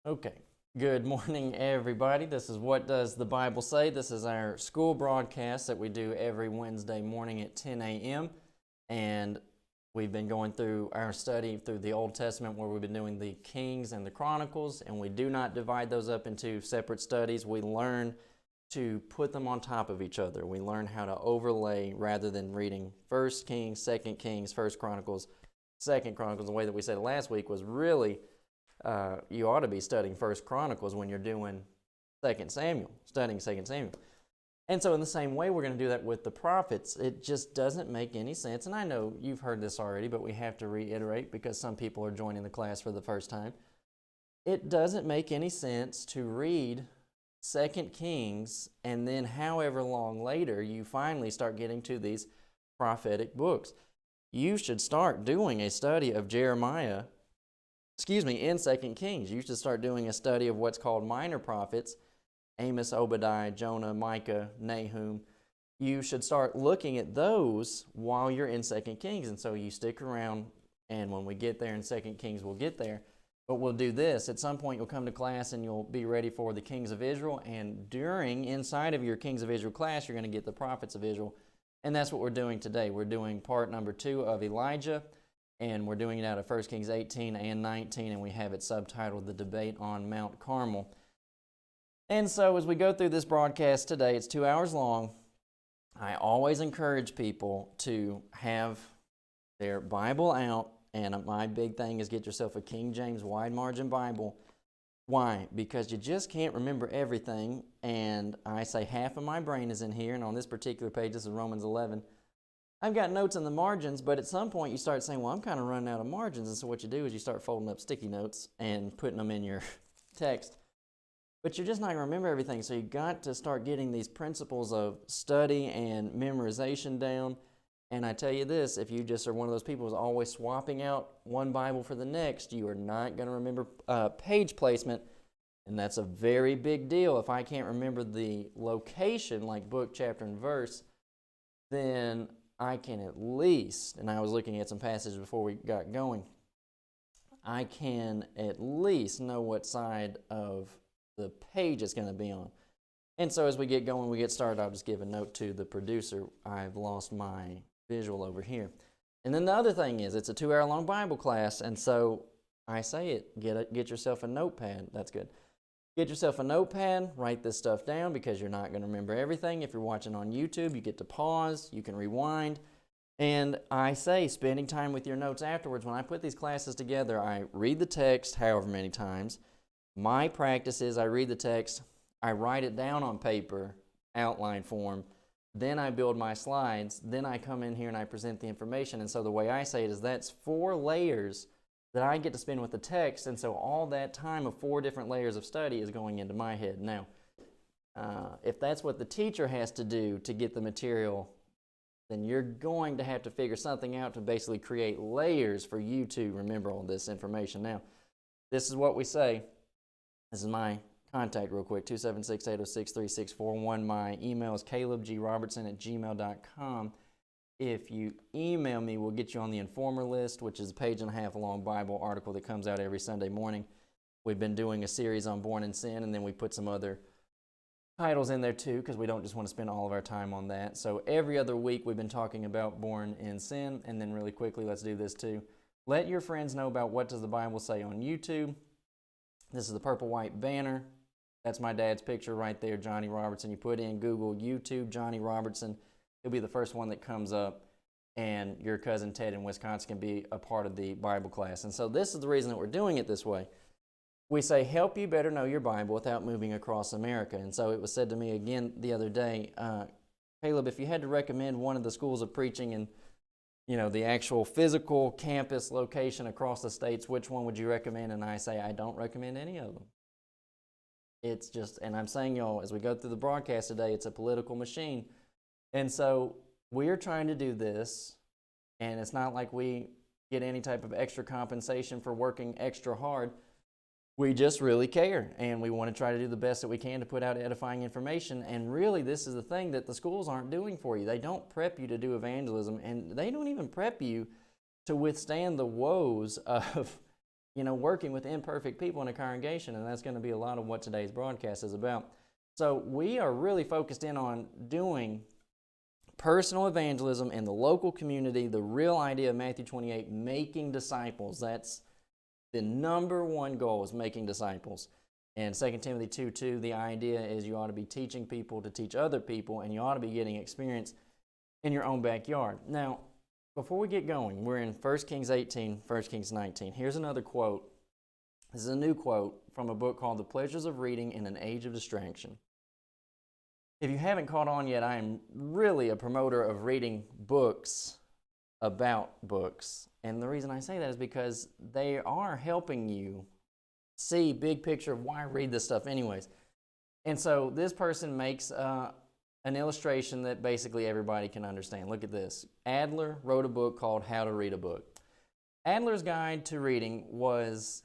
Okay, good morning, everybody. This is What Does the Bible Say? This is our school broadcast that we do every Wednesday morning at 10 a.m. And we've been going through our study through the Old Testament where we've been doing the Kings and the Chronicles, and we do not divide those up into separate studies. We learn to put them on top of each other. We learn how to overlay rather than reading 1 Kings, 2 Kings, 1 Chronicles, 2 Chronicles. The way that we said it last week was really you ought to be studying 1 Chronicles when you're doing 2 Samuel, studying 2 Samuel. And so in the same way, we're going to do that with the prophets. It just doesn't make any sense. And I know you've heard this already, but we have to reiterate because some people are joining the class for the first time. It doesn't make any sense to read 2 Kings and then however long later you finally start getting to these prophetic books. You should start doing a study of Jeremiah in 2 Kings. You should start doing a study of what's called minor prophets, Amos, Obadiah, Jonah, Micah, Nahum. You should start looking at those while you're in 2 Kings. And so you stick around, and when we get there in 2 Kings, we'll get there. But we'll do this. At some point, you'll come to class, and you'll be ready for the Kings of Israel. And inside of your Kings of Israel class, you're going to get the prophets of Israel. And that's what we're doing today. We're doing part number 2 of Elijah. And we're doing it out of 1 Kings 18 and 19, and we have it subtitled The Debate on Mount Carmel. And so as we go through this broadcast today, it's 2 hours long. I always encourage people to have their Bible out, and my big thing is get yourself a King James wide margin Bible. Why? Because you just can't remember everything, and I say half of my brain is in here, and on this particular page, this is Romans 11, I've got notes in the margins, but at some point you start saying, well, I'm kind of running out of margins. And so what you do is you start folding up sticky notes and putting them in your text. But you're just not going to remember everything. So you've got to start getting these principles of study and memorization down. And I tell you this, if you just are one of those people who's always swapping out one Bible for the next, you are not going to remember page placement. And that's a very big deal. If I can't remember the location, like book, chapter, and verse, then I can at least, and I was looking at some passages before we got going, I can at least know what side of the page it's going to be on. And so as we get going, we get started, I'll just give a note to the producer. I've lost my visual over here. And then the other thing is, it's a 2-hour-long Bible class, and so I say it, get yourself a notepad. That's good. Get yourself a notepad, write this stuff down because you're not going to remember everything. If you're watching on YouTube, you get to pause, you can rewind. And I say spending time with your notes afterwards. When I put these classes together, I read the text however many times. My practice is I read the text, I write it down on paper, outline form, then I build my slides, then I come in here and I present the information. And so the way I say it is that's 4 layers that I get to spend with the text, and so all that time of 4 different layers of study is going into my head. Now, if that's what the teacher has to do to get the material, then you're going to have to figure something out to basically create layers for you to remember all this information. Now, this is what we say. This is my contact real quick, 276-806-3641. My email is calebgrobertson@gmail.com. If you email me, we'll get you on the Informer list, which is a 1.5-page long Bible article that comes out every Sunday morning. We've been doing a series on Born in Sin, and then we put some other titles in there too, because we don't just want to spend all of our time on that. So every other week we've been talking about Born in Sin, and then really quickly, let's do this too. Let your friends know about What Does the Bible Say on YouTube. This is the purple-white banner. That's my dad's picture right there, Johnny Robertson. You put in Google YouTube, Johnny Robertson. He'll be the first one that comes up, and your cousin Ted in Wisconsin can be a part of the Bible class. And so this is the reason that we're doing it this way. We say, help you better know your Bible without moving across America. And so it was said to me again the other day, Caleb, if you had to recommend one of the schools of preaching in, the actual physical campus location across the states, which one would you recommend? And I say, I don't recommend any of them. It's just, and I'm saying, y'all, as we go through the broadcast today, it's a political machine. And so we're trying to do this, and it's not like we get any type of extra compensation for working extra hard. We just really care, and we want to try to do the best that we can to put out edifying information. And really, this is the thing that the schools aren't doing for you. They don't prep you to do evangelism, and they don't even prep you to withstand the woes of working with imperfect people in a congregation, and that's going to be a lot of what today's broadcast is about. So we are really focused in on doing personal evangelism in the local community, the real idea of Matthew 28, making disciples. That's the number one goal, is making disciples. And 2 Timothy 2:2, the idea is you ought to be teaching people to teach other people, and you ought to be getting experience in your own backyard. Now, before we get going, we're in 1 Kings 18, 1 Kings 19. Here's another quote. This is a new quote from a book called The Pleasures of Reading in an Age of Distraction. If you haven't caught on yet, I am really a promoter of reading books about books. And the reason I say that is because they are helping you see big picture of why I read this stuff anyways. And so this person makes an illustration that basically everybody can understand. Look at this. Adler wrote a book called How to Read a Book. Adler's guide to reading was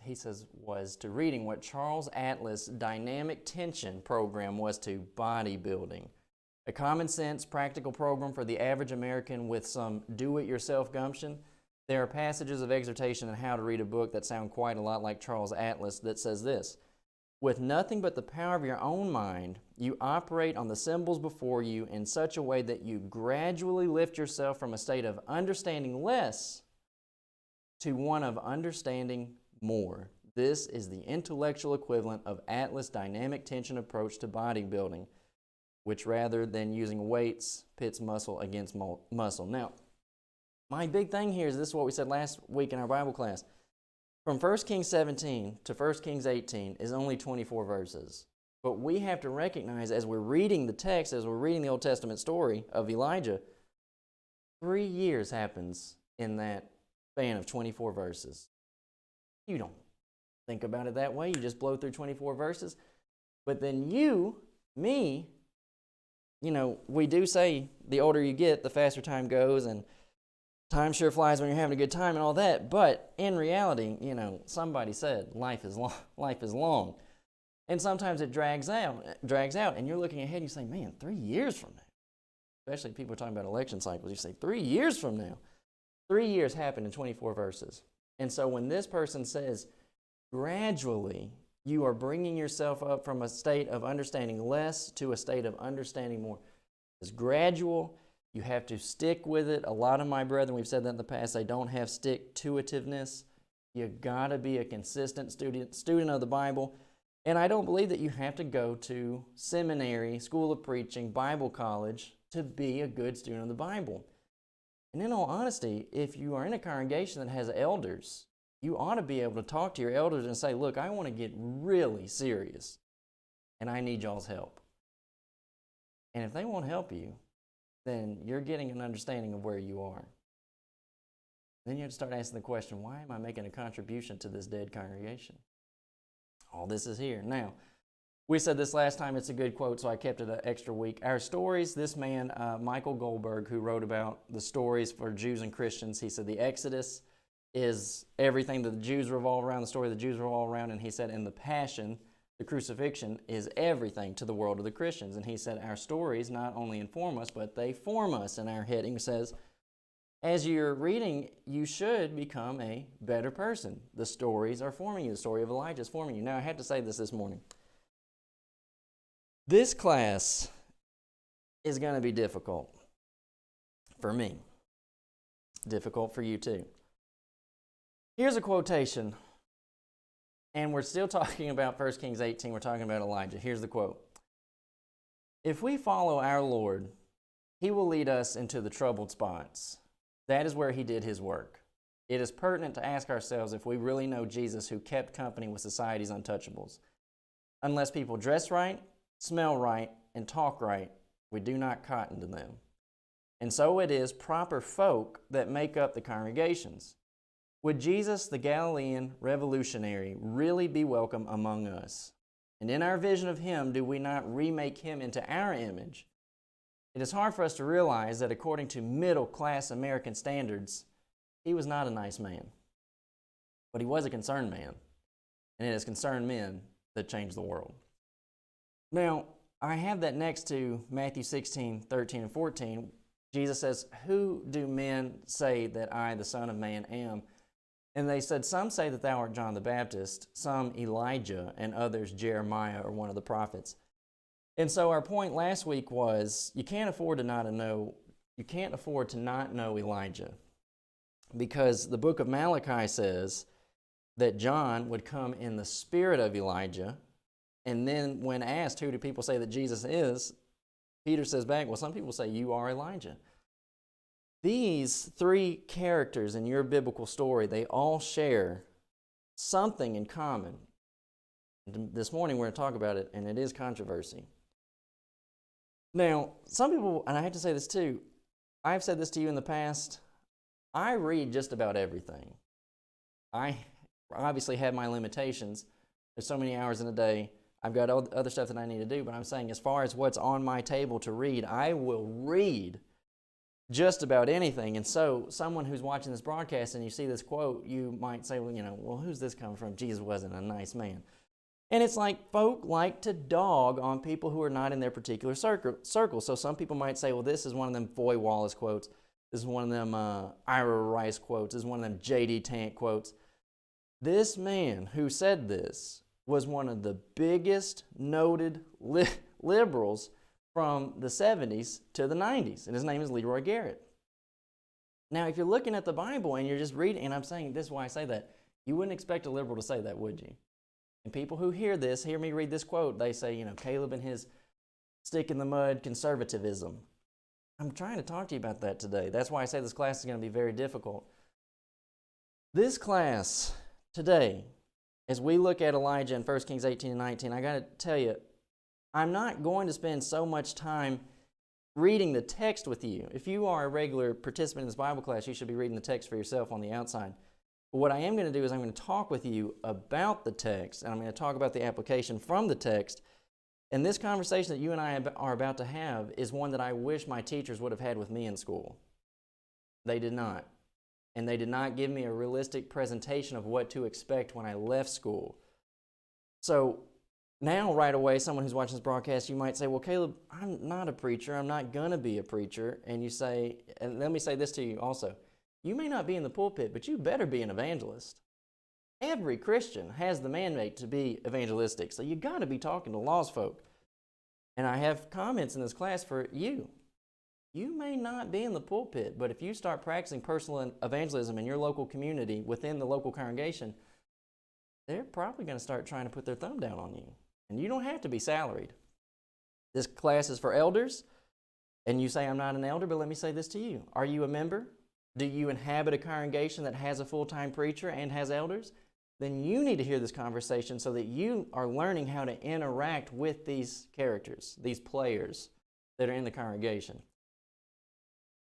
to reading what Charles Atlas' dynamic tension program was to bodybuilding. A common sense, practical program for the average American with some do-it-yourself gumption. There are passages of exhortation on how to read a book that sound quite a lot like Charles Atlas that says this: with nothing but the power of your own mind, you operate on the symbols before you in such a way that you gradually lift yourself from a state of understanding less to one of understanding more. This is the intellectual equivalent of Atlas' dynamic tension approach to bodybuilding, which rather than using weights, pits muscle against muscle. Now, my big thing here is this is what we said last week in our Bible class. From 1 Kings 17 to 1 Kings 18 is only 24 verses. But we have to recognize as we're reading the text, as we're reading the Old Testament story of Elijah, 3 years happens in that span of 24 verses. You don't think about it that way. You just blow through 24 verses. But then me, we do say the older you get, the faster time goes, and time sure flies when you're having a good time and all that. But in reality, somebody said life is long. And sometimes it drags out, and you're looking ahead and you say, man, 3 years from now. Especially people are talking about election cycles. You say 3 years from now. 3 years happened in 24 verses. And so when this person says, gradually, you are bringing yourself up from a state of understanding less to a state of understanding more. It's gradual. You have to stick with it. A lot of my brethren, we've said that in the past, they don't have stick-to-itiveness. You got to be a consistent student of the Bible. And I don't believe that you have to go to seminary, school of preaching, Bible college to be a good student of the Bible. And in all honesty, if you are in a congregation that has elders, you ought to be able to talk to your elders and say, look, I want to get really serious, and I need y'all's help. And if they won't help you, then you're getting an understanding of where you are. Then you have to start asking the question, why am I making a contribution to this dead congregation? All this is here. Now, we said this last time, it's a good quote, so I kept it an extra week. Our stories, this man, Michael Goldberg, who wrote about the stories for Jews and Christians, he said the Exodus is everything that the Jews revolve around, the story the Jews revolve around, and he said in the Passion, the crucifixion is everything to the world of the Christians. And he said our stories not only inform us, but they form us. And our heading says, as you're reading, you should become a better person. The stories are forming you. The story of Elijah is forming you. Now, I had to say this morning. This class is going to be difficult for me. Difficult for you too. Here's a quotation. And we're still talking about 1 Kings 18. We're talking about Elijah. Here's the quote. If we follow our Lord, He will lead us into the troubled spots. That is where He did His work. It is pertinent to ask ourselves if we really know Jesus who kept company with society's untouchables. Unless people dress right, smell right, and talk right, we do not cotton to them. And so it is proper folk that make up the congregations. Would Jesus, the Galilean revolutionary, really be welcome among us? And in our vision of Him, do we not remake Him into our image? It is hard for us to realize that according to middle-class American standards, He was not a nice man. But He was a concerned man. And it is concerned men that change the world. Now, I have that next to Matthew 16, 13, and 14. Jesus says, who do men say that I, the Son of Man, am? And they said, some say that thou art John the Baptist, some Elijah, and others Jeremiah or one of the prophets. And so our point last week was you can't afford to not know Elijah, because the book of Malachi says that John would come in the spirit of Elijah. And then when asked, who do people say that Jesus is, Peter says back, well, some people say you are Elijah. These three characters in your biblical story, they all share something in common. This morning we're going to talk about it, and it is controversy. Now, some people, and I have to say this too, I've said this to you in the past, I read just about everything. I obviously have my limitations. There's so many hours in a day. I've got other stuff that I need to do, but I'm saying as far as what's on my table to read, I will read just about anything. And so someone who's watching this broadcast and you see this quote, you might say, well, who's this coming from? Jesus wasn't a nice man. And it's like folk like to dog on people who are not in their particular circle. So some people might say, well, this is one of them Foy Wallace quotes. This is one of them Ira Rice quotes. This is one of them J.D. Tant quotes. This man who said this was one of the biggest noted liberals from the 70s to the 90s, and his name is Leroy Garrett. Now, if you're looking at the Bible and you're just reading, and I'm saying this is why I say that, you wouldn't expect a liberal to say that, would you? And people who hear me read this quote, they say, Caleb and his stick-in-the-mud conservatism. I'm trying to talk to you about that today. That's why I say this class is going to be very difficult. This class today, as we look at Elijah in 1 Kings 18 and 19, I got to tell you, I'm not going to spend so much time reading the text with you. If you are a regular participant in this Bible class, you should be reading the text for yourself on the outside. But what I am going to do is I'm going to talk with you about the text, and I'm going to talk about the application from the text. And this conversation that you and I are about to have is one that I wish my teachers would have had with me in school. They did not. And they did not give me a realistic presentation of what to expect when I left school. So now, right away, someone who's watching this broadcast, you might say, well, Caleb, I'm not a preacher. I'm not going to be a preacher. And you say, and let me say this to you also, you may not be in the pulpit, but you better be an evangelist. Every Christian has the mandate to be evangelistic, so you got to be talking to lost folk. And I have comments in this class for you. You may not be in the pulpit, but if you start practicing personal evangelism in your local community, within the local congregation, they're probably going to start trying to put their thumb down on you. And you don't have to be salaried. This class is for elders, and you say, I'm not an elder, but let me say this to you. Are you a member? Do you inhabit a congregation that has a full-time preacher and has elders? Then you need to hear this conversation so that you are learning how to interact with these characters, these players that are in the congregation.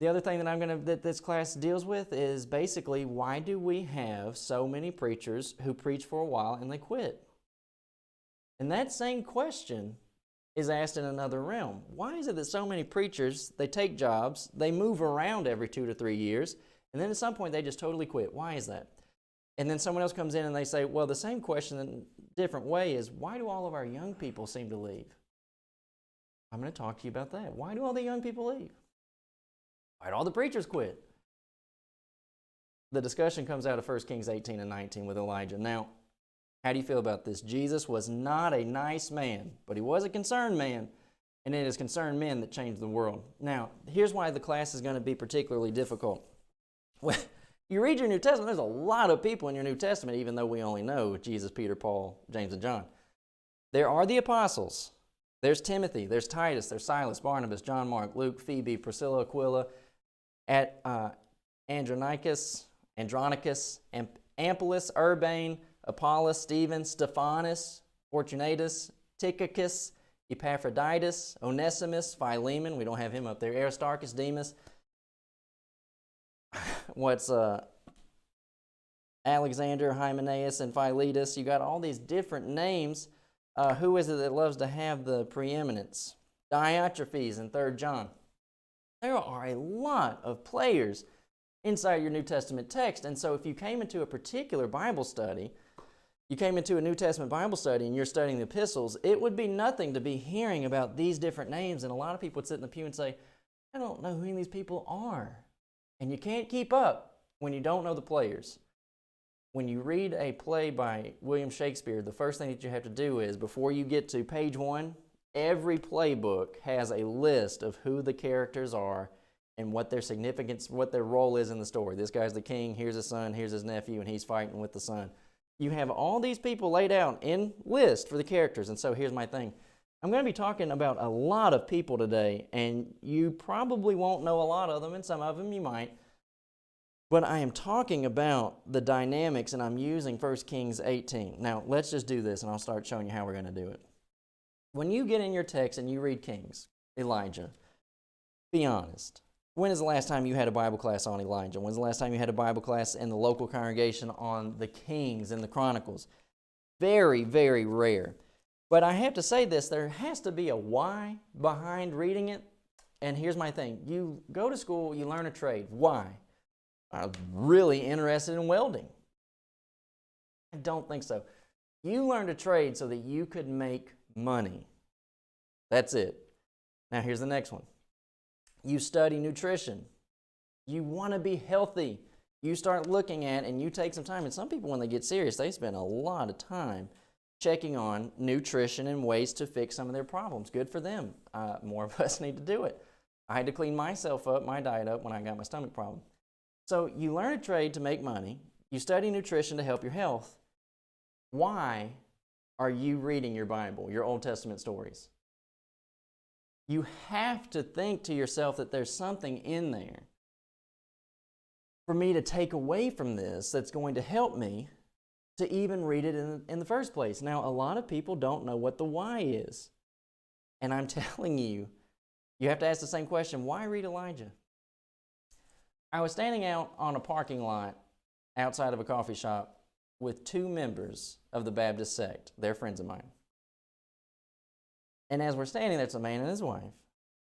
The other thing that this class deals with is basically, why do we have so many preachers who preach for a while and they quit? And that same question is asked in another realm. Why is it that so many preachers, they take jobs, they move around every 2 to 3 years, and then at some point they just totally quit? Why is that? And then someone else comes in and they say, well, the same question in a different way is, why do all of our young people seem to leave? I'm going to talk to you about that. Why do all the young people leave? Why do all the preachers quit? The discussion comes out of 1 Kings 18 and 19 with Elijah. Now, how do you feel about this? Jesus was not a nice man, but he was a concerned man, and it is concerned men that change the world. Now, here's why the class is going to be particularly difficult. When you read your New Testament, there's a lot of people in your New Testament, even though we only know Jesus, Peter, Paul, James, and John. There are the apostles. There's Timothy, there's Titus, there's Silas, Barnabas, John, Mark, Luke, Phoebe, Priscilla, Aquila, Andronicus, Amplius, Urbane, Apollos, Stephen, Stephanas, Fortunatus, Tychicus, Epaphroditus, Onesimus, Philemon, we don't have him up there, Aristarchus, Demas, Alexander, Hymenaeus, and Philetus. You got all these different names. Who is it that loves to have the preeminence? Diotrephes in 3 John. There are a lot of players inside your New Testament text. And so if you came into a particular Bible study, you came into a New Testament Bible study and you're studying the epistles, it would be nothing to be hearing about these different names. And a lot of people would sit in the pew and say, I don't know who any of these people are. And you can't keep up when you don't know the players. when you read a play by William Shakespeare, the first thing that you have to do is, before you get to page 1, every playbook has a list of who the characters are and what their significance, what their role is in the story. This guy's the king, here's his son, here's his nephew, and he's fighting with the son. You have all these people laid out in list for the characters, and so here's my thing. I'm going to be talking about a lot of people today, and you probably won't know a lot of them, and some of them you might. But I am talking about the dynamics, and I'm using 1 Kings 18. Now, let's just do this, and I'll start showing you how we're going to do it. When you get in your text and you read Kings, Elijah, be honest. When is the last time you had a Bible class on Elijah? When's the last time you had a Bible class in the local congregation on the Kings and the Chronicles? Very, very rare. But I have to say this, there has to be a why behind reading it. And here's my thing. You go to school, you learn a trade. Why? I was really interested in welding. I don't think so. You learned a trade so that you could make money. That's it. Now here's the next one. You study nutrition. You want to be healthy. You start looking at and you take some time. And some people, when they get serious, they spend a lot of time checking on nutrition and ways to fix some of their problems. Good for them. More of us need to do it. I had to clean myself up, my diet up, when I got my stomach problem. So you learn a trade to make money. You study nutrition to help your health. Why are you reading your Bible, your Old Testament stories? You have to think to yourself that there's something in there for me to take away from this that's going to help me to even read it in the first place. Now, a lot of people don't know what the why is. And I'm telling you, you have to ask the same question, why read Elijah? I was standing out on a parking lot outside of a coffee shop with 2 members of the Baptist sect. They're friends of mine. And as we're standing there, it's a man and his wife.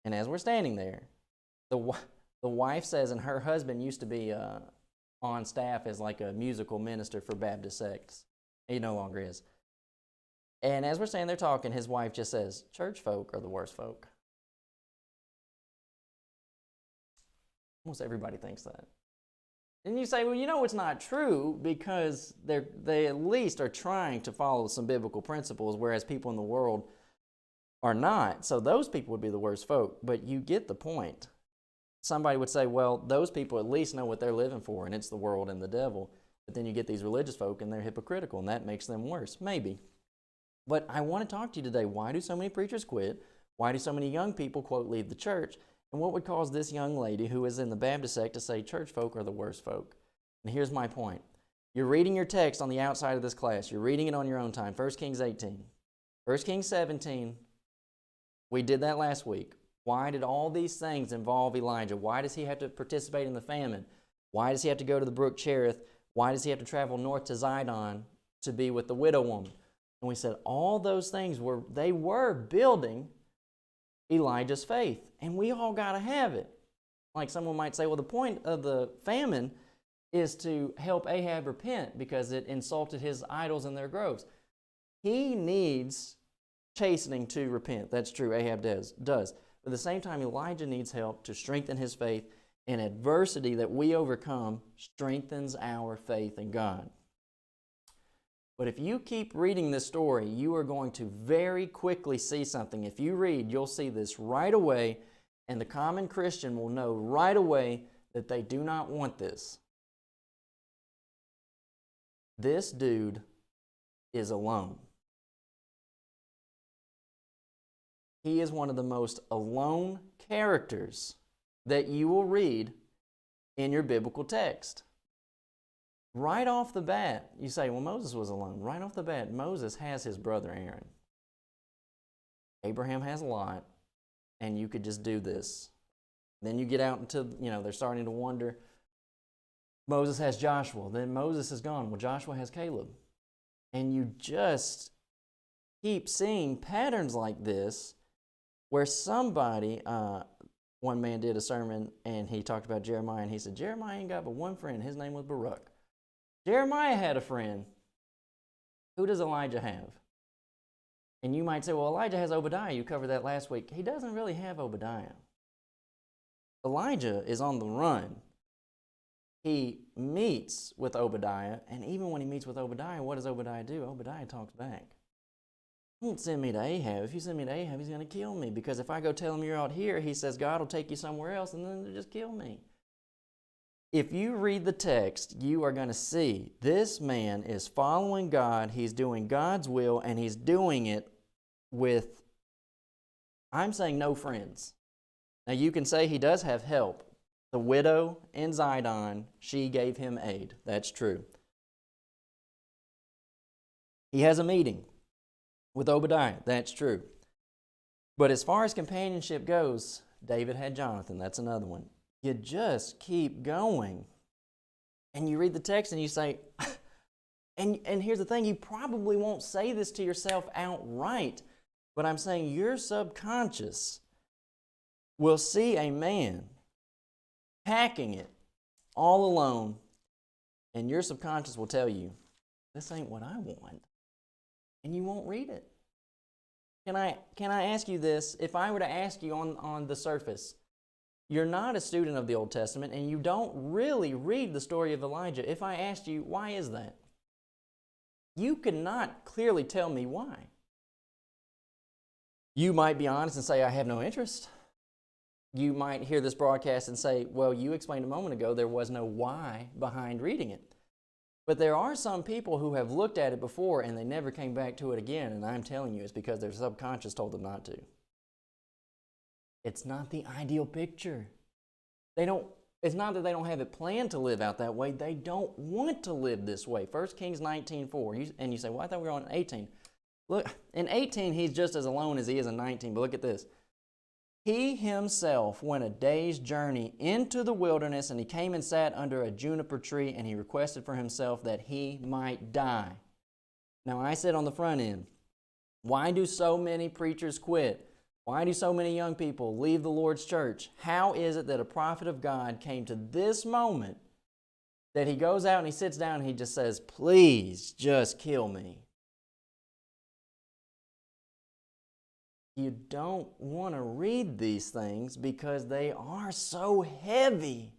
And as we're standing there, the wife says, and her husband used to be on staff as like a musical minister for Baptist sects. He no longer is. And as we're standing there talking, his wife just says, church folk are the worst folk. Almost everybody thinks that. And you say, well, you know it's not true because they at least are trying to follow some biblical principles, whereas people in the world are not. So those people would be the worst folk. But you get the point. Somebody would say, well, those people at least know what they're living for, and it's the world and the devil. But then you get these religious folk, and they're hypocritical, and that makes them worse. Maybe. But I want to talk to you today. Why do so many preachers quit? Why do so many young people, quote, leave the church? And what would cause this young lady who is in the Baptist sect to say church folk are the worst folk? And here's my point. You're reading your text on the outside of this class. You're reading it on your own time. 1 Kings 18. 1 Kings 17. We did that last week. Why did all these things involve Elijah? Why does he have to participate in the famine? Why does he have to go to the brook Cherith? Why does he have to travel north to Zidon to be with the widow woman? And we said all those things were building Elijah's faith. And we all got to have it. Like someone might say, well, the point of the famine is to help Ahab repent because it insulted his idols and their groves. He needs chastening to repent. That's true. Ahab does. But at the same time, Elijah needs help to strengthen his faith. And adversity that we overcome strengthens our faith in God. But if you keep reading this story, you are going to very quickly see something. If you read, you'll see this right away, and the common Christian will know right away that they do not want this. This dude is alone. He is one of the most alone characters that you will read in your biblical text. Right off the bat, you say, well, Moses was alone. Right off the bat, Moses has his brother Aaron. Abraham has Lot, and you could just do this. Then you get out into, they're starting to wonder. Moses has Joshua. Then Moses is gone. Well, Joshua has Caleb. And you just keep seeing patterns like this where somebody, one man did a sermon, and he talked about Jeremiah, and he said, Jeremiah ain't got but one friend. His name was Baruch. Jeremiah had a friend. Who does Elijah have? And you might say, well, Elijah has Obadiah. You covered that last week. He doesn't really have Obadiah. Elijah is on the run. he meets with Obadiah, and even when he meets with Obadiah, what does Obadiah do? Obadiah talks back. Don't send me to Ahab. If you send me to Ahab, he's going to kill me, because if I go tell him you're out here, he says God will take you somewhere else, and then they'll just kill me. If you read the text, you are going to see this man is following God, he's doing God's will, and he's doing it with, I'm saying, no friends. Now you can say he does have help. The widow in Zidon, she gave him aid. That's true. He has a meeting with Obadiah. That's true. But as far as companionship goes, David had Jonathan. That's another one. You just keep going. And you read the text and you say, and here's the thing, you probably won't say this to yourself outright, but I'm saying your subconscious will see a man packing it all alone, and your subconscious will tell you, this ain't what I want. And you won't read it. Can I ask you this? If I were to ask you on the surface, you're not a student of the Old Testament and you don't really read the story of Elijah. If I asked you, why is that? You could not clearly tell me why. You might be honest and say, I have no interest. You might hear this broadcast and say, well, you explained a moment ago there was no why behind reading it. But there are some people who have looked at it before and they never came back to it again, and I'm telling you it's because their subconscious told them not to. It's not the ideal picture. It's not that they don't have it planned to live out that way. They don't want to live this way. 1 Kings 19:4. And you say, well, I thought we were on 18. Look, in 18, he's just as alone as he is in 19. But look at this. He himself went a day's journey into the wilderness, and he came and sat under a juniper tree, and he requested for himself that he might die. Now, I said on the front end, why do so many preachers quit? Why do so many young people leave the Lord's church? How is it that a prophet of God came to this moment that he goes out and he sits down and he just says, please just kill me? You don't want to read these things because they are so heavy.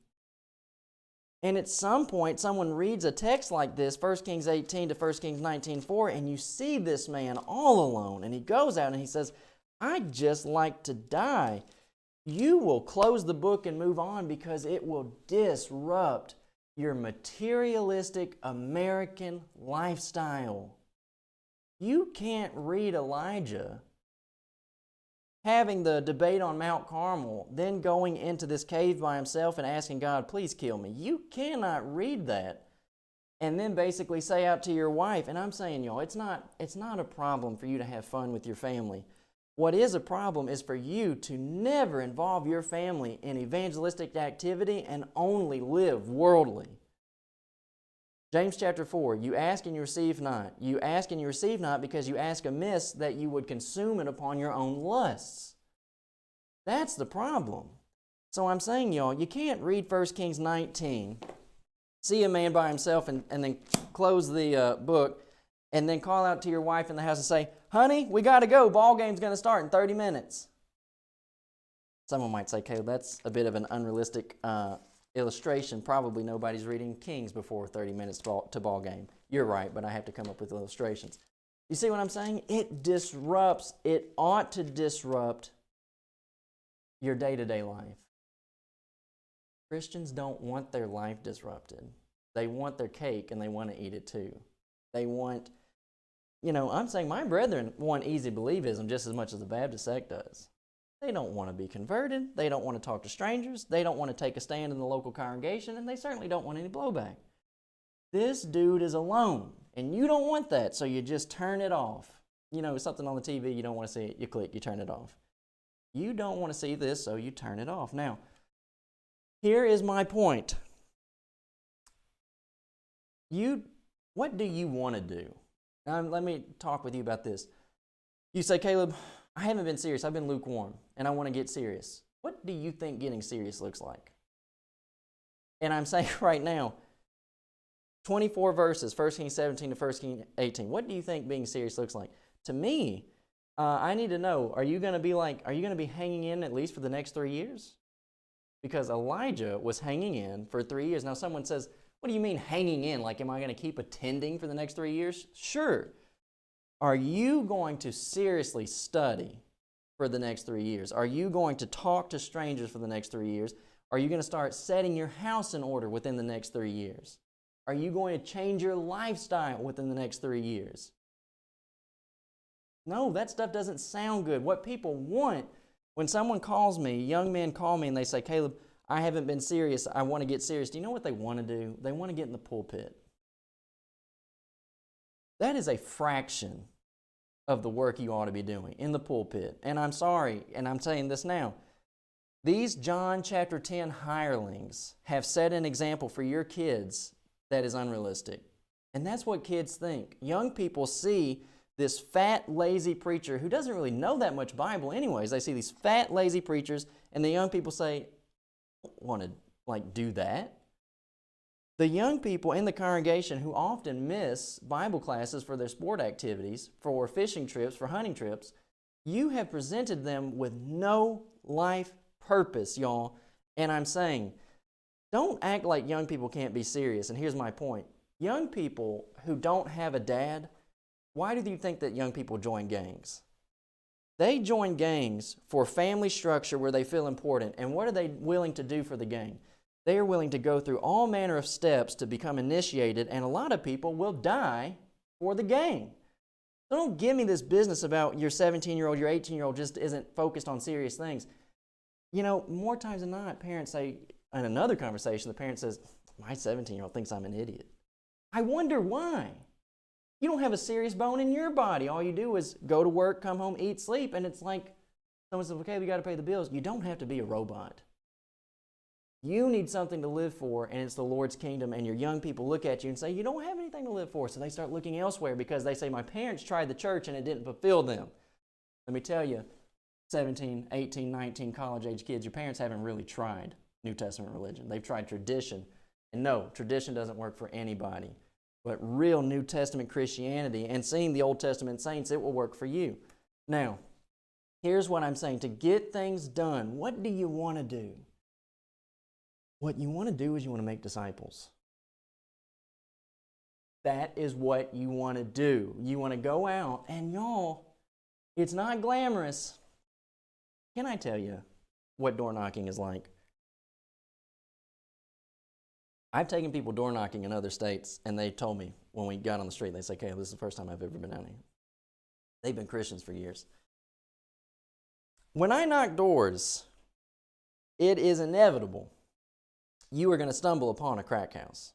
And at some point, someone reads a text like this, 1 Kings 18 to 1 Kings 19:4, and you see this man all alone, and he goes out and he says, I'd just like to die. You will close the book and move on because it will disrupt your materialistic American lifestyle. You can't read Elijah having the debate on Mount Carmel, then going into this cave by himself and asking God, please kill me. You cannot read that and then basically say out to your wife, and I'm saying, y'all, it's not a problem for you to have fun with your family. What is a problem is for you to never involve your family in evangelistic activity and only live worldly. James chapter 4, you ask and you receive not. You ask and you receive not because you ask amiss that you would consume it upon your own lusts. That's the problem. So I'm saying, y'all, you can't read 1 Kings 19, see a man by himself and then close the book and then call out to your wife in the house and say, honey, we got to go. Ball game's going to start in 30 minutes. Someone might say, Caleb, that's a bit of an unrealistic illustration. Probably nobody's reading Kings before 30 minutes to ball game. You're right, but I have to come up with illustrations. You see what I'm saying? It ought to disrupt your day-to-day life. Christians don't want their life disrupted. They want their cake and they want to eat it too. They want, I'm saying my brethren want easy believism just as much as the Baptist sect does. They don't want to be converted. They don't want to talk to strangers. They don't want to take a stand in the local congregation, and they certainly don't want any blowback. This dude is alone, and you don't want that, so you just turn it off. Something on the TV, you don't want to see it, you click, you turn it off. You don't want to see this, so you turn it off. Now, here is my point. What do you want to do? Now, let me talk with you about this. You say, Caleb, I haven't been serious. I've been lukewarm, and I want to get serious. What do you think getting serious looks like? And I'm saying right now, 24 verses, 1 Kings 17 to 1 Kings 18. What do you think being serious looks like? To me, I need to know, are you going to be hanging in at least for the next 3 years? because Elijah was hanging in for 3 years. Now someone says, what do you mean hanging in? Like, am I going to keep attending for the next 3 years? Sure. Are you going to seriously study for the next 3 years? Are you going to talk to strangers for the next 3 years? Are you going to start setting your house in order within the next 3 years? Are you going to change your lifestyle within the next 3 years? No, that stuff doesn't sound good. What people want, when someone calls me, young men call me and they say, Caleb, I haven't been serious, I want to get serious. Do you know what they want to do? They want to get in the pulpit. That is a fraction of the work you ought to be doing in the pulpit. And I'm sorry, and I'm saying this now. These John chapter 10 hirelings have set an example for your kids that is unrealistic. And that's what kids think. Young people see this fat, lazy preacher who doesn't really know that much Bible anyways. They see these fat, lazy preachers, and the young people say, I don't want to do that. The young people in the congregation who often miss Bible classes for their sport activities, for fishing trips, for hunting trips, you have presented them with no life purpose, y'all. And I'm saying, don't act like young people can't be serious. And here's my point. Young people who don't have a dad, why do you think that young people join gangs? They join gangs for family structure where they feel important. And what are they willing to do for the gang? They are willing to go through all manner of steps to become initiated, and a lot of people will die for the gang. So don't give me this business about your 17-year-old, your 18-year-old just isn't focused on serious things. You know, more times than not, parents say, in another conversation, the parent says, my 17-year-old thinks I'm an idiot. I wonder why. You don't have a serious bone in your body. All you do is go to work, come home, eat, sleep, and it's like someone says, okay, we got to pay the bills. You don't have to be a robot. You need something to live for, and it's the Lord's kingdom, and your young people look at you and say, you don't have anything to live for, so they start looking elsewhere because they say, my parents tried the church and it didn't fulfill them. Let me tell you, 17, 18, 19, college-age kids, your parents haven't really tried New Testament religion. They've tried tradition, and no, tradition doesn't work for anybody. But real New Testament Christianity and seeing the Old Testament saints, it will work for you. Now, here's what I'm saying. To get things done, what do you want to do? What you want to do is you want to make disciples. That is what you want to do. You want to go out, and y'all, it's not glamorous. Can I tell you what door knocking is like? I've taken people door knocking in other states, and they told me when we got on the street, they say, okay, this is the first time I've ever been down here. They've been Christians for years. When I knock doors, it is inevitable you are going to stumble upon a crack house.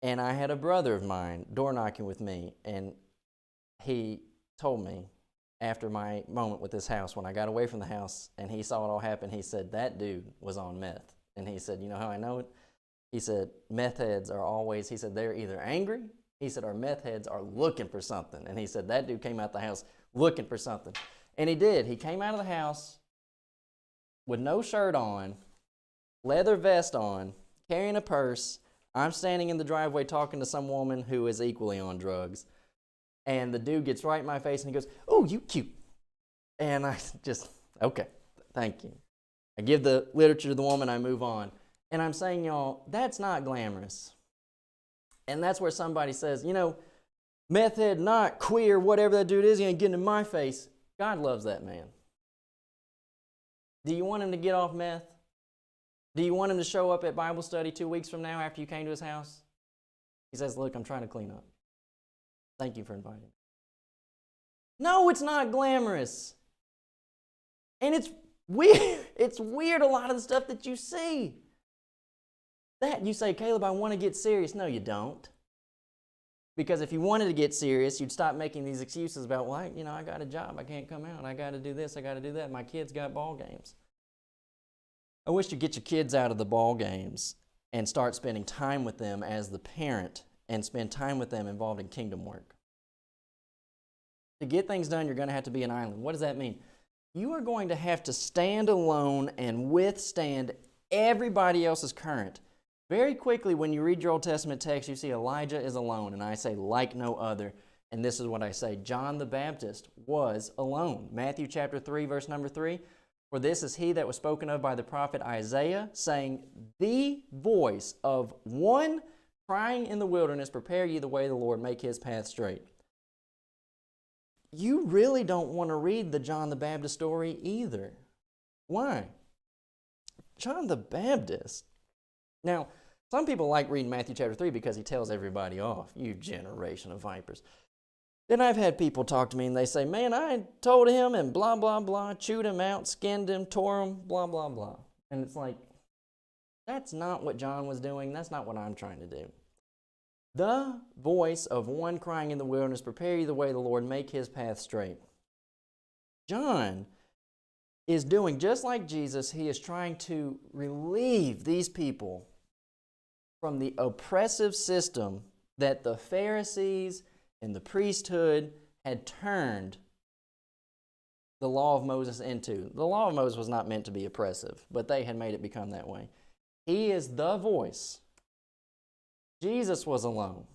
And I had a brother of mine door knocking with me, and he told me after my moment with this house, when I got away from the house and he saw it all happen, he said, that dude was on meth. And he said, you know how I know it? He said, meth heads are always, he said, they're either angry, he said, or meth heads are looking for something. And he said, that dude came out the house looking for something. And he did. He came out of the house with no shirt on, leather vest on, carrying a purse. I'm standing in the driveway talking to some woman who is equally on drugs. And the dude gets right in my face and he goes, oh, you cute. And I just, okay, thank you. I give the literature to the woman, I move on. And I'm saying, y'all, that's not glamorous. And that's where somebody says, you know, meth head, not queer, whatever that dude is, he ain't getting in my face. God loves that man. Do you want him to get off meth? Do you want him to show up at Bible study 2 weeks from now after you came to his house? He says, look, I'm trying to clean up. Thank you for inviting me. No, it's not glamorous. And it's weird. It's weird, a lot of the stuff that you see. That you say, Caleb, I want to get serious. No, you don't. Because if you wanted to get serious, you'd stop making these excuses about, well, I got a job. I can't come out. I got to do this. I got to do that. My kids got ball games. I wish you'd get your kids out of the ball games and start spending time with them as the parent and spend time with them involved in kingdom work. To get things done, you're going to have to be an island. What does that mean? You are going to have to stand alone and withstand everybody else's current. Very quickly, when you read your Old Testament text, you see Elijah is alone, and I say, like no other. And this is what I say. John the Baptist was alone. Matthew chapter 3, verse number 3. For this is he that was spoken of by the prophet Isaiah, saying, the voice of one crying in the wilderness, prepare ye the way of the Lord, make his path straight. You really don't want to read the John the Baptist story either. Why? John the Baptist. Now, some people like reading Matthew chapter 3 because he tells everybody off, you generation of vipers. Then I've had people talk to me and they say, man, I told him and blah, blah, blah, chewed him out, skinned him, tore him, blah, blah, blah. And it's like, that's not what John was doing. That's not what I'm trying to do. The voice of one crying in the wilderness, prepare ye the way of the Lord, make his path straight. John is doing just like Jesus. He is trying to relieve these people from the oppressive system that the Pharisees and the priesthood had turned the law of Moses into. The law of Moses was not meant to be oppressive, but they had made it become that way. He is the voice. Jesus was alone.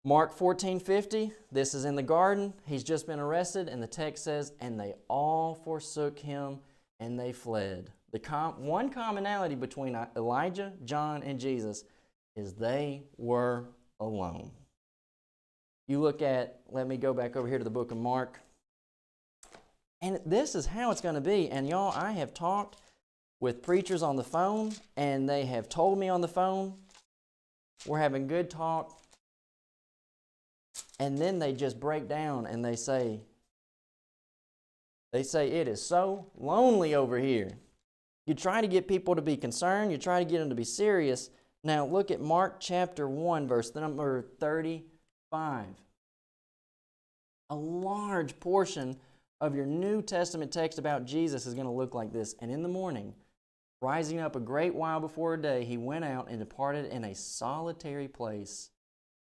Mark 14:50, this is in the garden. He's just been arrested, and the text says, and they all forsook him, and they fled. The one commonality between Elijah, John, and Jesus is they were alone. You look at, let me go back over here to the book of Mark. And this is how it's going to be. And y'all, I have talked with preachers on the phone, and they have told me on the phone, we're having good talk. And then they just break down and they say, it is so lonely over here. You try to get people to be concerned. You try to get them to be serious. Now look at Mark chapter 1, verse number 35. A large portion of your New Testament text about Jesus is going to look like this. And in the morning, rising up a great while before day, he went out and departed in a solitary place,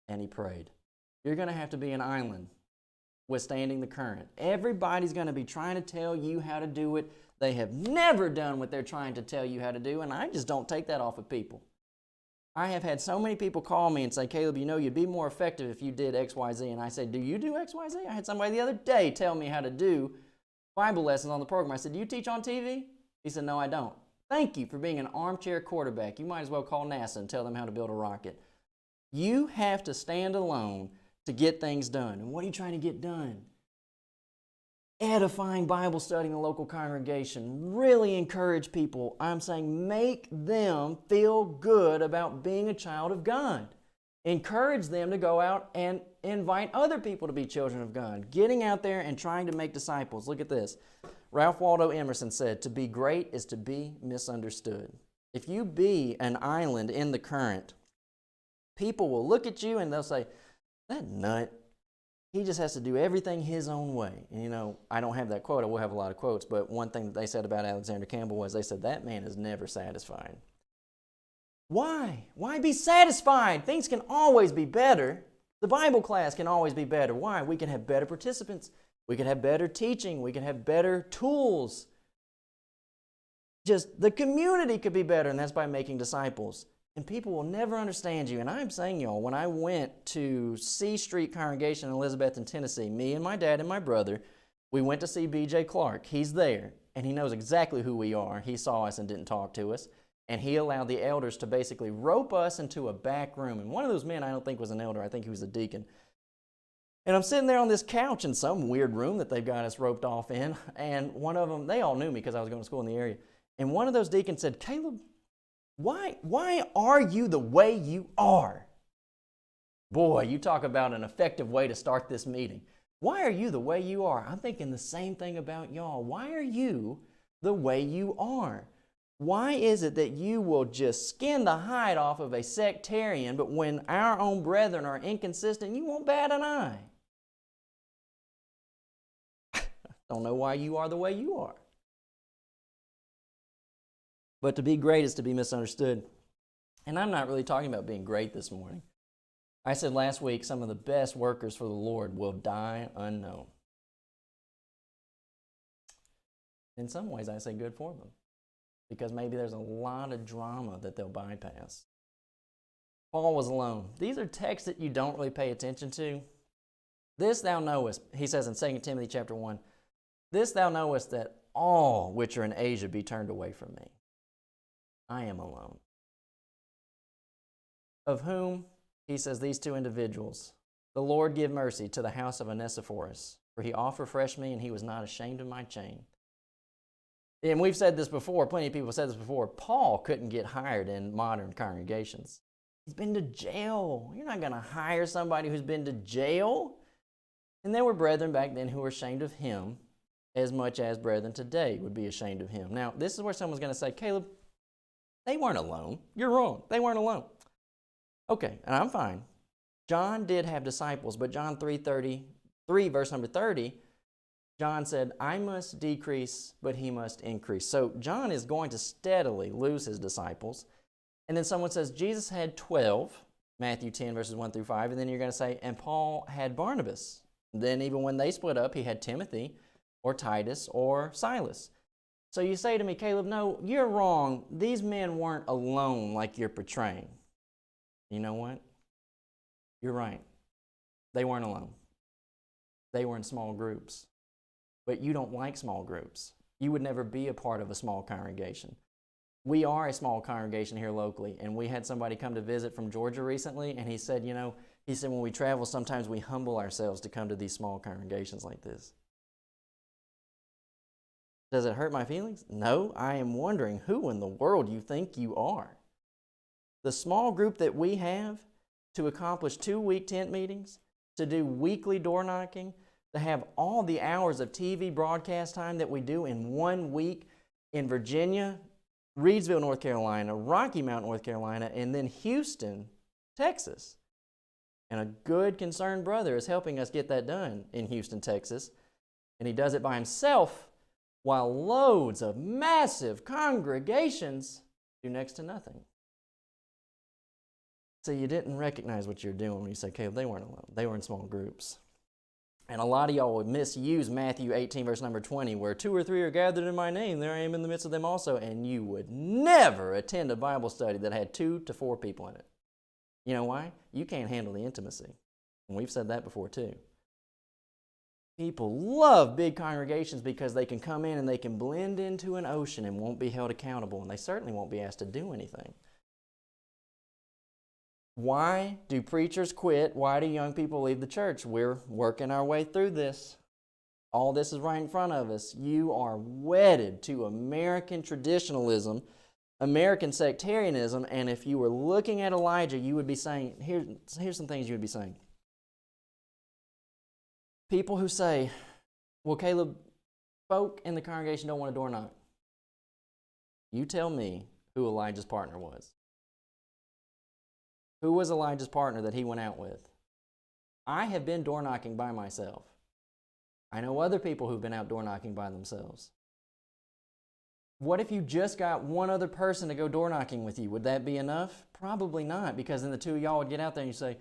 and he prayed. You're going to have to be an island withstanding the current. Everybody's going to be trying to tell you how to do it. They have never done what they're trying to tell you how to do, and I just don't take that off of people. I have had so many people call me and say, Caleb, you know, you'd be more effective if you did X, Y, Z. And I said, do you do X, Y, Z? I had somebody the other day tell me how to do Bible lessons on the program. I said, do you teach on TV? He said, no, I don't. Thank you for being an armchair quarterback. You might as well call NASA and tell them how to build a rocket. You have to stand alone to get things done. And what are you trying to get done? Edifying Bible study in the local congregation. Really encourage people. I'm saying make them feel good about being a child of God. Encourage them to go out and invite other people to be children of God. Getting out there and trying to make disciples. Look at this. Ralph Waldo Emerson said, to be great is to be misunderstood. If you be an island in the current, people will look at you and they'll say, that nut, he just has to do everything his own way. And you know, I don't have that quote. I will have a lot of quotes, but one thing that they said about Alexander Campbell was they said, that man is never satisfied. Why? Why be satisfied? Things can always be better. The Bible class can always be better. Why? We can have better participants. We can have better teaching. We can have better tools. Just the community could be better, and that's by making disciples. And people will never understand you. And I'm saying, y'all, when I went to C Street Congregation in Elizabethton, Tennessee, me and my dad and my brother, we went to see B.J. Clark. He's there, and he knows exactly who we are. He saw us and didn't talk to us. And he allowed the elders to basically rope us into a back room. And one of those men I don't think was an elder. I think he was a deacon. And I'm sitting there on this couch in some weird room that they've got us roped off in. And one of them, they all knew me because I was going to school in the area. And one of those deacons said, Caleb, why are you the way you are? Boy, you talk about an effective way to start this meeting. Why are you the way you are? I'm thinking the same thing about y'all. Why are you the way you are? Why is it that you will just skin the hide off of a sectarian, but when our own brethren are inconsistent, you won't bat an eye? Don't know why you are the way you are. But to be great is to be misunderstood. And I'm not really talking about being great this morning. I said last week, some of the best workers for the Lord will die unknown. In some ways, I say good for them, because maybe there's a lot of drama that they'll bypass. Paul was alone. These are texts that you don't really pay attention to. This thou knowest, he says in 2 Timothy chapter 1, this thou knowest that all which are in Asia be turned away from me. I am alone. Of whom, he says, these two individuals, the Lord give mercy to the house of S.O.P.s, for he oft refreshed me, and he was not ashamed of my chain. And we've said this before, plenty of people have said this before, Paul couldn't get hired in modern congregations. He's been to jail. You're not going to hire somebody who's been to jail. And there were brethren back then who were ashamed of him as much as brethren today would be ashamed of him. Now, this is where someone's going to say, Caleb, they weren't alone. You're wrong. They weren't alone. Okay, and I'm fine. John did have disciples, but John 3 verse number 30, John said, I must decrease, but he must increase. So John is going to steadily lose his disciples. And then someone says, Jesus had 12, Matthew 10, verses 1 through 5. And then you're going to say, and Paul had Barnabas. Then even when they split up, he had Timothy or Titus or Silas. So you say to me, Caleb, no, you're wrong. These men weren't alone like you're portraying. You know what? You're right. They weren't alone. They were in small groups. But you don't like small groups. You would never be a part of a small congregation. We are a small congregation here locally, and we had somebody come to visit from Georgia recently, and he said, when we travel, sometimes we humble ourselves to come to these small congregations like this. Does it hurt my feelings? No, I am wondering who in the world you think you are. The small group that we have to accomplish 2-week tent meetings, to do weekly door knocking, to have all the hours of TV broadcast time that we do in 1 week in Virginia, Reidsville, North Carolina, Rocky Mount, North Carolina, and then Houston, Texas. And a good concerned brother is helping us get that done in Houston, Texas. And he does it by himself while loads of massive congregations do next to nothing. So you didn't recognize what you're doing when you say, Caleb, they weren't alone. They were in small groups. And a lot of y'all would misuse Matthew 18, verse number 20, where 2 or 3 are gathered in my name, there I am in the midst of them also. And you would never attend a Bible study that had 2 to 4 people in it. You know why? You can't handle the intimacy. And we've said that before too. People love big congregations because they can come in and they can blend into an ocean and won't be held accountable, and they certainly won't be asked to do anything. Why do preachers quit? Why do young people leave the church? We're working our way through this. All this is right in front of us. You are wedded to American traditionalism, American sectarianism, and if you were looking at Elijah, you would be saying, here's some things you would be saying. People who say, well, Caleb, folk in the congregation don't want to door knock. You tell me who Elijah's partner was. Who was Elijah's partner that he went out with? I have been door knocking by myself. I know other people who've been out door knocking by themselves. What if you just got one other person to go door knocking with you? Would that be enough? Probably not, because then the two of y'all would get out there and you say,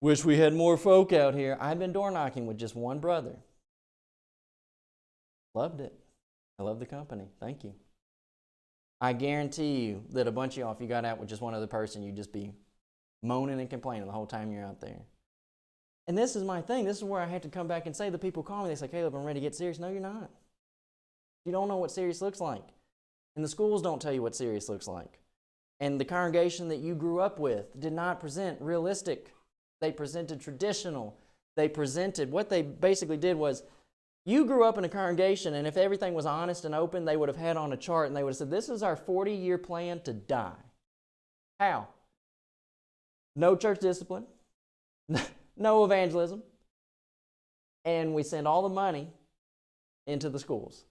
wish we had more folk out here. I've been door knocking with just one brother. Loved it. I love the company. Thank you. I guarantee you that a bunch of y'all, if you got out with just one other person, you'd just be moaning and complaining the whole time you're out there. And this is my thing. This is where I have to come back and say, the people call me, they say, Caleb, I'm ready to get serious. No, you're not. You don't know what serious looks like. And the schools don't tell you what serious looks like. And the congregation that you grew up with did not present realistic. They presented traditional. What they basically did was, you grew up in a congregation, and if everything was honest and open, they would have had on a chart and they would have said, this is our 40-year plan to die. How? No church discipline, no evangelism, and we send all the money into the schools.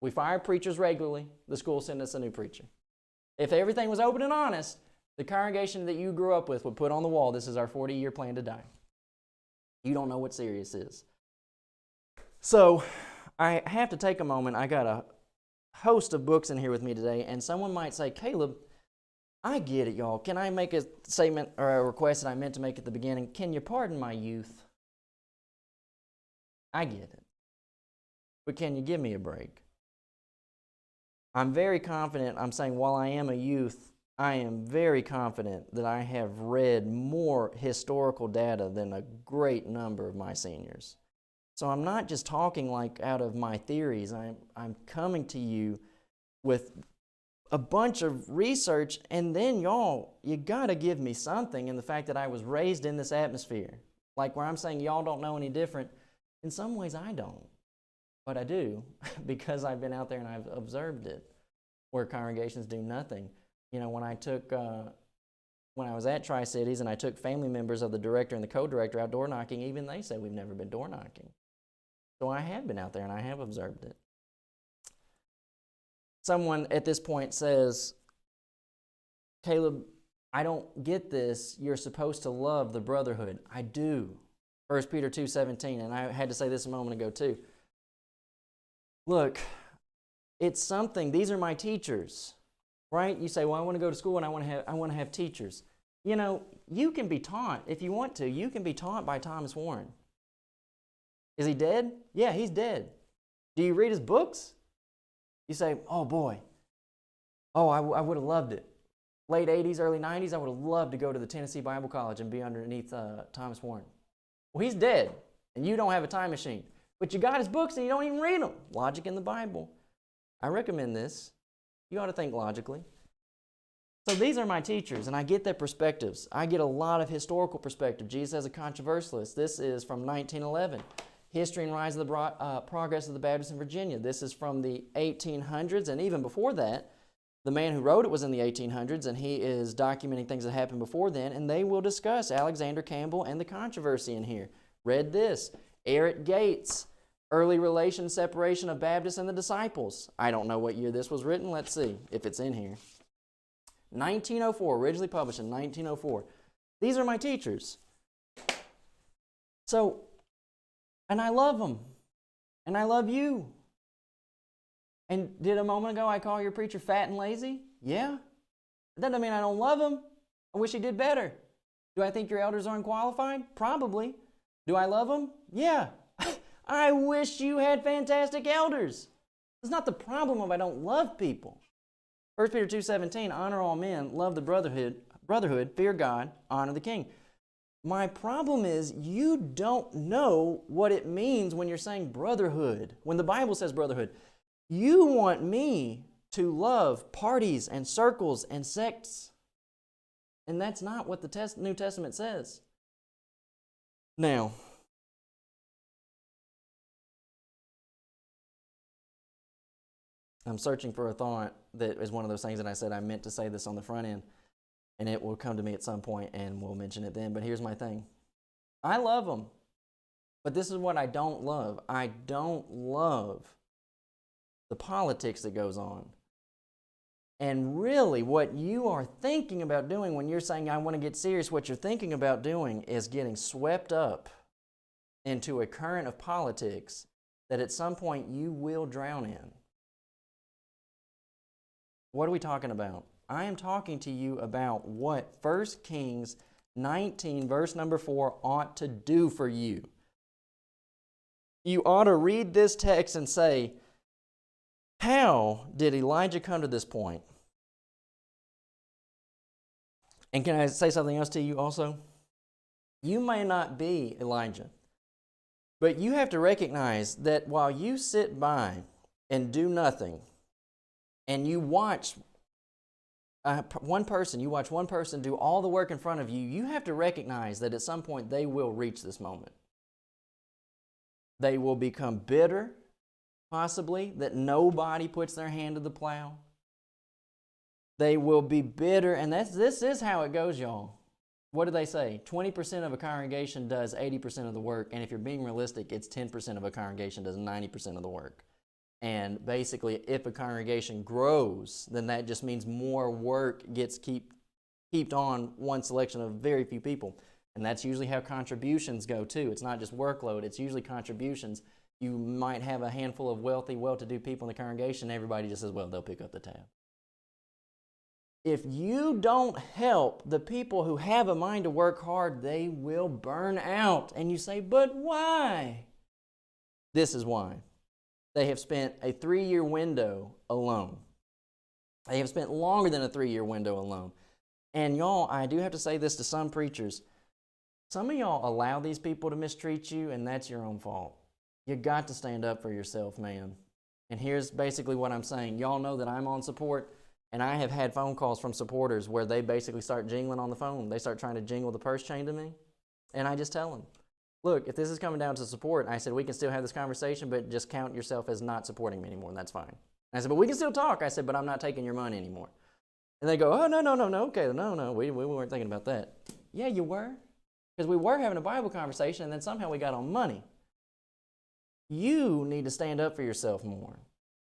We fire preachers regularly, the schools send us a new preacher. If everything was open and honest, the congregation that you grew up with would put on the wall, this is our 40-year plan to die. You don't know what serious is. So I have to take a moment. I got a host of books in here with me today, and someone might say, Caleb, I get it, y'all. Can I make a statement or a request that I meant to make at the beginning? Can you pardon my youth? I get it. But can you give me a break? I'm very confident. I'm saying while I am a youth, I am very confident that I have read more historical data than a great number of my seniors. So I'm not just talking like out of my theories. I'm coming to you with a bunch of research, and then y'all, you got to give me something in the fact that I was raised in this atmosphere. Like where I'm saying y'all don't know any different. In some ways I don't, but I do because I've been out there and I've observed it where congregations do nothing. You know, when I was at Tri-Cities and I took family members of the director and the co-director out door knocking, even they say we've never been door knocking. So I have been out there and I have observed it. Someone at this point says, Caleb, I don't get this. You're supposed to love the brotherhood. I do. 1 Peter 2:17, and I had to say this a moment ago too. Look, it's something. These are my teachers, right? You say, well, I want to go to school and I want to have teachers. You know, you can be taught, if you want to, you can be taught by Thomas Warren. Is he dead? Yeah, he's dead. Do you read his books? You say, oh boy, I would have loved it. Late 80s, early 90s, I would have loved to go to the Tennessee Bible College and be underneath Thomas Warren. Well, he's dead, and you don't have a time machine. But you got his books and you don't even read them. Logic in the Bible. I recommend this. You ought to think logically. So these are my teachers, and I get their perspectives. I get a lot of historical perspective. Jesus as a controversialist. This is from 1911. History and Rise of the Progress of the Baptists in Virginia. This is from the 1800s, and even before that, the man who wrote it was in the 1800s, and he is documenting things that happened before then, and they will discuss Alexander Campbell and the controversy in here. Read this. Eric Gates, Early Relation Separation of Baptists and the Disciples. I don't know what year this was written. Let's see if it's in here. 1904, originally published in 1904. These are my teachers. So, and I love them. And I love you. And did a moment ago I call your preacher fat and lazy? Yeah. That doesn't mean I don't love him. I wish he did better. Do I think your elders are unqualified? Probably. Do I love them? Yeah. I wish you had fantastic elders. It's not the problem of I don't love people. 1 Peter 2:17, honor all men, love the brotherhood, fear God, honor the king. My problem is you don't know what it means when you're saying brotherhood. When the Bible says brotherhood, you want me to love parties and circles and sects. And that's not what the New Testament says. Now, I'm searching for a thought that is one of those things that I said I meant to say this on the front end, and it will come to me at some point, and we'll mention it then. But here's my thing. I love them, but this is what I don't love. I don't love the politics that goes on. And really, what you are thinking about doing when you're saying, I want to get serious, what you're thinking about doing is getting swept up into a current of politics that at some point you will drown in. What are we talking about? I am talking to you about what 1 Kings 19, verse number 4 ought to do for you. You ought to read this text and say, how did Elijah come to this point? And can I say something else to you also? You may not be Elijah, but you have to recognize that while you sit by and do nothing, and you watch one person do all the work in front of you, you have to recognize that at some point they will reach this moment. They will become bitter, possibly, that nobody puts their hand to the plow. They will be bitter, and this is how it goes, y'all. What do they say? 20% of a congregation does 80% of the work, and if you're being realistic, it's 10% of a congregation does 90% of the work. And basically, if a congregation grows, then that just means more work gets heaped on one selection of very few people. And that's usually how contributions go too. It's not just workload, it's usually contributions. You might have a handful of wealthy, well-to-do people in the congregation, and everybody just says, well, they'll pick up the tab. If you don't help the people who have a mind to work hard, they will burn out. And you say, but why? This is why. They have spent a 3-year window alone. They have spent longer than a 3-year window alone. And y'all, I do have to say this to some preachers. Some of y'all allow these people to mistreat you, and that's your own fault. You got to stand up for yourself, man. And here's basically what I'm saying. Y'all know that I'm on support, and I have had phone calls from supporters where they basically start jingling on the phone. They start trying to jingle the purse chain to me, and I just tell them, look, if this is coming down to support, I said, we can still have this conversation, but just count yourself as not supporting me anymore, and that's fine. And I said, but we can still talk. I said, but I'm not taking your money anymore. And they go, oh, no, okay, no, we weren't thinking about that. Yeah, you were, because we were having a Bible conversation, and then somehow we got on money. You need to stand up for yourself more.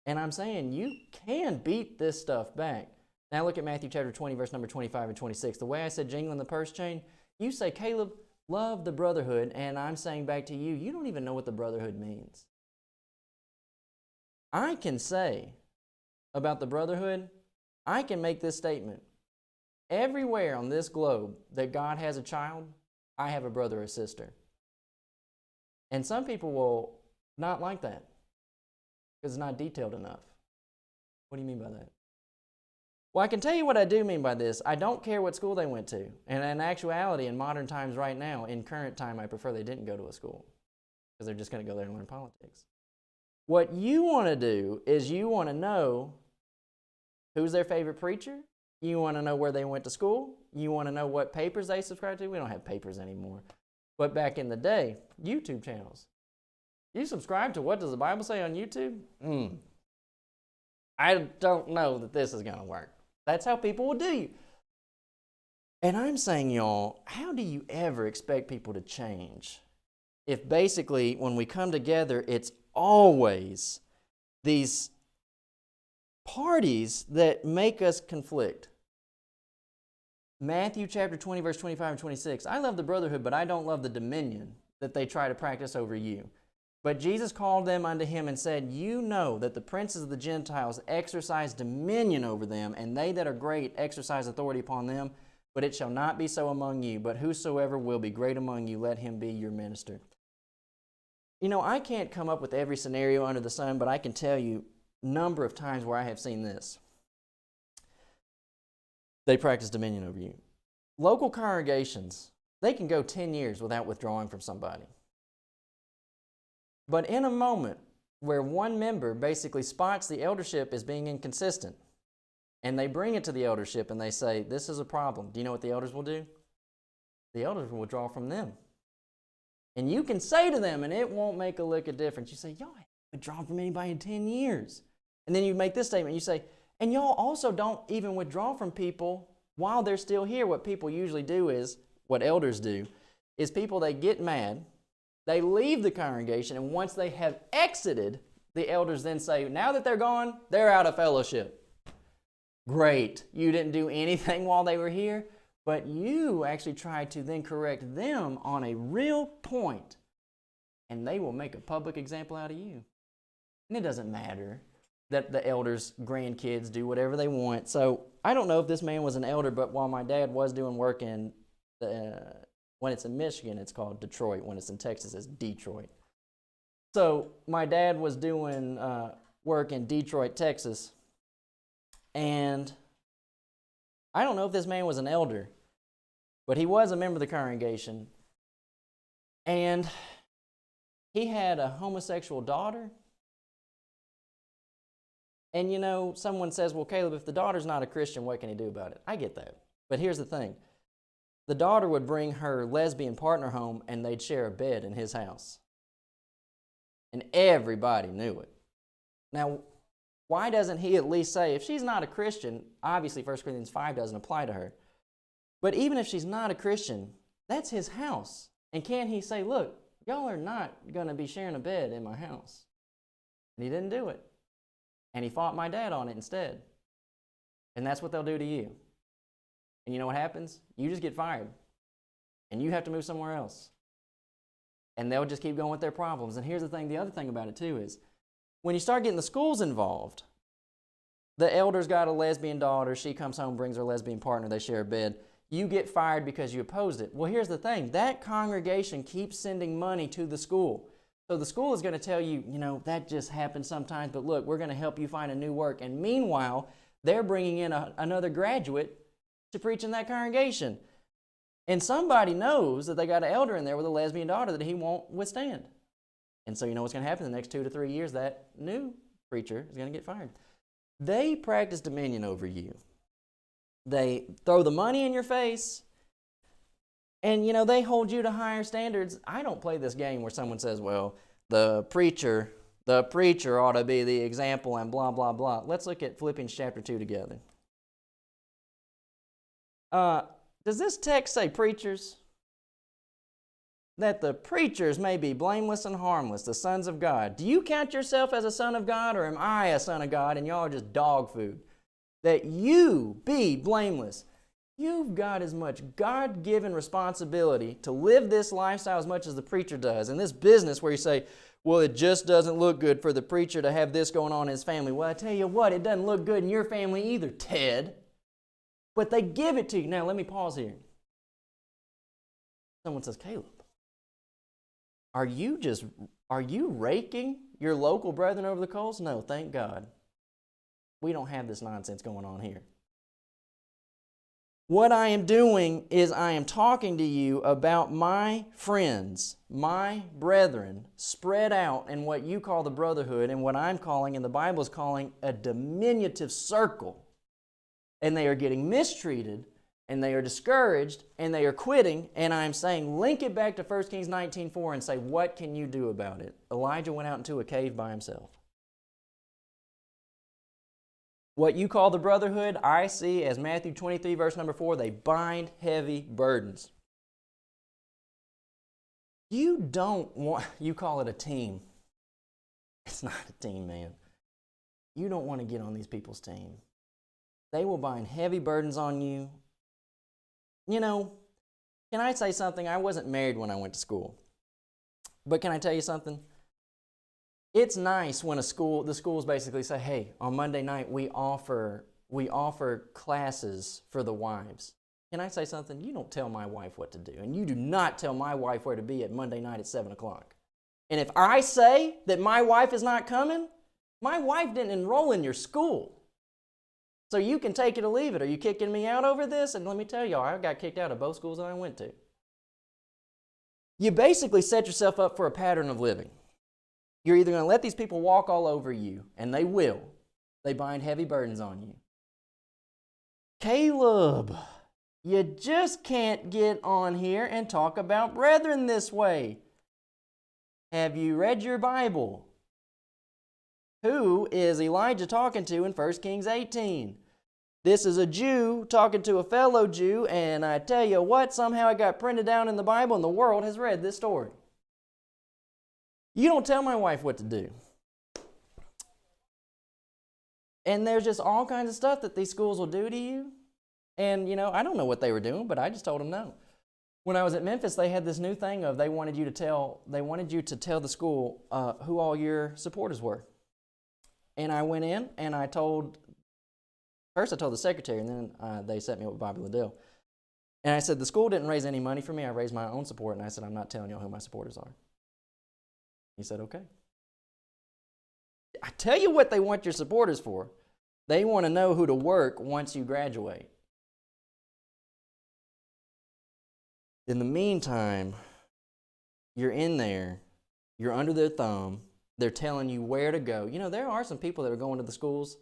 And I'm saying you can beat this stuff back. Now look at Matthew chapter 20, verse number 25 and 26. The way I said jingling the purse chain, you say, Caleb, love the brotherhood, and I'm saying back to you, you don't even know what the brotherhood means. I can say about the brotherhood, I can make this statement. Everywhere on this globe that God has a child, I have a brother or sister. And some people will not like that because it's not detailed enough. What do you mean by that? Well, I can tell you what I do mean by this. I don't care what school they went to. And in actuality, in modern times right now, in current time, I prefer they didn't go to a school because they're just going to go there and learn politics. What you want to do is you want to know who's their favorite preacher. You want to know where they went to school. You want to know what papers they subscribe to. We don't have papers anymore. But back in the day, YouTube channels. You subscribe to What Does the Bible Say on YouTube? I don't know that this is going to work. That's how people will do you. And I'm saying, y'all, how do you ever expect people to change if basically when we come together, it's always these parties that make us conflict? Matthew chapter 20, verse 25 and 26. I love the brotherhood, but I don't love the dominion that they try to practice over you. But Jesus called them unto him and said, you know that the princes of the Gentiles exercise dominion over them, and they that are great exercise authority upon them. But it shall not be so among you. But whosoever will be great among you, let him be your minister. You know, I can't come up with every scenario under the sun, but I can tell you a number of times where I have seen this. They practice dominion over you. Local congregations, they can go 10 years without withdrawing from somebody. But in a moment where one member basically spots the eldership as being inconsistent, and they bring it to the eldership and they say, this is a problem. Do you know what the elders will do? The elders will withdraw from them. And you can say to them, and it won't make a lick of difference. You say, y'all haven't withdrawn from anybody in 10 years. And then you make this statement. You say, and y'all also don't even withdraw from people while they're still here. What people usually do is, what elders do, is people, they get mad. They leave the congregation, and once they have exited, the elders then say, now that they're gone, they're out of fellowship. Great. You didn't do anything while they were here, but you actually tried to then correct them on a real point, and they will make a public example out of you. And it doesn't matter that the elders' grandkids do whatever they want. So I don't know if this man was an elder, but while my dad was doing work in when it's in Michigan, it's called Detroit. When it's in Texas, it's Detroit. So my dad was doing work in Detroit, Texas. And I don't know if this man was an elder, but he was a member of the congregation. And he had a homosexual daughter. And you know, someone says, well, Caleb, if the daughter's not a Christian, what can he do about it? I get that. But here's the thing. The daughter would bring her lesbian partner home, and they'd share a bed in his house. And everybody knew it. Now, why doesn't he at least say, if she's not a Christian, obviously 1 Corinthians 5 doesn't apply to her, but even if she's not a Christian, that's his house. And can he say, look, y'all are not going to be sharing a bed in my house? And he didn't do it. And he fought my dad on it instead. And that's what they'll do to you. And you know what happens? You just get fired. And you have to move somewhere else. And they'll just keep going with their problems. And here's the thing, the other thing about it too is, when you start getting the schools involved, the elder's got a lesbian daughter, she comes home, brings her lesbian partner, they share a bed. You get fired because you opposed it. Well, here's the thing, that congregation keeps sending money to the school. So the school is going to tell you, you know, that just happens sometimes, but look, we're going to help you find a new work. And meanwhile, they're bringing in another graduate to preach in that congregation. And somebody knows that they got an elder in there with a lesbian daughter that he won't withstand. And so you know what's going to happen in the next 2 to 3 years? That new preacher is going to get fired. They practice dominion over you. They throw the money in your face, and you know they hold you to higher standards. I don't play this game where someone says, well, the preacher ought to be the example and blah, blah, blah. Let's look at Philippians chapter 2 together. Does this text say preachers? That the preachers may be blameless and harmless, the sons of God. Do you count yourself as a son of God, or am I a son of God and y'all are just dog food? That you be blameless. You've got as much God-given responsibility to live this lifestyle as much as the preacher does. In this business where you say, well, it just doesn't look good for the preacher to have this going on in his family. Well, I tell you what, it doesn't look good in your family either, Ted. But they give it to you. Now, let me pause here. Someone says, Caleb, are you raking your local brethren over the coals? No, thank God. We don't have this nonsense going on here. What I am doing is I am talking to you about my friends, my brethren, spread out in what you call the brotherhood and what I'm calling, and the Bible is calling, a diminutive circle. And they are getting mistreated, and they are discouraged, and they are quitting, and I'm saying link it back to 1 Kings 19:4 and say, what can you do about it? Elijah went out into a cave by himself. What you call the brotherhood, I see as Matthew 23, verse number 4, they bind heavy burdens. You call it a team. It's not a team, man. You don't want to get on these people's team. They will bind heavy burdens on you. You know, can I say something? I wasn't married when I went to school. But can I tell you something? It's nice when the schools basically say, hey, on Monday night we offer classes for the wives. Can I say something? You don't tell my wife what to do, and you do not tell my wife where to be at Monday night at 7 o'clock. And if I say that my wife is not coming, my wife didn't enroll in your school. So you can take it or leave it. Are you kicking me out over this? And let me tell y'all, I got kicked out of both schools that I went to. You basically set yourself up for a pattern of living. You're either going to let these people walk all over you, and they will. They bind heavy burdens on you. Caleb, you just can't get on here and talk about brethren this way. Have you read your Bible? Who is Elijah talking to in 1 Kings 18? This is a Jew talking to a fellow Jew, and I tell you what, somehow it got printed down in the Bible, and the world has read this story. You don't tell my wife what to do. And there's just all kinds of stuff that these schools will do to you. And, you know, I don't know what they were doing, but I just told them no. When I was at Memphis, they had this new thing of they wanted you to tell the school who all your supporters were. And I went in and first I told the secretary, and then they set me up with Bobby Liddell. And I said, the school didn't raise any money for me. I raised my own support. And I said, I'm not telling y'all who my supporters are. He said, okay. I tell you what they want your supporters for. They want to know who to work once you graduate. In the meantime, you're in there, you're under their thumb, they're telling you where to go. You know, there are some people that are going to the schools,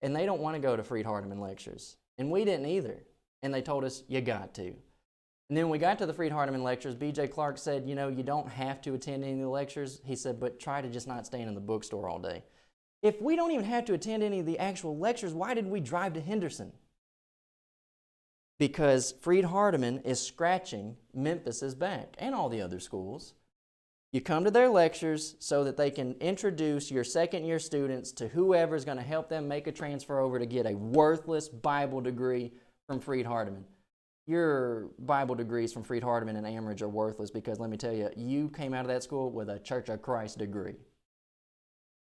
and they don't want to go to Freed-Hardeman lectures. And we didn't either. And they told us, you got to. And then when we got to the Freed-Hardeman lectures, B.J. Clark said, you know, you don't have to attend any of the lectures. He said, but try to just not stand in the bookstore all day. If we don't even have to attend any of the actual lectures, why did we drive to Henderson? Because Freed-Hardeman is scratching Memphis's back and all the other schools. You come to their lectures so that they can introduce your second-year students to whoever is going to help them make a transfer over to get a worthless Bible degree from Freed-Hardeman. Your Bible degrees from Freed-Hardeman and Amherst are worthless because, let me tell you, you came out of that school with a Church of Christ degree.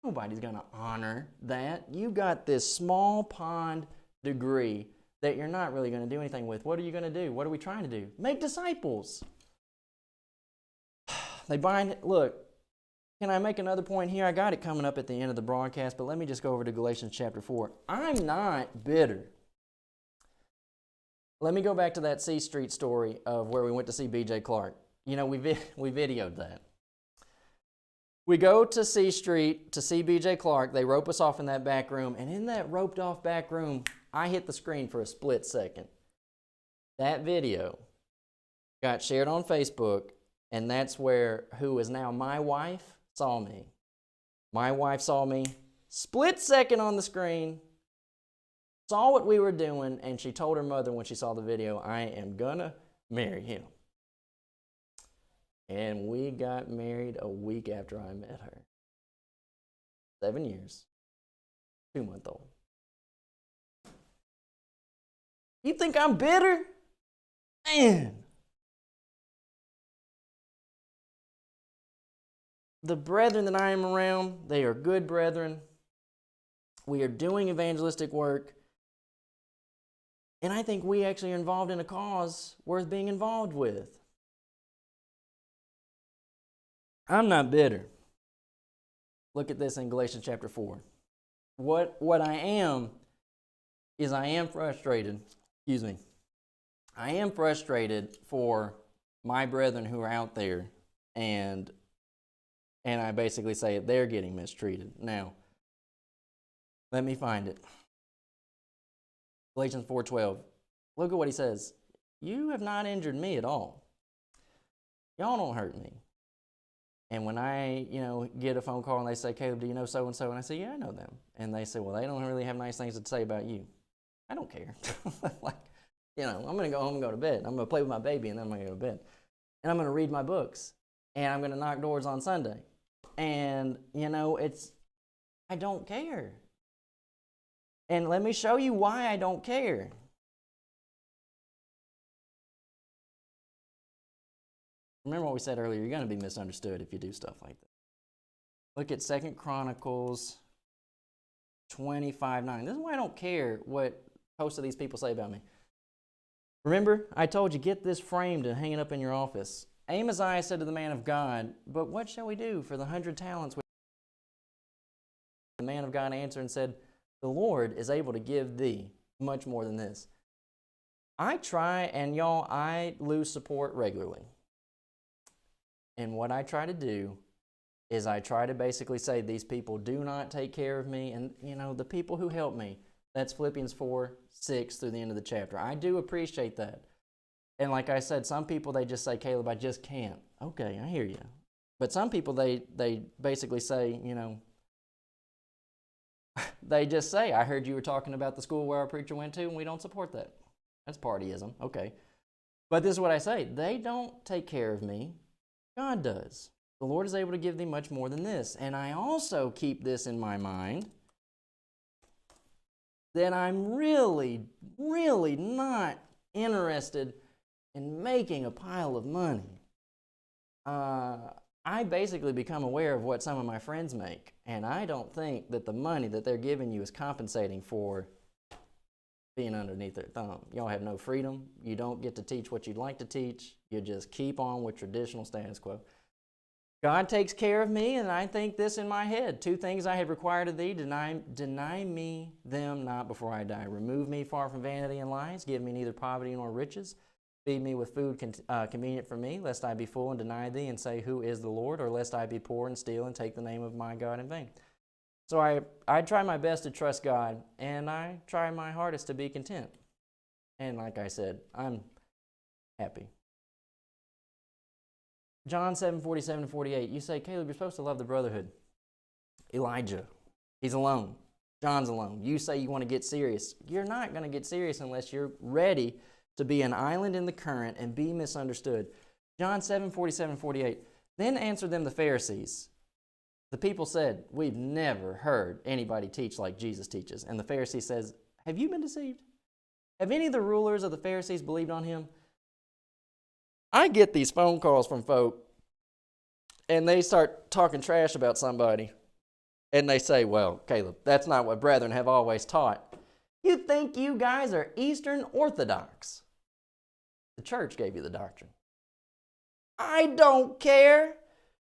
Nobody's going to honor that. You got this small pond degree that you're not really going to do anything with. What are you going to do? What are we trying to do? Make disciples. Look, can I make another point here? I got it coming up at the end of the broadcast, but let me just go over to Galatians chapter 4. I'm not bitter. Let me go back to that C Street story of where we went to see B.J. Clark. You know, we videoed that. We go to C Street to see BJ Clark. They rope us off in that back room. And in that roped off back room, I hit the screen for a split second. That video got shared on Facebook, and that's where who is now my wife saw me. My wife saw me, split second on the screen, saw what we were doing, and she told her mother when she saw the video, I am gonna marry him. And we got married a week after I met her. 7 years, 2-month-old. You think I'm bitter? Man. The brethren that I am around, they are good brethren. We are doing evangelistic work. And I think we actually are involved in a cause worth being involved with. I'm not bitter. Look at this in Galatians chapter 4. What I am is I am frustrated. Excuse me. I am frustrated for my brethren who are out there, and I basically say they're getting mistreated. Now, let me find it. Galatians 4:12. Look at what he says. You have not injured me at all. Y'all don't hurt me. And when I, get a phone call and they say, Caleb, do you know so-and-so? And I say, yeah, I know them. And they say, well, they don't really have nice things to say about you. I don't care. I'm going to go home and go to bed. I'm going to play with my baby, and then I'm going to go to bed. And I'm going to read my books. And I'm going to knock doors on Sunday. And, I don't care. And let me show you why I don't care. Remember what we said earlier, you're going to be misunderstood if you do stuff like that. Look at 2 Chronicles 25:9. This is why I don't care what most of these people say about me. Remember, I told you, get this framed and hang it up in your office. Amaziah said to the man of God, but what shall we do for the 100 talents? The man of God answered and said, the Lord is able to give thee much more than this. I try, and y'all, I lose support regularly. And what I try to do is I try to basically say these people do not take care of me. And, the people who help me, that's Philippians 4:6 through the end of the chapter. I do appreciate that. And like I said, some people, they just say, Caleb, I just can't. Okay, I hear you. But some people, they basically say, they just say, I heard you were talking about the school where our preacher went to, and we don't support that. That's partyism. Okay. But this is what I say. They don't take care of me. God does. The Lord is able to give thee much more than this. And I also keep this in my mind, that I'm really, really not interested in making a pile of money. I basically become aware of what some of my friends make, and I don't think that the money that they're giving you is compensating for being underneath their thumb. Y'all have no freedom. You don't get to teach what you'd like to teach. You just keep on with traditional status quo. God takes care of me, and I think this in my head. 2 things I have required of thee, deny me them not before I die. Remove me far from vanity and lies. Give me neither poverty nor riches. Feed me with food convenient for me, lest I be full and deny thee and say, who is the Lord? Or lest I be poor and steal and take the name of my God in vain. So I try my best to trust God, and I try my hardest to be content. And like I said, I'm happy. John 7:47-48. You say, Caleb, you're supposed to love the Brotherhood. Elijah, he's alone. John's alone. You say you want to get serious. You're not going to get serious unless you're ready to be an island in the current and be misunderstood. John 7:47-48. Then answered them the Pharisees. The people said, we've never heard anybody teach like Jesus teaches. And the Pharisee says, have you been deceived? Have any of the rulers of the Pharisees believed on him? I get these phone calls from folk, and they start talking trash about somebody. And they say, well, Caleb, that's not what brethren have always taught. You think you guys are Eastern Orthodox. The church gave you the doctrine. I don't care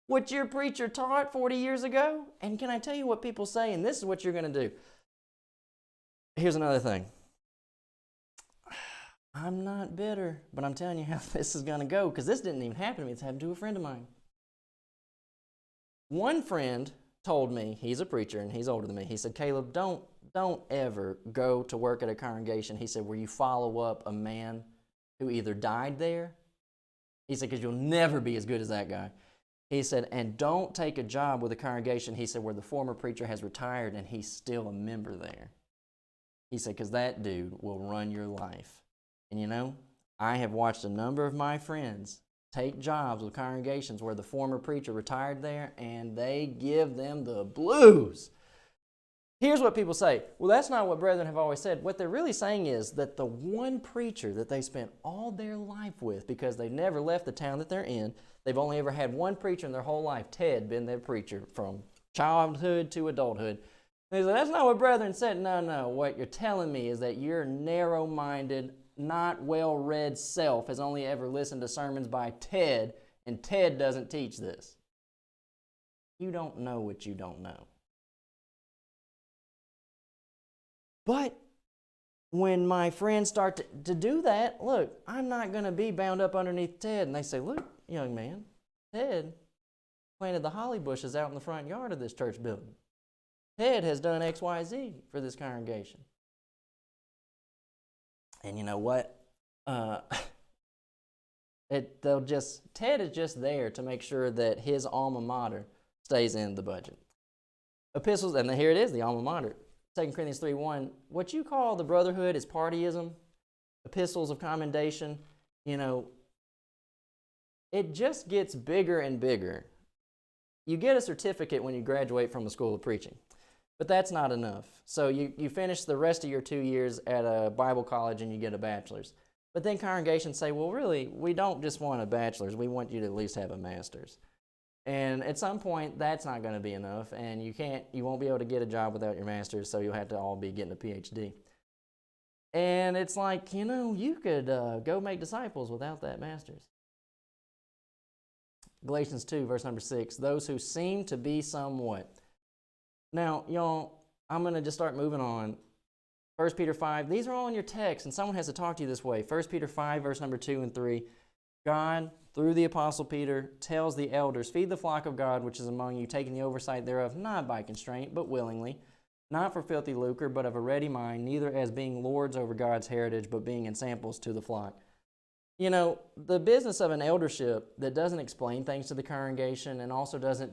what your preacher taught 40 years ago. And can I tell you what people say? And this is what you're going to do. Here's another thing. I'm not bitter, but I'm telling you how this is going to go, because this didn't even happen to me. It's happened to a friend of mine. One friend told me, he's a preacher and he's older than me, he said, Caleb, don't ever go to work at a congregation, he said, where you follow up a man who either died there, he said, because you'll never be as good as that guy. He said, and don't take a job with a congregation, he said, where the former preacher has retired and he's still a member there. He said, because that dude will run your life. And you know, I have watched a number of my friends take jobs with congregations where the former preacher retired there, and they give them the blues. Here's what people say. Well, that's not what brethren have always said. What they're really saying is that the one preacher that they spent all their life with, because they never left the town that they're in, they've only ever had one preacher in their whole life, Ted, been their preacher from childhood to adulthood. And they say, that's not what brethren said. No. What you're telling me is that your narrow-minded, not well-read self has only ever listened to sermons by Ted, and Ted doesn't teach this. You don't know what you don't know. But when my friends start to do that, look, I'm not going to be bound up underneath Ted. And they say, look, young man, Ted planted the holly bushes out in the front yard of this church building. Ted has done X, Y, Z for this congregation. And you know what? Ted is just there to make sure that his alma mater stays in the budget. Epistles, and here it is, the alma mater. 2 Corinthians 3:1, what you call the Brotherhood is partyism, epistles of commendation. You know, it just gets bigger and bigger. You get a certificate when you graduate from a school of preaching, but that's not enough. So you finish the rest of your 2 years at a Bible college and you get a bachelor's. But then congregations say, well, really, we don't just want a bachelor's. We want you to at least have a master's. And at some point, that's not going to be enough, and you won't be able to get a job without your master's, so you'll have to all be getting a PhD. And it's like, you know, you could go make disciples without that master's. Galatians 2, verse number 6, those who seem to be somewhat. Now, y'all, I'm going to just start moving on. 1 Peter 5, these are all in your text, and someone has to talk to you this way. 1 Peter 5, verse number 2 and 3, God, through the Apostle Peter, tells the elders, feed the flock of God which is among you, taking the oversight thereof, not by constraint, but willingly, not for filthy lucre, but of a ready mind, neither as being lords over God's heritage, but being ensamples to the flock. You know, the business of an eldership that doesn't explain things to the congregation and also doesn't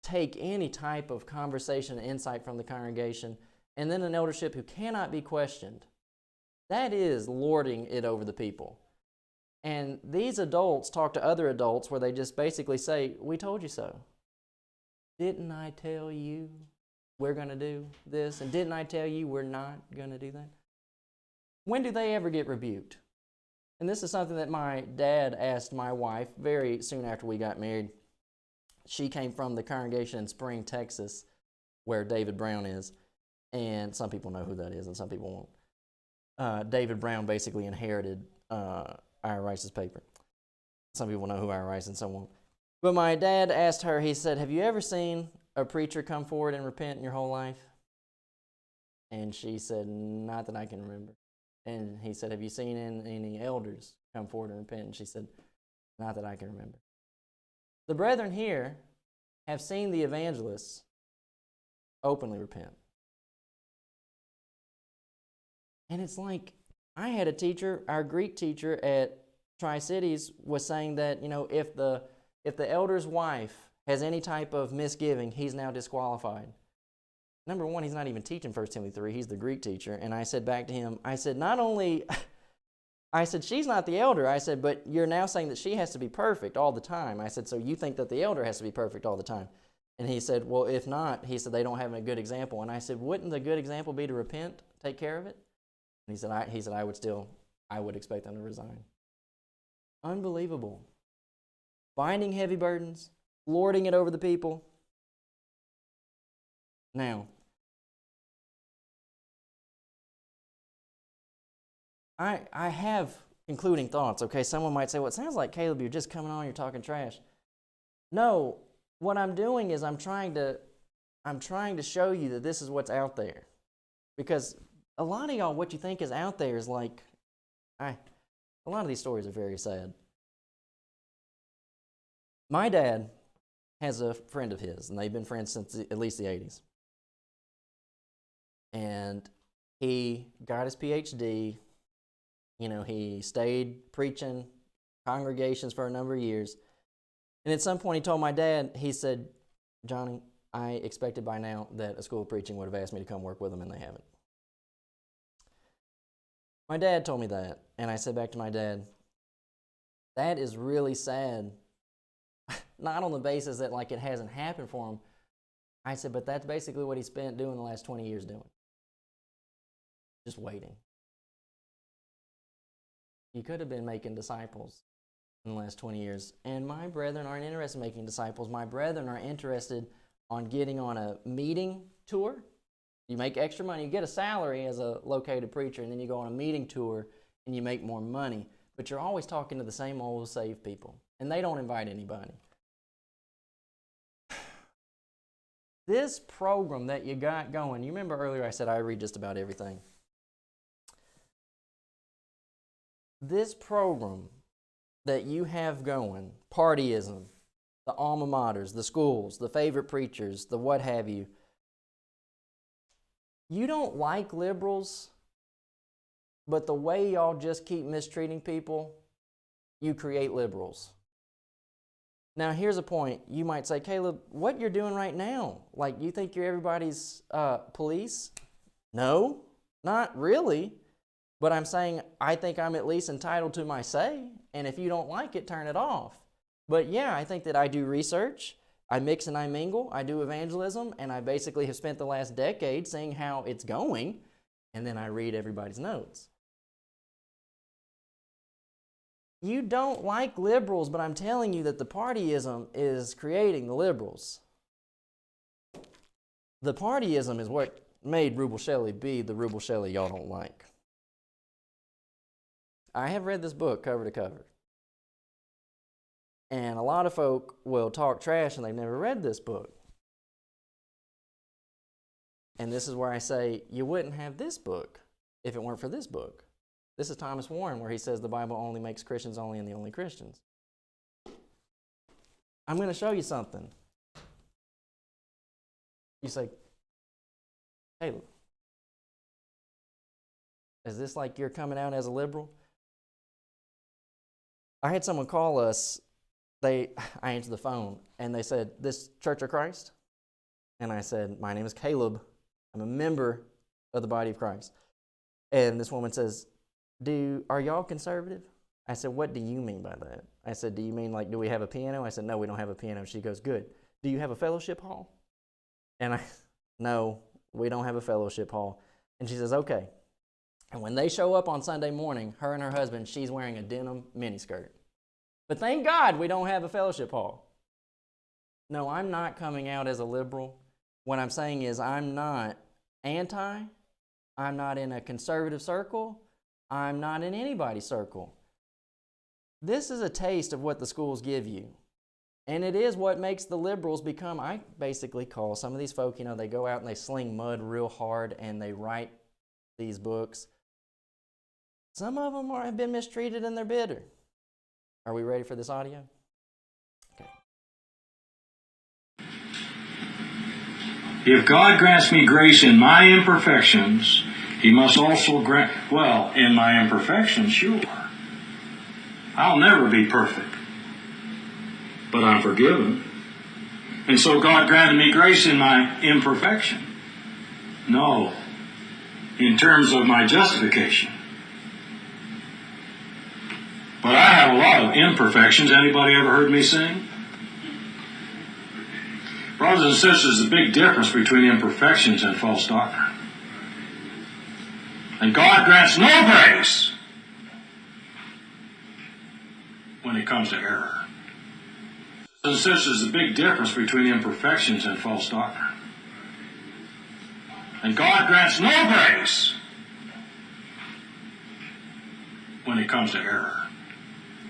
take any type of conversation and insight from the congregation, and then an eldership who cannot be questioned, that is lording it over the people. And these adults talk to other adults where they just basically say, we told you so. Didn't I tell you we're going to do this? And didn't I tell you we're not going to do that? When do they ever get rebuked? And this is something that my dad asked my wife very soon after we got married. She came from the congregation in Spring, Texas, where David Brown is. And some people know who that is and some people won't. David Brown basically inherited Ira Rice's paper. Some people know who Ira Rice and some won't. But my dad asked her, he said, have you ever seen a preacher come forward and repent in your whole life? And she said, not that I can remember. And he said, have you seen any elders come forward and repent? And she said, not that I can remember. The brethren here have seen the evangelists openly repent. And it's like, I had a teacher, our Greek teacher at Tri-Cities was saying that, you know, if the elder's wife has any type of misgiving, he's now disqualified. Number one, he's not even teaching 1 Timothy 3. He's the Greek teacher. And I said back to him, I said, she's not the elder. I said, but you're now saying that she has to be perfect all the time. I said, so you think that the elder has to be perfect all the time? And he said, well, if not, he said, they don't have a good example. And I said, wouldn't the good example be to repent, take care of it? And he said, I would expect them to resign. Unbelievable. Binding heavy burdens, lording it over the people. Now, I have concluding thoughts, okay? Someone might say, well, it sounds like, Caleb, you're just coming on, you're talking trash. No, what I'm doing is I'm trying to show you that this is what's out there. Because a lot of y'all, what you think is out there is like, a lot of these stories are very sad. My dad has a friend of his, and they've been friends since at least the 80s. And he got his PhD. You know, he stayed preaching congregations for a number of years. And at some point he told my dad, he said, Johnny, I expected by now that a school of preaching would have asked me to come work with them, and they haven't. My dad told me that, and I said back to my dad, that is really sad. Not on the basis that like it hasn't happened for him. I said, but that's basically what he spent doing the last 20 years doing. Just waiting. You could have been making disciples in the last 20 years. And my brethren aren't interested in making disciples. My brethren are interested on getting on a meeting tour. You make extra money. You get a salary as a located preacher, and then you go on a meeting tour and you make more money. But you're always talking to the same old saved people, and they don't invite anybody. This program that you got going, you remember earlier I said I read just about everything. This program that you have going, partyism, the alma maters, the schools, the favorite preachers, the what have you, you don't like liberals, but the way y'all just keep mistreating people, you create liberals. Now, here's a point. You might say, Caleb, what you're doing right now, like you think you're everybody's police? No, not really. But I'm saying I think I'm at least entitled to my say, and if you don't like it, turn it off. But yeah, I think that I do research, I mix and I mingle, I do evangelism, and I basically have spent the last decade seeing how it's going, and then I read everybody's notes. You don't like liberals, but I'm telling you that the partyism is creating the liberals. The partyism is what made Rubel Shelley be the Rubel Shelley y'all don't like. I have read this book cover to cover. And a lot of folk will talk trash and they've never read this book. And this is where I say, you wouldn't have this book if it weren't for this book. This is Thomas Warren, where he says the Bible only makes Christians only and the only Christians. I'm going to show you something. You say, Caleb, is this like you're coming out as a liberal? I had someone call us. I answered the phone, and they said, this Church of Christ? And I said, my name is Caleb. I'm a member of the body of Christ. And this woman says, are y'all conservative? I said, what do you mean by that? I said, do you mean like, do we have a piano? I said, no, we don't have a piano. She goes, good. Do you have a fellowship hall? And no, we don't have a fellowship hall. And she says, okay. And when they show up on Sunday morning, her and her husband, she's wearing a denim miniskirt. But thank God we don't have a fellowship hall. No, I'm not coming out as a liberal. What I'm saying is I'm not anti. I'm not in a conservative circle. I'm not in anybody's circle. This is a taste of what the schools give you. And it is what makes the liberals become, I basically call some of these folk, they go out and they sling mud real hard and they write these books. Some of them have been mistreated and they're bitter. Are we ready for this audio? Okay. If God grants me grace in my imperfections, He must also grant, in my imperfections, sure. I'll never be perfect, but I'm forgiven. And so God granted me grace in my imperfection. No, in terms of my justification. But I have a lot of imperfections. Anybody ever heard me sing? Brothers and sisters, there's a big difference between imperfections and false doctrine. And God grants no grace when it comes to error. Brothers and sisters, there's a big difference between imperfections and false doctrine. And God grants no grace when it comes to error.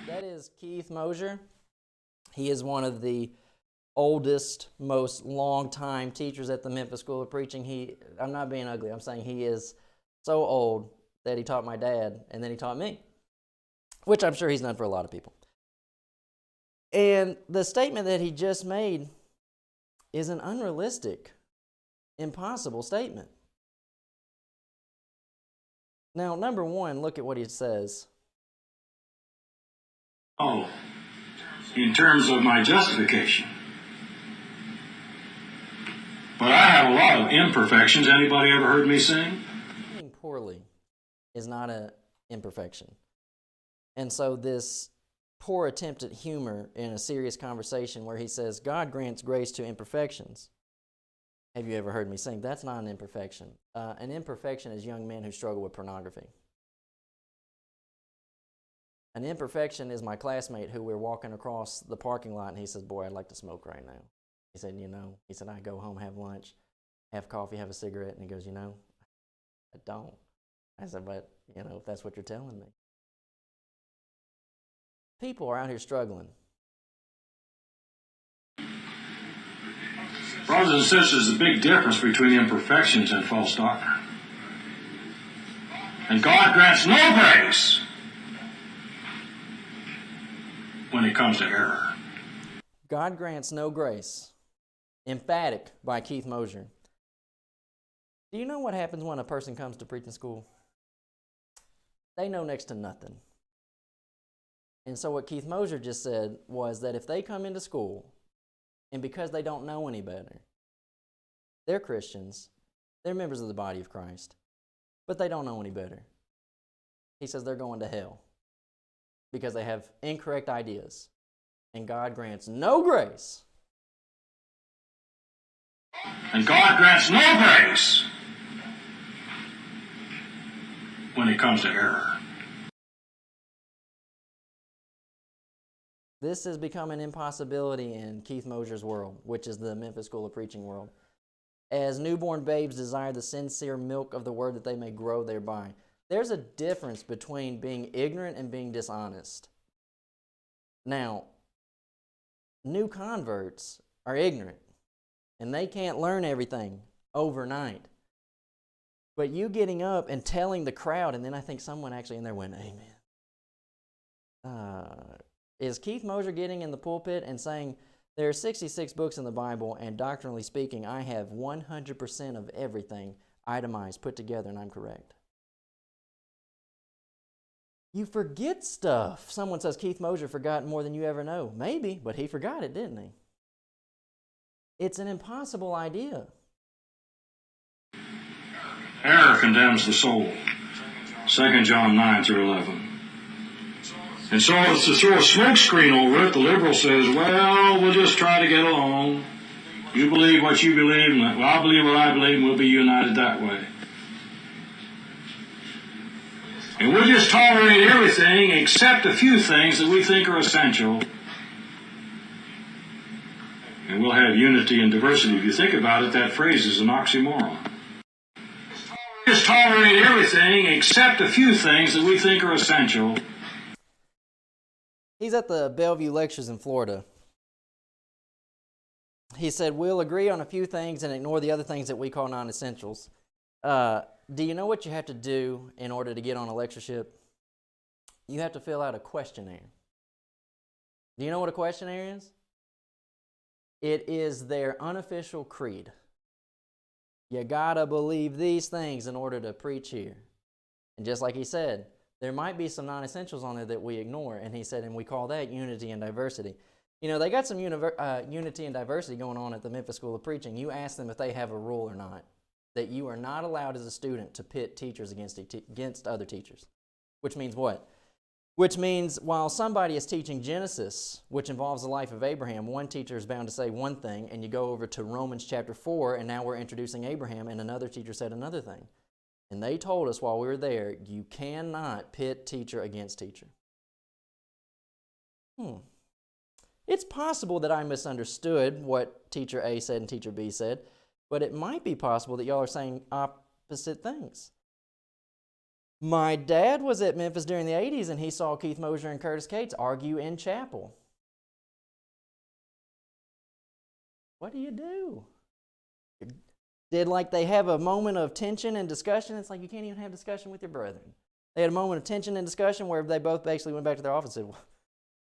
That is Keith Mosher. He is one of the oldest, most long-time teachers at the Memphis School of Preaching. I'm not being ugly. I'm saying he is so old that he taught my dad, and then he taught me, which I'm sure he's done for a lot of people. And the statement that he just made is an unrealistic, impossible statement. Now, number one, look at what he says. Oh, in terms of my justification. But I have a lot of imperfections. Anybody ever heard me sing? Singing poorly is not an imperfection. And so this poor attempt at humor in a serious conversation where he says, God grants grace to imperfections. Have you ever heard me sing? That's not an imperfection. An imperfection is young men who struggle with pornography. An imperfection is my classmate who we're walking across the parking lot and he says, boy, I'd like to smoke right now. He said, I go home, have lunch, have coffee, have a cigarette. And he goes, I don't. I said, but, if that's what you're telling me. People are out here struggling. Brothers and sisters, there's a big difference between imperfections and false doctrine. And God grants no grace when it comes to error. God grants no grace. Emphatic by Keith Mosher. Do you know what happens when a person comes to preaching school? They know next to nothing. And so what Keith Mosher just said was that if they come into school, and because they don't know any better, they're Christians, they're members of the body of Christ, but they don't know any better. He says they're going to hell because they have incorrect ideas, and God grants no grace. And God grants no grace when it comes to error. This has become an impossibility in Keith Mosher's world, which is the Memphis School of Preaching world. As newborn babes desire the sincere milk of the word that they may grow thereby. There's a difference between being ignorant and being dishonest. Now, new converts are ignorant, and they can't learn everything overnight. But you getting up and telling the crowd, and then I think someone actually in there went, amen. Is Keith Mosher getting in the pulpit and saying, there are 66 books in the Bible, and doctrinally speaking, I have 100% of everything itemized, put together, and I'm correct? You forget stuff. Someone says Keith Mosher forgot more than you ever know. Maybe, but he forgot it, didn't he? It's an impossible idea. Error condemns the soul. 2 John 9 through 11. And so as to throw a smoke screen over it, the liberal says, well, we'll just try to get along. You believe what you believe, and I'll believe what I believe, and we'll be united that way. And we'll just tolerate everything except a few things that we think are essential. And we'll have unity and diversity. If you think about it, that phrase is an oxymoron. Just tolerate everything except a few things that we think are essential. He's at the Bellevue Lectures in Florida. He said, we'll agree on a few things and ignore the other things that we call non-essentials. Do you know what you have to do in order to get on a lectureship? You have to fill out a questionnaire. Do you know what a questionnaire is? It is their unofficial creed. You gotta believe these things in order to preach here. And just like he said, there might be some non-essentials on there that we ignore. And he said, and we call that unity and diversity. They got some unity and diversity going on at the Memphis School of Preaching. You ask them if they have a rule or not, that you are not allowed as a student to pit teachers against other teachers. Which means what? Which means while somebody is teaching Genesis, which involves the life of Abraham, one teacher is bound to say one thing, and you go over to Romans chapter 4, and now we're introducing Abraham, and another teacher said another thing. And they told us while we were there, you cannot pit teacher against teacher. It's possible that I misunderstood what teacher A said and teacher B said, but it might be possible that y'all are saying opposite things. My dad was at Memphis during the 80s, and he saw Keith Mosher and Curtis Cates argue in chapel. What do you do? Did they have a moment of tension and discussion? It's like you can't even have discussion with your brethren. They had a moment of tension and discussion where they both basically went back to their office and said, well,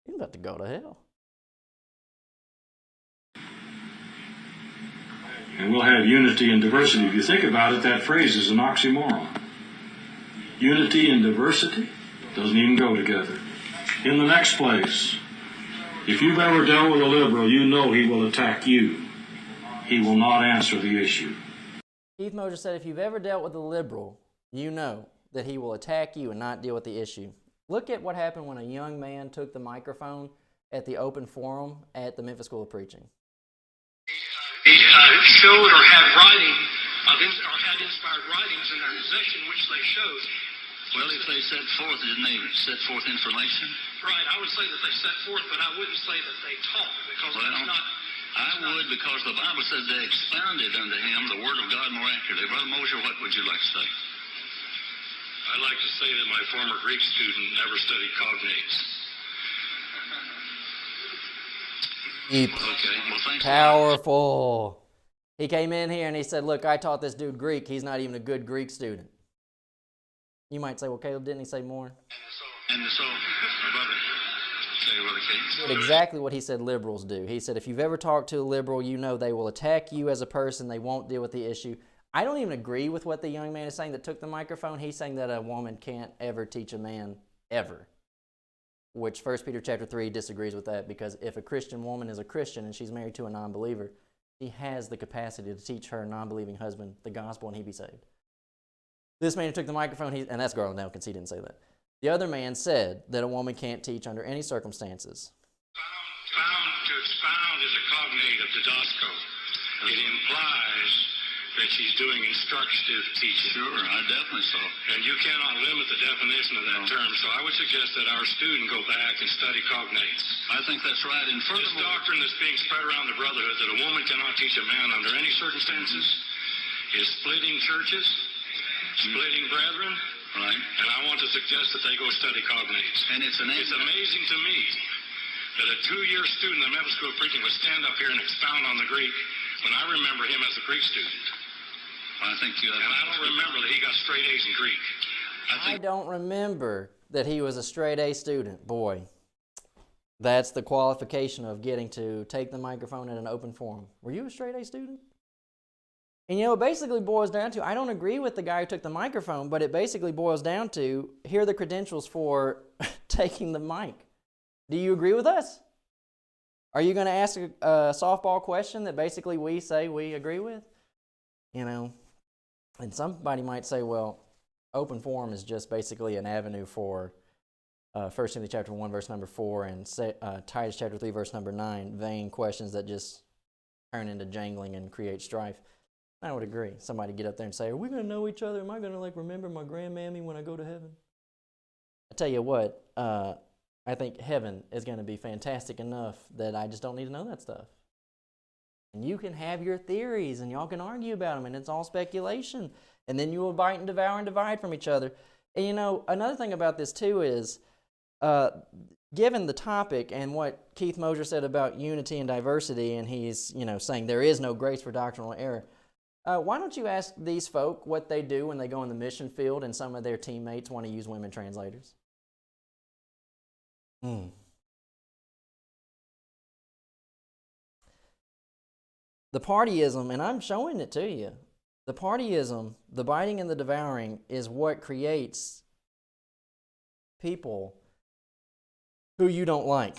you're about to go to hell. and we'll have unity and diversity. If you think about it, that phrase is an oxymoron. Unity and diversity doesn't even go together. In the next place, if you've ever dealt with a liberal, you know he will attack you. He will not answer the issue. Keith Mosher said if you've ever dealt with a liberal, you know that he will attack you and not deal with the issue. Look at what happened when a young man took the microphone at the open forum at the Memphis School of Preaching. They showed or had writing or had inspired writings in their possession, which they showed. Well, if they set forth, didn't they set forth information? Right, I would say that they set forth, but I wouldn't say that they taught, because that's not... I would, because the Bible says they expounded unto him the word of God more accurately. Brother Mosher, what would you like to say? I'd like to say that my former Greek student never studied cognates. Okay, well, thanks. Powerful. He came in here and he said, look, I taught this dude Greek. He's not even a good Greek student. You might say, well, Caleb, didn't he say more? And so, brother, He did exactly what he said liberals do. He said, if you've ever talked to a liberal, you know they will attack you as a person. They won't deal with the issue. I don't even agree with what the young man is saying that took the microphone. He's saying that a woman can't ever teach a man ever, which 1 Peter chapter 3 disagrees with that, because if a Christian woman is a Christian and she's married to a non-believer, she has the capacity to teach her non-believing husband the gospel and he be saved. This man who took the microphone, and that's Garland Elkins, he didn't say that. The other man said that a woman can't teach under any circumstances. Found to expound is a cognate of didasco. It implies that she's doing instructive teaching. Sure, I definitely saw. And you cannot limit the definition of that term, so I would suggest that our student go back and study cognates. I think that's right. And This furthermore, doctrine that's being spread around the Brotherhood, that a woman cannot teach a man under any circumstances, is splitting churches, splitting brethren, right? and I want to suggest that they go study cognates. And it's amazing to me that a 2-year student at Memphis School of Preaching would stand up here and expound on the Greek when I remember him as a Greek student. I think you. And I don't remember that he got straight A's in Greek. I don't remember that he was a straight A student. Boy, that's the qualification of getting to take the microphone at an open forum. Were you a straight A student? And it basically boils down to, I don't agree with the guy who took the microphone, but it basically boils down to, here are the credentials for taking the mic. Do you agree with us? Are you going to ask a softball question that basically we say we agree with? And somebody might say, well, open forum is just basically an avenue for 1 Timothy chapter 1, verse number 4, and Titus chapter 3, verse number 9, vain questions that just turn into jangling and create strife. I would agree. Somebody get up there and say, are we going to know each other? Am I going to remember my grandmammy when I go to heaven? I tell you what, I think heaven is going to be fantastic enough that I just don't need to know that stuff. And you can have your theories, and y'all can argue about them, and it's all speculation. And then you will bite and devour and divide from each other. And another thing about this too is, given the topic and what Keith Mosher said about unity and diversity, and he's saying there is no grace for doctrinal error, why don't you ask these folk what they do when they go in the mission field and some of their teammates want to use women translators? The partyism, and I'm showing it to you, the partyism, the biting and the devouring is what creates people who you don't like.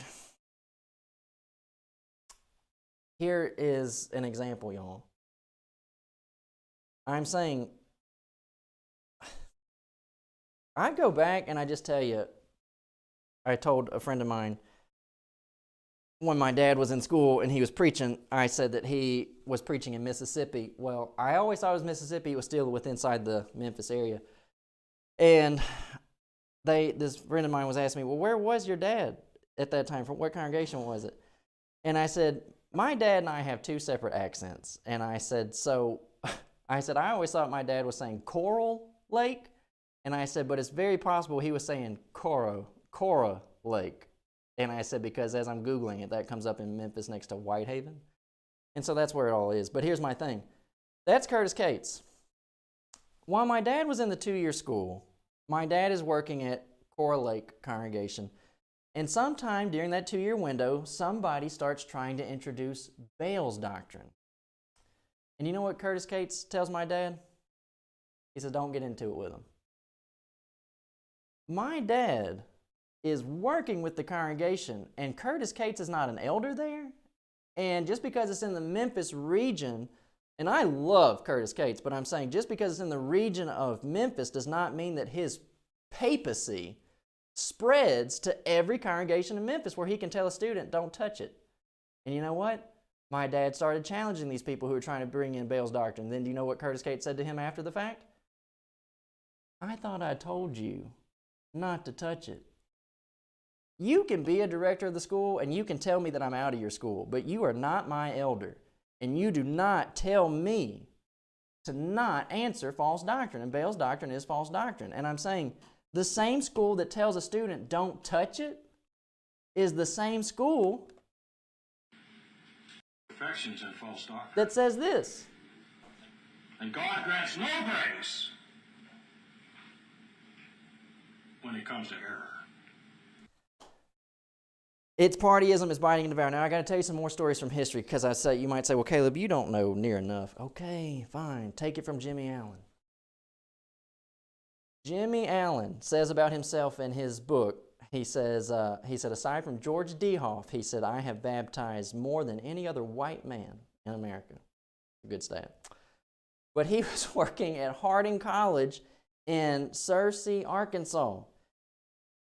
Here is an example, y'all. I'm saying, I go back and I just tell you, I told a friend of mine, when my dad was in school and he was preaching, I said that he was preaching in Mississippi. Well, I always thought it was Mississippi. It was still inside the Memphis area. And this friend of mine was asking me, well, where was your dad at that time? From what congregation was it? And I said, my dad and I have two separate accents. And I said, I always thought my dad was saying Coral Lake. And I said, but it's very possible he was saying Cora Lake. And I said, because as I'm Googling it, that comes up in Memphis next to Whitehaven. And so that's where it all is. But here's my thing. That's Curtis Cates. While my dad was in the 2-year school, my dad is working at Cora Lake congregation. And sometime during that 2-year window, somebody starts trying to introduce Baal's doctrine. And you know what Curtis Cates tells my dad? He says, don't get into it with him. My dad is working with the congregation, and Curtis Cates is not an elder there. And just because it's in the Memphis region, and I love Curtis Cates, but I'm saying just because it's in the region of Memphis does not mean that his papacy spreads to every congregation in Memphis where he can tell a student, don't touch it. And you know what? My dad started challenging these people who were trying to bring in Bale's doctrine. Then do you know what Curtis Cates said to him after the fact? I thought I told you not to touch it. You can be a director of the school and you can tell me that I'm out of your school, but you are not my elder. And you do not tell me to not answer false doctrine. And Bale's doctrine is false doctrine. And I'm saying the same school that tells a student don't touch it is the same school Perfections and false doctrine. that says this. And God grants no grace when it comes to error. It's partyism is biting and devouring. Now, I got to tell you some more stories from history because you might say, well, Caleb, you don't know near enough. Okay, fine. Take it from Jimmy Allen. Jimmy Allen says about himself in his book, he said, aside from George Dehoff, he said, I have baptized more than any other white man in America. Good stat. But he was working at Harding College in Searcy, Arkansas.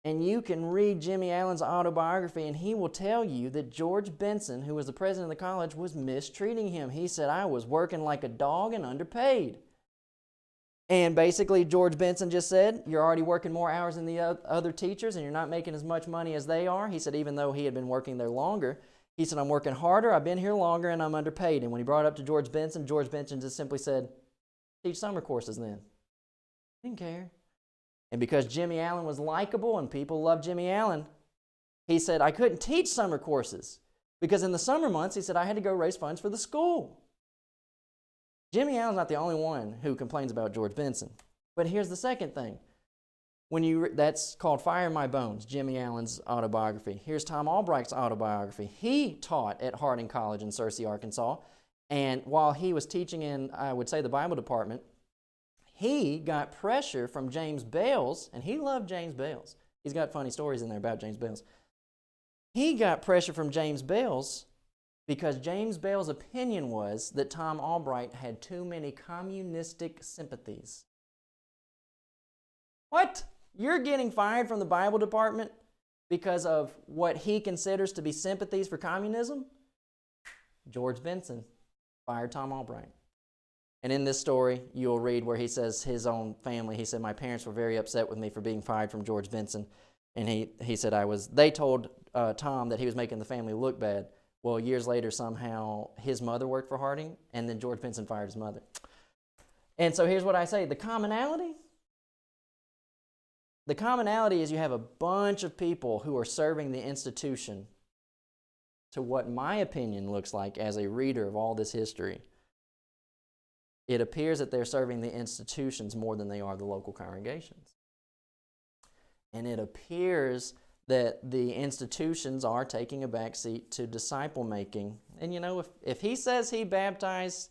And you can read Jimmy Allen's autobiography, and he will tell you that George Benson, who was the president of the college, was mistreating him. He said, I was working like a dog and underpaid. And basically, George Benson just said, you're already working more hours than the other teachers, and you're not making as much money as they are. He said, even though he had been working there longer, he said, I'm working harder, I've been here longer, and I'm underpaid. And when he brought it up to George Benson just simply said, teach summer courses then. He didn't care. And because Jimmy Allen was likable and people loved Jimmy Allen, he said, I couldn't teach summer courses because in the summer months, he said, I had to go raise funds for the school. Jimmy Allen's not the only one who complains about George Benson. But here's the second thing. That's called Fire My Bones, Jimmy Allen's autobiography. Here's Tom Albright's autobiography. He taught at Harding College in Searcy, Arkansas. And while he was teaching in, I would say, the Bible department, he got pressure from James Bales, and he loved James Bales. He's got funny stories in there about James Bales. He got pressure from James Bales because James Bales' opinion was that Tom Albright had too many communistic sympathies. What? You're getting fired from the Bible department because of what he considers to be sympathies for communism? George Benson fired Tom Albright. And in this story, you'll read where he says his own family, he said, my parents were very upset with me for being fired from George Benson. And he said, they told Tom that he was making the family look bad. Well, years later, somehow, his mother worked for Harding, and then George Benson fired his mother. And so here's what I say. The commonality is you have a bunch of people who are serving the institution to what my opinion looks like as a reader of all this history. It appears that they're serving the institutions more than they are the local congregations. And it appears that the institutions are taking a backseat to disciple making. And you know, if he says he baptized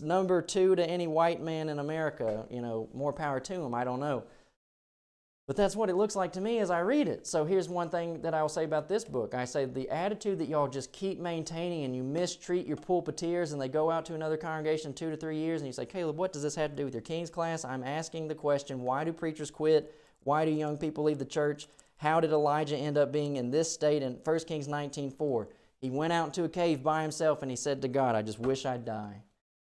number 2 to any white man in America, you know, more power to him, I don't know. But that's what it looks like to me as I read it. So here's one thing that I will say about this book. I say the attitude that y'all just keep maintaining and you mistreat your pulpiteers and they go out to another congregation 2 to 3 years and you say, Caleb, what does this have to do with your King's class? I'm asking the question, why do preachers quit? Why do young people leave the church? How did Elijah end up being in this state in 1 Kings 19:4? He went out into a cave by himself and he said to God, I just wish I'd die.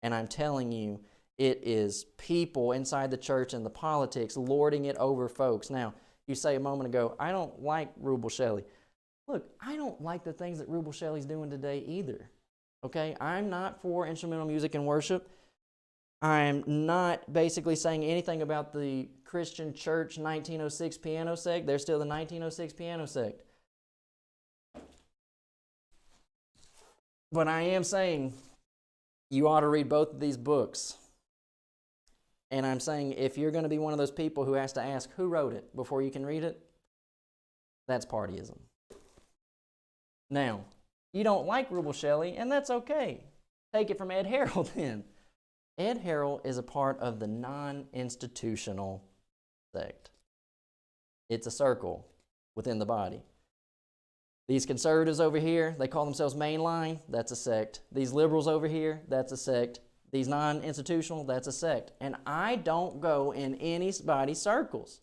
And I'm telling you, it is people inside the church and the politics lording it over folks. Now, you say a moment ago, I don't like Rubel Shelley. Look, I don't like the things that Rubel Shelley's doing today either. Okay? I'm not for instrumental music and worship. I'm not basically saying anything about the Christian Church 1906 piano sect. They're still the 1906 piano sect. But I am saying you ought to read both of these books. And I'm saying if you're going to be one of those people who has to ask who wrote it before you can read it, that's partyism. Now, you don't like Rubel Shelley, and that's okay. take it from Ed Harrell then. Ed Harrell is a part of the non-institutional sect. It's a circle within the body. These conservatives over here, they call themselves mainline, that's a sect. These liberals over here, that's a sect. These non-institutional, that's a sect. And I don't go in anybody's circles.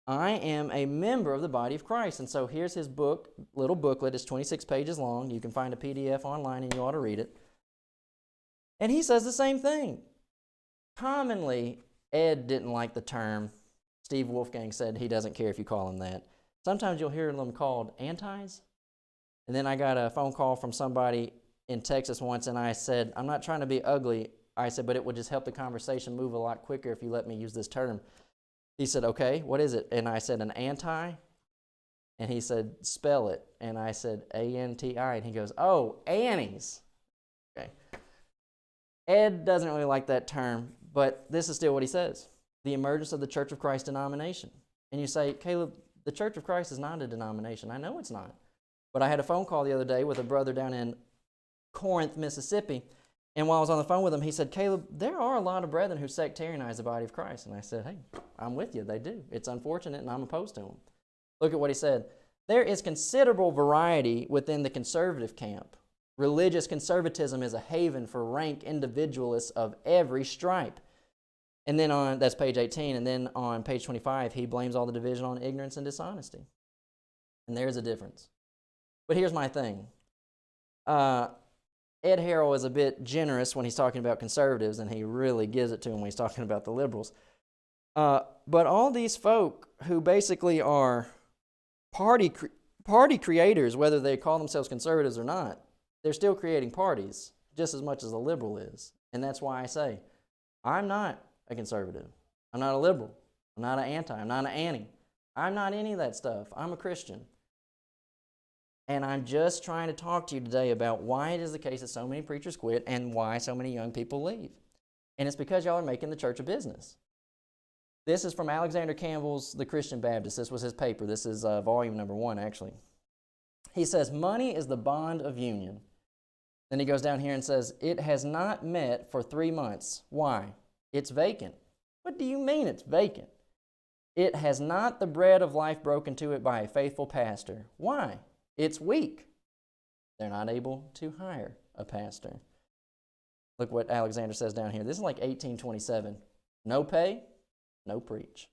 I am a member of the body of Christ. And so here's his book, little booklet. It's 26 pages long. You can find a PDF online and you ought to read it. And he says the same thing. Commonly, Ed didn't like the term. Steve Wolfgang said he doesn't care if you call him that. Sometimes you'll hear them called antis. And then I got a phone call from somebody in Texas once, and I said, I'm not trying to be ugly. I said, but it would just help the conversation move a lot quicker if you let me use this term. He said, okay, what is it? And I said, an anti? And he said, spell it. And I said, A-N-T-I. And he goes, oh, Annies. Okay. Ed doesn't really like that term, but this is still what he says. The emergence of the Church of Christ denomination. And you say, Caleb, the Church of Christ is not a denomination. I know it's not. But I had a phone call the other day with a brother down in Corinth, Mississippi. And while I was on the phone with him, he said, Caleb, there are a lot of brethren who sectarianize the body of Christ. And I said, hey, I'm with you. They do. It's unfortunate, and I'm opposed to them. Look at what he said. There is considerable variety within the conservative camp. Religious conservatism is a haven for rank individualists of every stripe. And then that's page 18, and then on page 25, he blames all the division on ignorance and dishonesty. And there's a difference. But here's my thing. Ed Harrell is a bit generous when he's talking about conservatives, and he really gives it to them when he's talking about the liberals. But all these folk who basically are party creators, whether they call themselves conservatives or not, they're still creating parties just as much as a liberal is. And that's why I say, I'm not a conservative. I'm not a liberal. I'm not an anti. I'm not an anti. I'm not any of that stuff. I'm a Christian. And I'm just trying to talk to you today about why it is the case that so many preachers quit and why so many young people leave. And it's because y'all are making the church a business. This is from Alexander Campbell's The Christian Baptist. This was his paper. This is volume number 1, actually. He says, money is the bond of union. Then he goes down here and says, it has not met for 3 months. Why? It's vacant. What do you mean it's vacant? It has not the bread of life broken to it by a faithful pastor. Why? It's weak. They're not able to hire a pastor. Look what Alexander says down here. This is like 1827. No pay, no preach.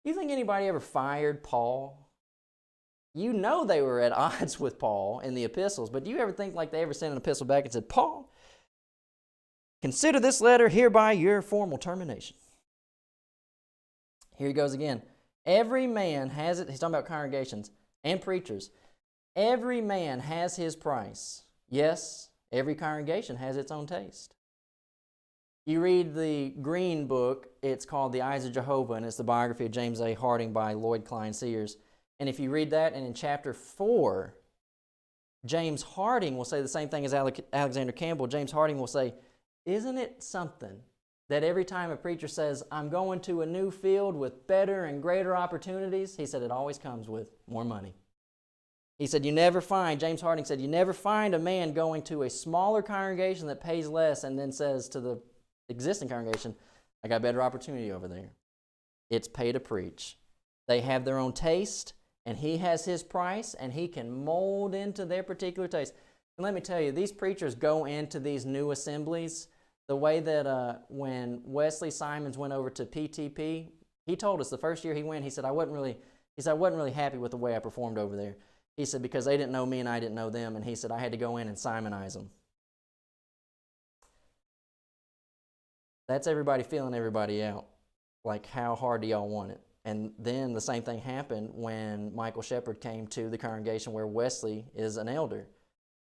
You think anybody ever fired Paul? You know they were at odds with Paul in the epistles, but do you ever think like they ever sent an epistle back and said, Paul, consider this letter hereby your formal termination. Here he goes again. Every man has it. He's talking about congregations and preachers. Every man has his price. Yes, every congregation has its own taste. You read the Green book, it's called The Eyes of Jehovah, and it's the biography of James A. Harding by Lloyd Klein Sears. And if you read that, and in chapter 4, James Harding will say the same thing as Alexander Campbell. James Harding will say, isn't it something that every time a preacher says, I'm going to a new field with better and greater opportunities, he said it always comes with more money. He said, James Harding said, you never find a man going to a smaller congregation that pays less and then says to the existing congregation, I got better opportunity over there. It's pay to preach. They have their own taste, and he has his price, and he can mold into their particular taste. And let me tell you, these preachers go into these new assemblies the way that when Wesley Simons went over to PTP, he told us the first year he went, he said, I wasn't really happy with the way I performed over there. He said, because they didn't know me and I didn't know them. And he said, I had to go in and Simonize them. That's everybody feeling everybody out. Like, how hard do y'all want it? And then the same thing happened when Michael Shepherd came to the congregation where Wesley is an elder.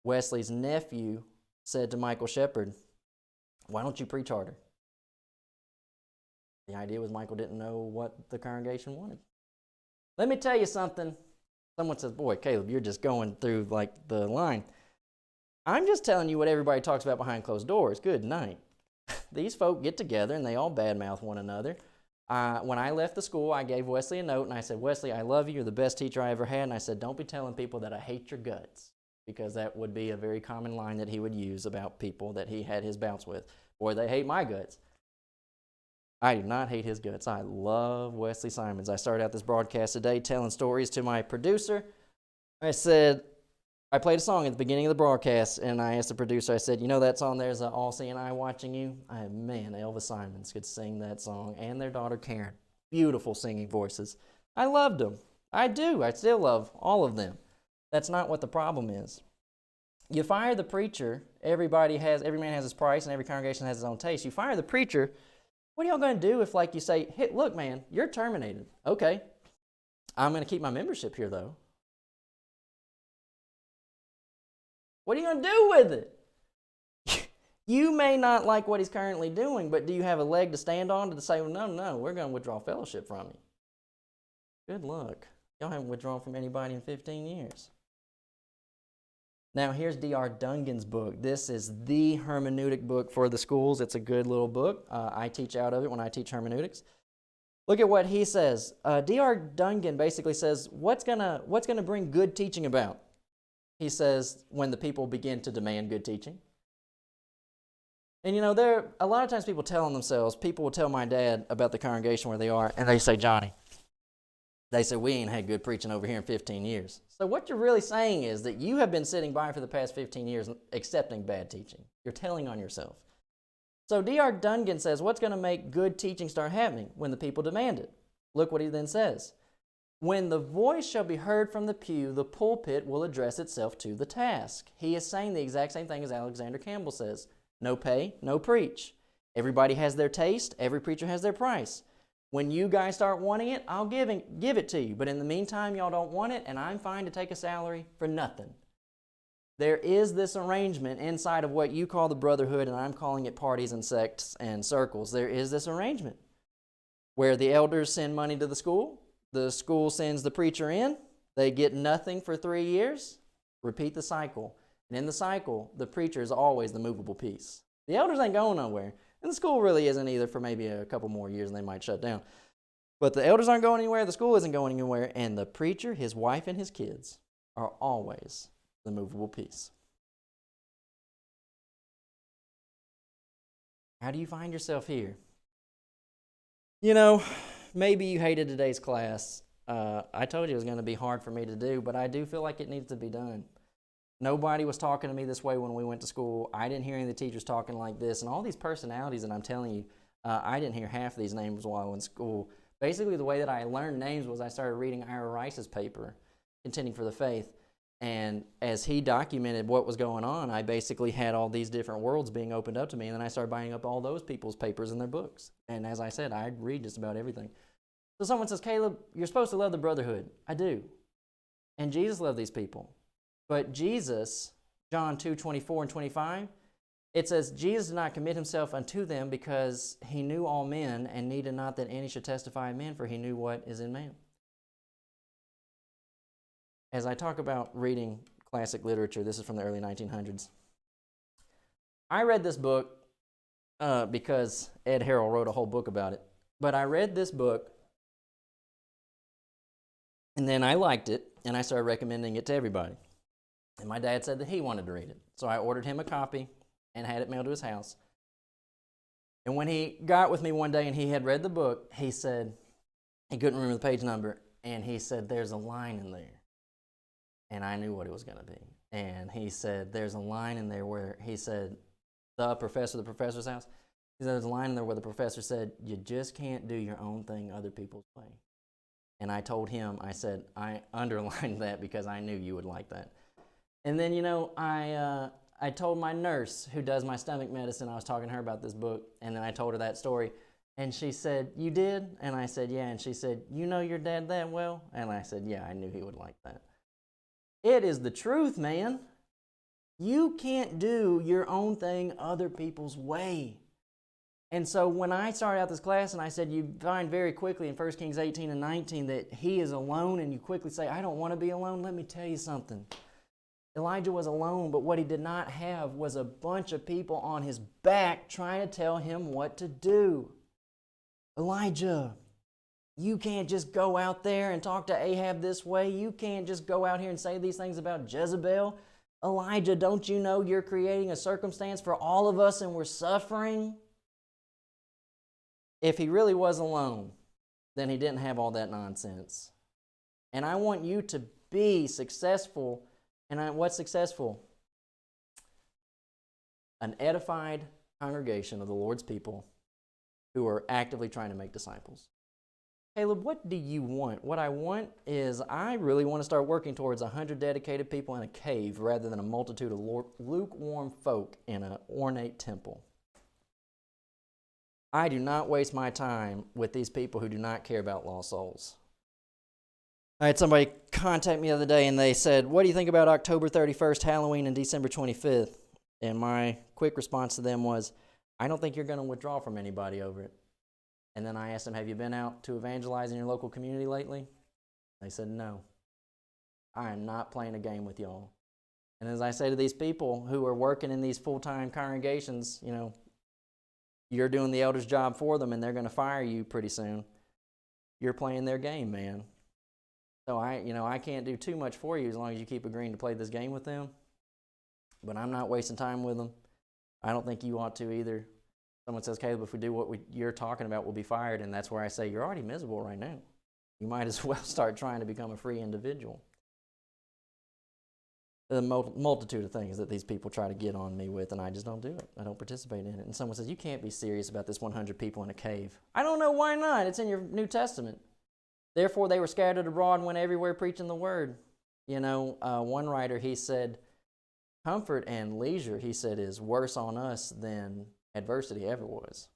Wesley's nephew said to Michael Shepherd, why don't you preach harder? The idea was Michael didn't know what the congregation wanted. Let me tell you something. Someone says, boy, Caleb, you're just going through like the line. I'm just telling you what everybody talks about behind closed doors. Good night. These folk get together and they all badmouth one another. When I left the school, I gave Wesley a note and I said, Wesley, I love you. You're the best teacher I ever had. And I said, don't be telling people that I hate your guts, because that would be a very common line that he would use about people that he had his bouts with. Boy, they hate my guts. I do not hate his guts. I love Wesley Simons. I started out this broadcast today telling stories to my producer. I said, I played a song at the beginning of the broadcast, and I asked the producer, I said, you know that song, There's an All-Seeing Eye Watching You? Man, Elvis Simons could sing that song, and their daughter Karen. Beautiful singing voices. I loved them. I do. I still love all of them. That's not what the problem is. You fire the preacher, every man has his price, and every congregation has its own taste. You fire the preacher, what are y'all going to do if, like, you say, hey, look, man, you're terminated. Okay, I'm going to keep my membership here, though. What are you going to do with it? You may not like what he's currently doing, but do you have a leg to stand on to say, well, no, we're going to withdraw fellowship from you? Good luck. Y'all haven't withdrawn from anybody in 15 years. Now, here's D.R. Dungan's book. This is the hermeneutic book for the schools. It's a good little book. I teach out of it when I teach hermeneutics. Look at what he says. D.R. Dungan basically says, what's gonna bring good teaching about? He says, when the people begin to demand good teaching. And you know, a lot of times people will tell my dad about the congregation where they are, and they say, Johnny, we ain't had good preaching over here in 15 years. So what you're really saying is that you have been sitting by for the past 15 years accepting bad teaching. You're telling on yourself. So D.R. Dungan says, what's going to make good teaching start happening? When the people demand it. Look what he then says. When the voice shall be heard from the pew, the pulpit will address itself to the task. He is saying the exact same thing as Alexander Campbell says. No pay, no preach. Everybody has their taste. Every preacher has their price. When you guys start wanting it, I'll give it to you. But in the meantime, y'all don't want it, and I'm fine to take a salary for nothing. There is this arrangement inside of what you call the Brotherhood, and I'm calling it parties and sects and circles. There is this arrangement where the elders send money to the school sends the preacher in, they get nothing for 3 years, repeat the cycle. And in the cycle, the preacher is always the movable piece. The elders ain't going nowhere. And the school really isn't either for maybe a couple more years and they might shut down. But the elders aren't going anywhere, the school isn't going anywhere, and the preacher, his wife, and his kids are always the movable piece. How do you find yourself here? You know, maybe you hated today's class. I told you it was going to be hard for me to do, but I do feel like it needs to be done. Nobody was talking to me this way when we went to school. I didn't hear any of the teachers talking like this. And all these personalities that I'm telling you, I didn't hear half of these names while I was in school. Basically, the way that I learned names was I started reading Ira Rice's paper, Contending for the Faith. And as he documented what was going on, I basically had all these different worlds being opened up to me. And then I started buying up all those people's papers and their books. And as I said, I'd read just about everything. So someone says, Caleb, you're supposed to love the Brotherhood. I do. And Jesus loved these people. But Jesus, John 2:24 and 25, it says, Jesus did not commit himself unto them because he knew all men and needed not that any should testify of men, for he knew what is in man. As I talk about reading classic literature, this is from the early 1900s. I read this book because Ed Harrell wrote a whole book about it. But I read this book, and then I liked it, and I started recommending it to everybody. And my dad said that he wanted to read it. So I ordered him a copy and had it mailed to his house. And when he got with me one day and he had read the book, he said, he couldn't remember the page number, and he said, there's a line in there. And I knew what it was going to be. And he said, there's a line in there where he said, the professor's house, he said, there's a line in there where the professor said, you just can't do your own thing other people's way. And I told him, I said, I underlined that because I knew you would like that. And then, you know, I told my nurse who does my stomach medicine, I was talking to her about this book, and then I told her that story. And she said, you did? And I said, yeah. And she said, you know your dad that well? And I said, yeah, I knew he would like that. It is the truth, man. You can't do your own thing other people's way. And so when I started out this class and I said, you find very quickly in 1 Kings 18 and 19 that he is alone, and you quickly say, I don't want to be alone. Let me tell you something. Elijah was alone, but what he did not have was a bunch of people on his back trying to tell him what to do. Elijah, you can't just go out there and talk to Ahab this way. You can't just go out here and say these things about Jezebel. Elijah, don't you know you're creating a circumstance for all of us and we're suffering? If he really was alone, then he didn't have all that nonsense. And I want you to be successful. And what's successful? An edified congregation of the Lord's people who are actively trying to make disciples. Caleb, what do you want? What I want is I really want to start working towards 100 dedicated people in a cave rather than a multitude of lukewarm folk in an ornate temple. I do not waste my time with these people who do not care about lost souls. I had somebody contact me the other day and they said, what do you think about October 31st, Halloween, and December 25th? And my quick response to them was, I don't think you're going to withdraw from anybody over it. And then I asked them, have you been out to evangelize in your local community lately? They said, no. I am not playing a game with y'all. And as I say to these people who are working in these full-time congregations, you know, you're doing the elder's job for them and they're going to fire you pretty soon. You're playing their game, man. So I can't do too much for you as long as you keep agreeing to play this game with them. But I'm not wasting time with them. I don't think you ought to either. Someone says, Caleb, if we do what you're talking about, we'll be fired. And that's where I say, you're already miserable right now. You might as well start trying to become a free individual. The multitude of things that these people try to get on me with, and I just don't do it. I don't participate in it. And someone says, you can't be serious about this 100 people in a cave. I don't know why not. It's in your New Testament. Therefore, they were scattered abroad and went everywhere preaching the word. You know, one writer, he said, comfort and leisure, he said, is worse on us than adversity ever was.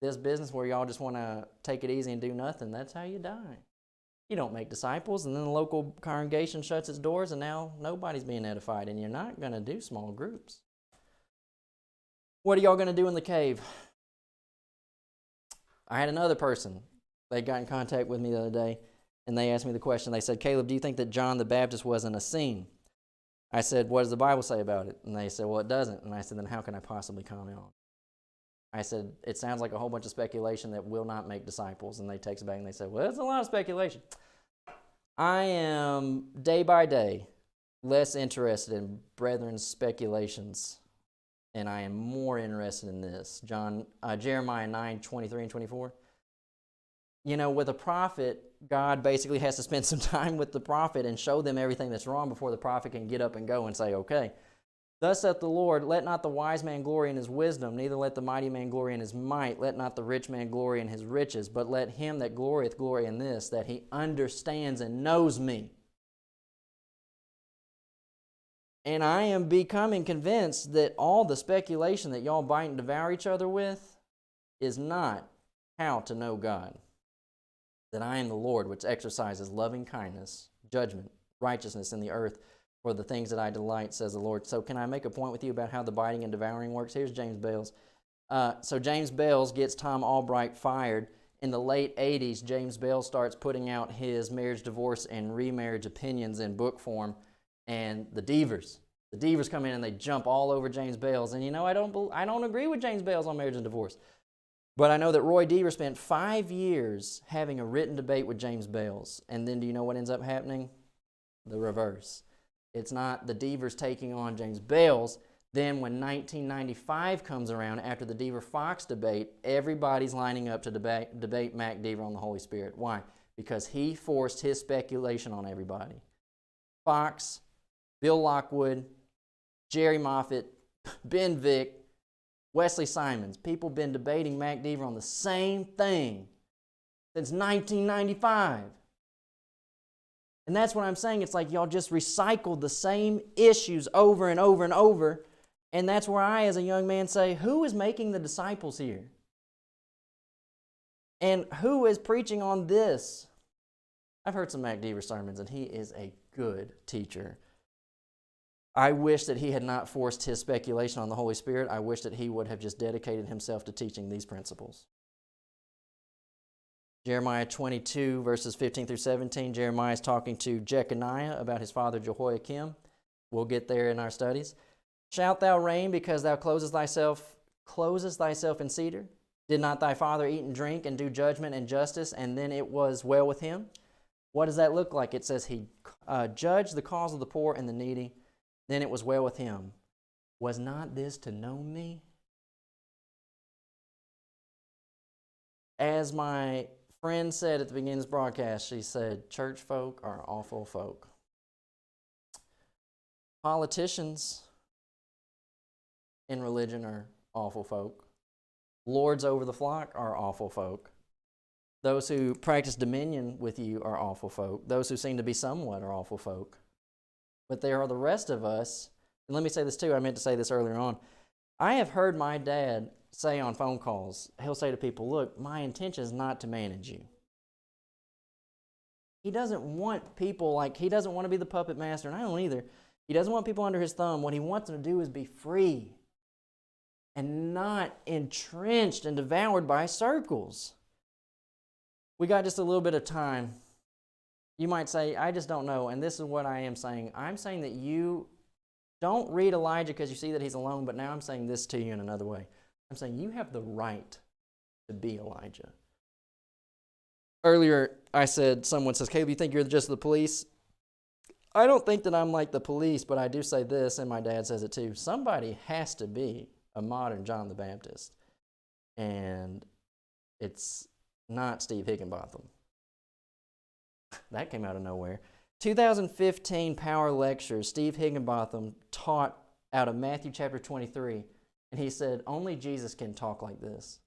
This business where y'all just want to take it easy and do nothing, that's how you die. You don't make disciples, and then the local congregation shuts its doors, and now nobody's being edified, and you're not going to do small groups. What are y'all going to do in the cave? I had another person. They got in contact with me the other day, and they asked me the question. They said, Caleb, do you think that John the Baptist was an Essene? I said, what does the Bible say about it? And they said, well, it doesn't. And I said, then how can I possibly comment on it? I said, it sounds like a whole bunch of speculation that will not make disciples. And they text back and they said, well, it's a lot of speculation. I am, day by day, less interested in brethren's speculations, and I am more interested in this. Jeremiah 9:23 and 24. You know, with a prophet, God basically has to spend some time with the prophet and show them everything that's wrong before the prophet can get up and go and say, okay. Thus saith the Lord, let not the wise man glory in his wisdom, neither let the mighty man glory in his might, let not the rich man glory in his riches, but let him that glorieth glory in this, that he understands and knows me. And I am becoming convinced that all the speculation that y'all bite and devour each other with is not how to know God. That I am the Lord, which exercises loving kindness, judgment, righteousness in the earth, for the things that I delight, says the Lord. So can I make a point with you about how the biting and devouring works? Here's James Bales. So James Bales gets Tom Albright fired. In the late 80s, James Bales starts putting out his marriage, divorce, and remarriage opinions in book form. And the Devers come in and they jump all over James Bales. And you know, I don't agree with James Bales on marriage and divorce. But I know that Roy Deaver spent 5 years having a written debate with James Bales. And then do you know what ends up happening? The reverse. It's not the Deavers taking on James Bales. Then when 1995 comes around, after the Deaver-Fox debate, everybody's lining up to debate Mac Deaver on the Holy Spirit. Why? Because he forced his speculation on everybody. Fox, Bill Lockwood, Jerry Moffitt, Ben Vick, Wesley Simons. People have been debating Mac Deaver on the same thing since 1995. And that's what I'm saying. It's like y'all just recycled the same issues over and over and over. And that's where I, as a young man, say, who is making the disciples here? And who is preaching on this? I've heard some Mac Deaver sermons, and he is a good teacher. I wish that he had not forced his speculation on the Holy Spirit. I wish that he would have just dedicated himself to teaching these principles. Jeremiah 22, verses 15 through 17. Jeremiah is talking to Jeconiah about his father Jehoiakim. We'll get there in our studies. Shalt thou reign because thou closest thyself in cedar? Did not thy father eat and drink and do judgment and justice, and then it was well with him? What does that look like? It says he judged the cause of the poor and the needy, then it was well with him. Was not this to know me? As my friend said at the beginning of this broadcast, she said, church folk are awful folk. Politicians in religion are awful folk. Lords over the flock are awful folk. Those who practice dominion with you are awful folk. Those who seem to be somewhat are awful folk. But there are the rest of us. And let me say this too, I meant to say this earlier on. I have heard my dad say on phone calls, he'll say to people, look, my intention is not to manage you. He doesn't want people he doesn't want to be the puppet master, and I don't either. He doesn't want people under his thumb. What he wants them to do is be free and not entrenched and devoured by circles. We got just a little bit of time. You might say, I just don't know, and this is what I am saying. I'm saying that you don't read Elijah because you see that he's alone, but now I'm saying this to you in another way. I'm saying you have the right to be Elijah. Earlier, I said, someone says, Caleb, you think you're just the police? I don't think that I'm like the police, but I do say this, and my dad says it too. Somebody has to be a modern John the Baptist. And it's not Steve Higginbotham. That came out of nowhere. 2015 Power Lectures, Steve Higginbotham taught out of Matthew chapter 23. And he said, only Jesus can talk like this.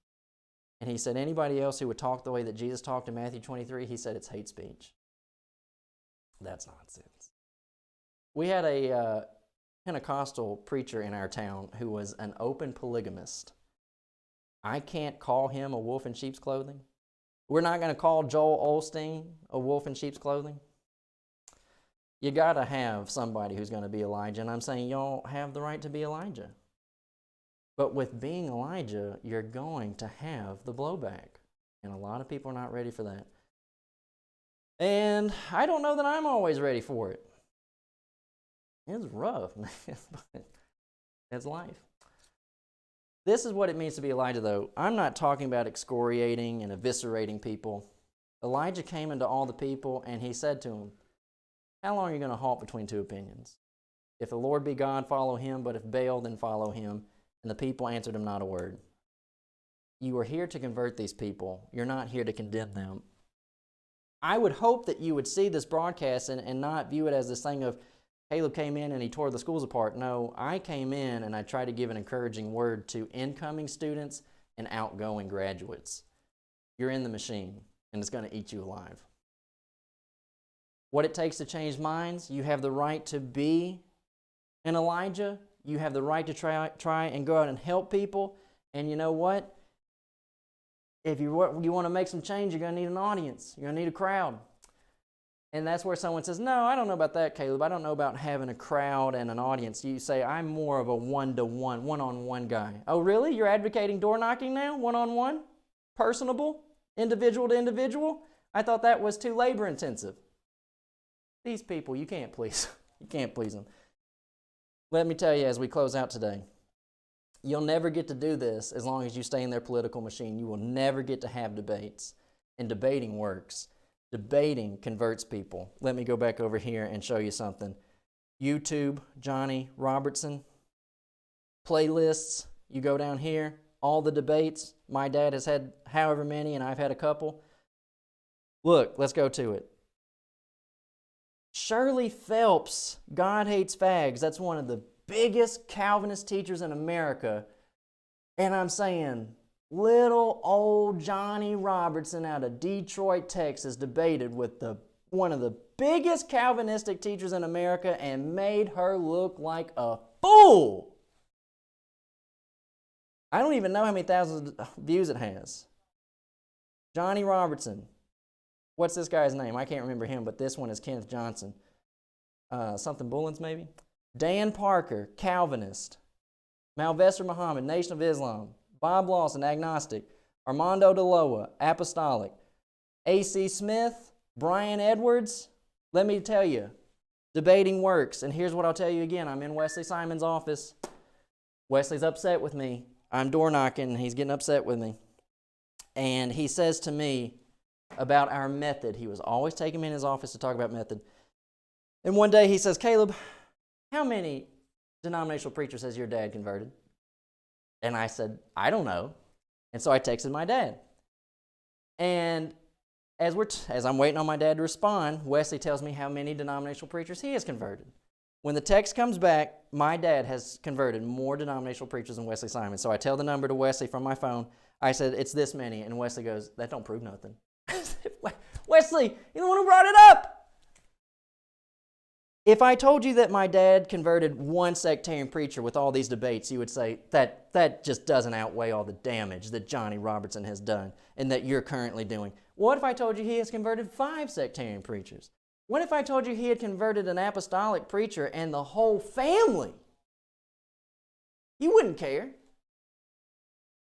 And he said, anybody else who would talk the way that Jesus talked in Matthew 23, he said it's hate speech. That's nonsense. We had a Pentecostal preacher in our town who was an open polygamist. I can't call him a wolf in sheep's clothing. We're not going to call Joel Osteen a wolf in sheep's clothing. You got to have somebody who's going to be Elijah. And I'm saying y'all have the right to be Elijah. But with being Elijah, you're going to have the blowback. And a lot of people are not ready for that. And I don't know that I'm always ready for it. It's rough, man, but it's life. This is what it means to be Elijah, though. I'm not talking about excoriating and eviscerating people. Elijah came into all the people, and he said to them, how long are you going to halt between two opinions? If the Lord be God, follow him, but if Baal, then follow him. And the people answered him not a word. You are here to convert these people. You're not here to condemn them. I would hope that you would see this broadcast and not view it as this thing of, Caleb came in and he tore the schools apart. No, I came in and I tried to give an encouraging word to incoming students and outgoing graduates. You're in the machine, and it's going to eat you alive. What it takes to change minds, you have the right to be an Elijah. You have the right to try and go out and help people. And you know what? If you want to make some change, you're going to need an audience. You're going to need a crowd. And that's where someone says, no, I don't know about that, Caleb. I don't know about having a crowd and an audience. You say, I'm more of a one-to-one, one-on-one guy. Oh, really? You're advocating door knocking now? One-on-one? Personable? Individual to individual? I thought that was too labor-intensive. These people, you can't please. You can't please them. Let me tell you as we close out today, you'll never get to do this as long as you stay in their political machine. You will never get to have debates. And debating works. Debating converts people. Let me go back over here and show you something. YouTube, Johnny Robertson. Playlists, you go down here, all the debates. My dad has had however many, and I've had a couple. Look, let's go to it. Shirley Phelps, God Hates Fags. That's one of the biggest Calvinist teachers in America. And I'm saying, little old Johnny Robertson out of Detroit, Texas, debated with one of the biggest Calvinistic teachers in America and made her look like a fool. I don't even know how many thousands of views it has. Johnny Robertson. What's this guy's name? I can't remember him, but this one is Kenneth Johnson. Something Bullens, maybe? Dan Parker, Calvinist. Malvester Muhammad, Nation of Islam. Bob Lawson, Agnostic. Armando Deloa, Apostolic. A.C. Smith, Brian Edwards. Let me tell you, debating works. And here's what I'll tell you again. I'm in Wesley Simon's office. Wesley's upset with me. I'm door knocking, and he's getting upset with me. And he says to me, about our method. He was always taking me in his office to talk about method. And one day he says, Caleb, how many denominational preachers has your dad converted? And I said, I don't know. And so I texted my dad. And as I'm waiting on my dad to respond, Wesley tells me how many denominational preachers he has converted. When the text comes back, my dad has converted more denominational preachers than Wesley Simon. So I tell the number to Wesley from my phone. I said, it's this many. And Wesley goes, that don't prove nothing. Wesley, you're the one who brought it up. If I told you that my dad converted one sectarian preacher with all these debates, you would say that just doesn't outweigh all the damage that Johnny Robertson has done and that you're currently doing. What if I told you he has converted 5 sectarian preachers? What if I told you he had converted an apostolic preacher and the whole family? You wouldn't care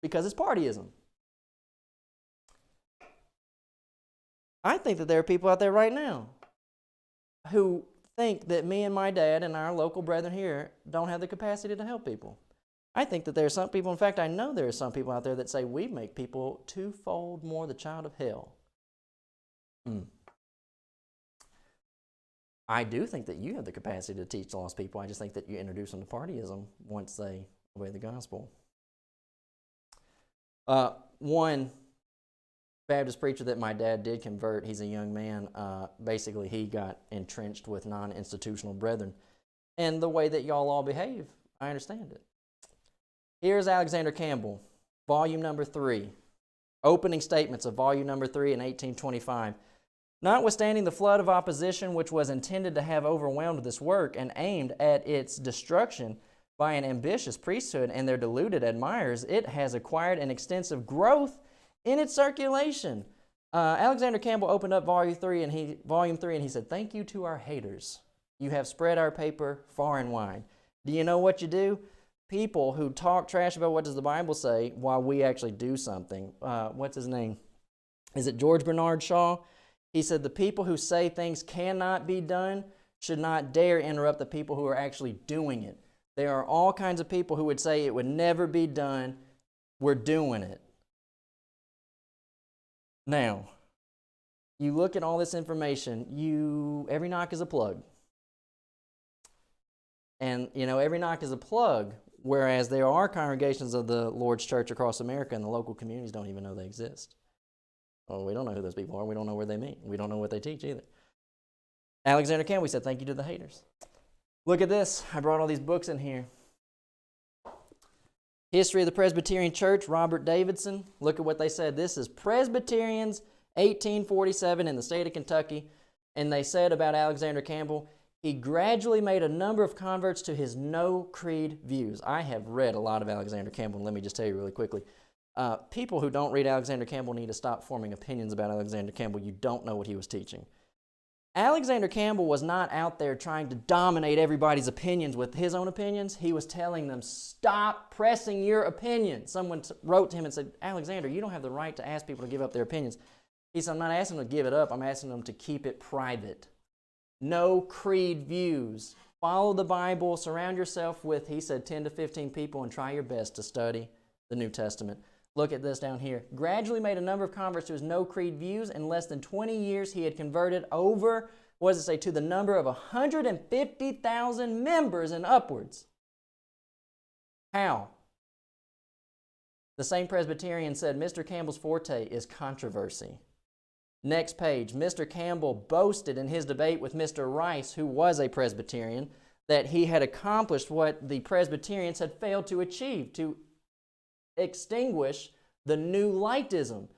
because it's partyism. I think that there are people out there right now who think that me and my dad and our local brethren here don't have the capacity to help people. I think that there are some people, in fact, I know there are some people out there that say we make people twofold more the child of hell. I do think that you have the capacity to teach lost people. I just think that you introduce them to partyism once they obey the gospel. One Baptist preacher that my dad did convert, he's a young man, basically he got entrenched with non-institutional brethren. And the way that y'all all behave, I understand it. Here's Alexander Campbell, volume number 3. Opening statements of volume number 3 in 1825. Notwithstanding the flood of opposition which was intended to have overwhelmed this work and aimed at its destruction by an ambitious priesthood and their deluded admirers, it has acquired an extensive growth in its circulation. Alexander Campbell opened up volume 3 and he said, thank you to our haters. You have spread our paper far and wide. Do you know what you do? People who talk trash about what does the Bible say while we actually do something. What's his name? Is it George Bernard Shaw? He said the people who say things cannot be done should not dare interrupt the people who are actually doing it. There are all kinds of people who would say it would never be done. We're doing it. Now, you look at all this information, every knock is a plug. And, every knock is a plug, whereas there are congregations of the Lord's Church across America and the local communities don't even know they exist. Well, we don't know who those people are. We don't know where they meet. We don't know what they teach either. Alexander Campbell, we said thank you to the haters. Look at this. I brought all these books in here. History of the Presbyterian Church, Robert Davidson. Look at what they said. This is Presbyterians, 1847 in the state of Kentucky. And they said about Alexander Campbell, he gradually made a number of converts to his no-creed views. I have read a lot of Alexander Campbell, and let me just tell you really quickly. People who don't read Alexander Campbell need to stop forming opinions about Alexander Campbell. You don't know what he was teaching. Alexander Campbell was not out there trying to dominate everybody's opinions with his own opinions. He was telling them, stop pressing your opinions. Someone wrote to him and said, Alexander, you don't have the right to ask people to give up their opinions. He said, I'm not asking them to give it up. I'm asking them to keep it private. No creed views. Follow the Bible. Surround yourself with, he said, 10 to 15 people and try your best to study the New Testament. Look at this down here. Gradually made a number of converts to his no creed views. In less than 20 years, he had converted over, what does it say, to the number of 150,000 members and upwards. How? The same Presbyterian said, Mr. Campbell's forte is controversy. Next page, Mr. Campbell boasted in his debate with Mr. Rice, who was a Presbyterian, that he had accomplished what the Presbyterians had failed to achieve, to extinguish the new lightism.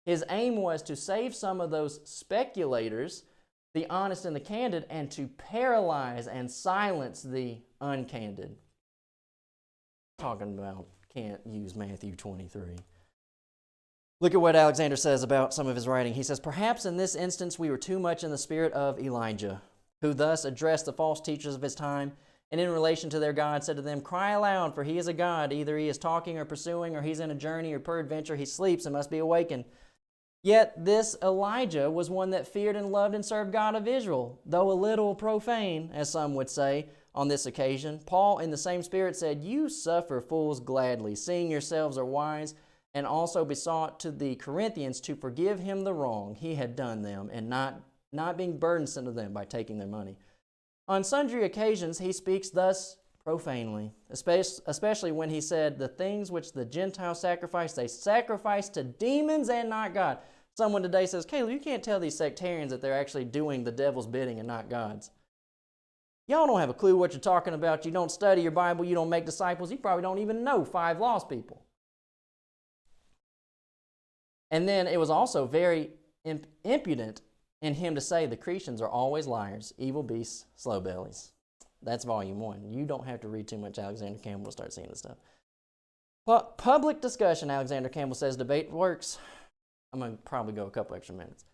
His aim was to save some of those speculators, the honest and the candid, and to paralyze and silence the uncandid. Talking about can't use Matthew 23. Look at what Alexander says about some of his writing. He says, perhaps in this instance we were too much in the spirit of Elijah, who thus addressed the false teachers of his time, and in relation to their God said to them, cry aloud, for he is a God. Either he is talking or pursuing, or he's in a journey, or peradventure he sleeps and must be awakened. Yet this Elijah was one that feared and loved and served God of Israel, though a little profane, as some would say, on this occasion. Paul, in the same spirit, said, you suffer fools gladly, seeing yourselves are wise, and also besought to the Corinthians to forgive him the wrong he had done them, and not being burdensome to them by taking their money. On sundry occasions he speaks thus profanely, especially when he said, the things which the Gentiles sacrifice, they sacrifice to demons and not God. Someone today says, Caleb, you can't tell these sectarians that they're actually doing the devil's bidding and not God's. Y'all don't have a clue what you're talking about. You don't study your Bible. You don't make disciples. You probably don't even know 5 lost people. And then it was also very impudent in him to say the Cretans are always liars, evil beasts, slow bellies. That's volume 1. You don't have to read too much Alexander Campbell to start seeing this stuff. Public discussion, Alexander Campbell says, debate works. I'm going to probably go a couple extra minutes.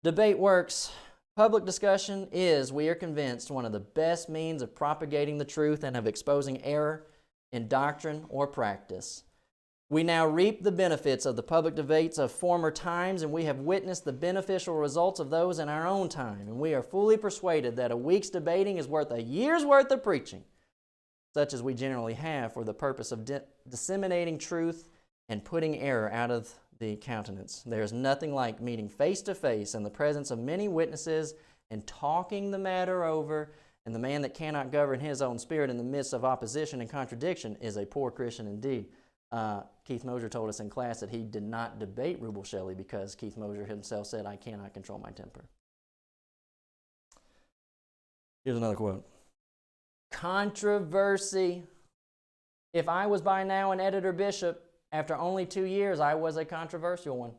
Debate works. Public discussion is, we are convinced, one of the best means of propagating the truth and of exposing error in doctrine or practice. We now reap the benefits of the public debates of former times, and we have witnessed the beneficial results of those in our own time, and we are fully persuaded that a week's debating is worth a year's worth of preaching, such as we generally have for the purpose of disseminating truth and putting error out of the countenance. There is nothing like meeting face to face in the presence of many witnesses and talking the matter over, and the man that cannot govern his own spirit in the midst of opposition and contradiction is a poor Christian indeed. Keith Mosher told us in class that he did not debate Rubel Shelley because Keith Mosher himself said, I cannot control my temper. Here's another quote. Controversy. If I was by now an editor bishop, after only 2 years, I was a controversial one.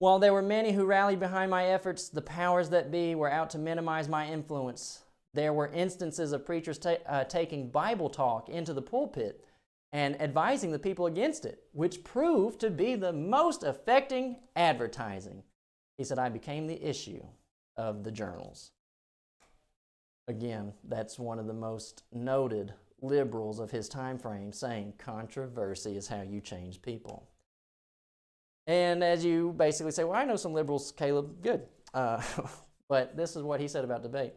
While there were many who rallied behind my efforts, the powers that be were out to minimize my influence. There were instances of preachers taking Bible talk into the pulpit and advising the people against it, which proved to be the most affecting advertising. He said, I became the issue of the journals. Again, that's one of the most noted liberals of his time frame, saying controversy is how you change people. And as you basically say, well, I know some liberals, Caleb, good. But this is what he said about debate.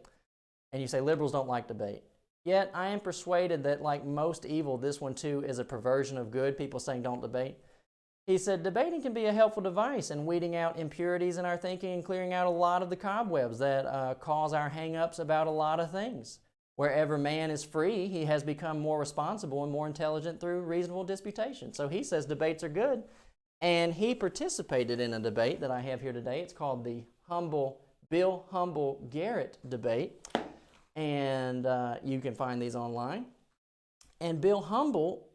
And you say liberals don't like debate. Yet I am persuaded that like most evil, this one too is a perversion of good, people saying don't debate. He said debating can be a helpful device in weeding out impurities in our thinking and clearing out a lot of the cobwebs that cause our hang-ups about a lot of things. Wherever man is free, he has become more responsible and more intelligent through reasonable disputation. So he says debates are good. And he participated in a debate that I have here today. It's called the Bill Humble Garrett debate. And you can find these online. And Bill Humble,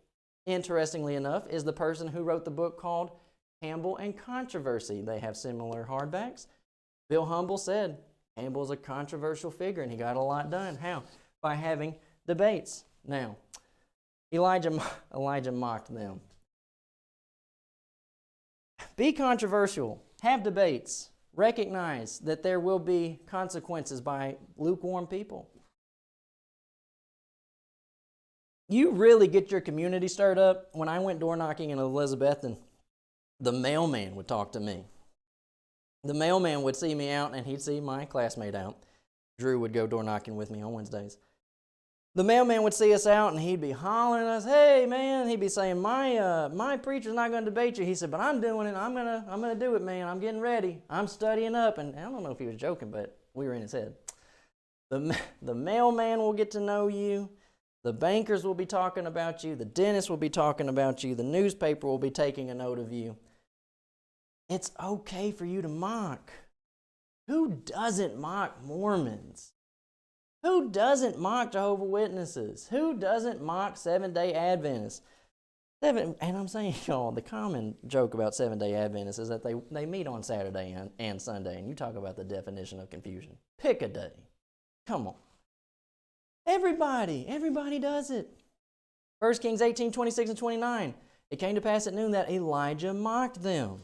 interestingly enough, is the person who wrote the book called Campbell and Controversy. They have similar hardbacks. Bill Humble said Campbell is a controversial figure, and he got a lot done. How? By having debates. Now, Elijah mocked them. Be controversial. Have debates. Recognize that there will be consequences by lukewarm people. You really get your community stirred up. When I went door knocking in Elizabethton, the mailman would talk to me. The mailman would see me out, and he'd see my classmate out. Drew would go door knocking with me on Wednesdays. The mailman would see us out, and he'd be hollering at us, hey, man. He'd be saying, my preacher's not going to debate you. He said, but I'm doing it. I'm gonna do it, man. I'm getting ready. I'm studying up. And I don't know if he was joking, but we were in his head. The mailman will get to know you. The bankers will be talking about you. The dentist will be talking about you. The newspaper will be taking a note of you. It's okay for you to mock. Who doesn't mock Mormons? Who doesn't mock Jehovah's Witnesses? Who doesn't mock Seventh-day Adventists? And I'm saying, y'all, the common joke about Seventh-day Adventists is that they meet on Saturday and Sunday, and you talk about the definition of confusion. Pick a day. Come on. Everybody does it. 1 Kings 18, 26 and 29. It came to pass at noon that Elijah mocked them.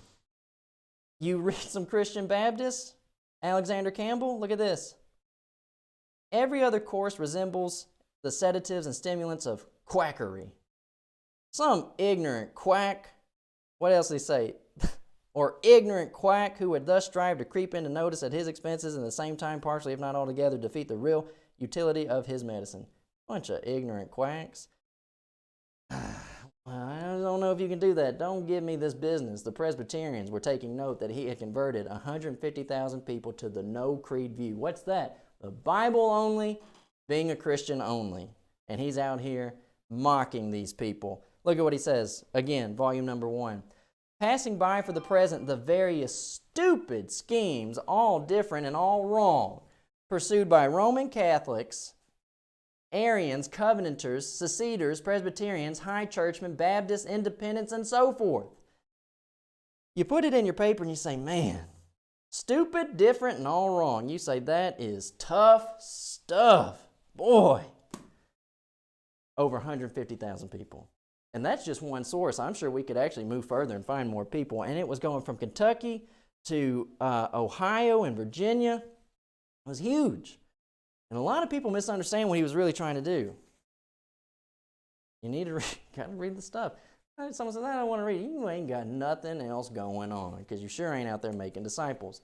You read some Christian Baptists, Alexander Campbell, look at this. Every other course resembles the sedatives and stimulants of quackery. Some ignorant quack, what else did he say? Or ignorant quack who would thus strive to creep into notice at his expenses and at the same time partially, if not altogether, defeat the real utility of his medicine. Bunch of ignorant quacks. I don't know if you can do that. Don't give me this business. The Presbyterians were taking note that he had converted 150,000 people to the no creed view. What's that? The Bible only, being a Christian only. And he's out here mocking these people. Look at what he says. Again, volume number 1. Passing by for the present the various stupid schemes, all different and all wrong, pursued by Roman Catholics, Arians, Covenanters, Seceders, Presbyterians, High Churchmen, Baptists, Independents, and so forth. You put it in your paper and you say, man, stupid, different, and all wrong. You say, that is tough stuff. Boy. Over 150,000 people. And that's just one source. I'm sure we could actually move further and find more people. And it was going from Kentucky to Ohio and Virginia. It was huge. And a lot of people misunderstand what he was really trying to do. You need to gotta read the stuff. Someone says, I don't want to read it. You ain't got nothing else going on because you sure ain't out there making disciples.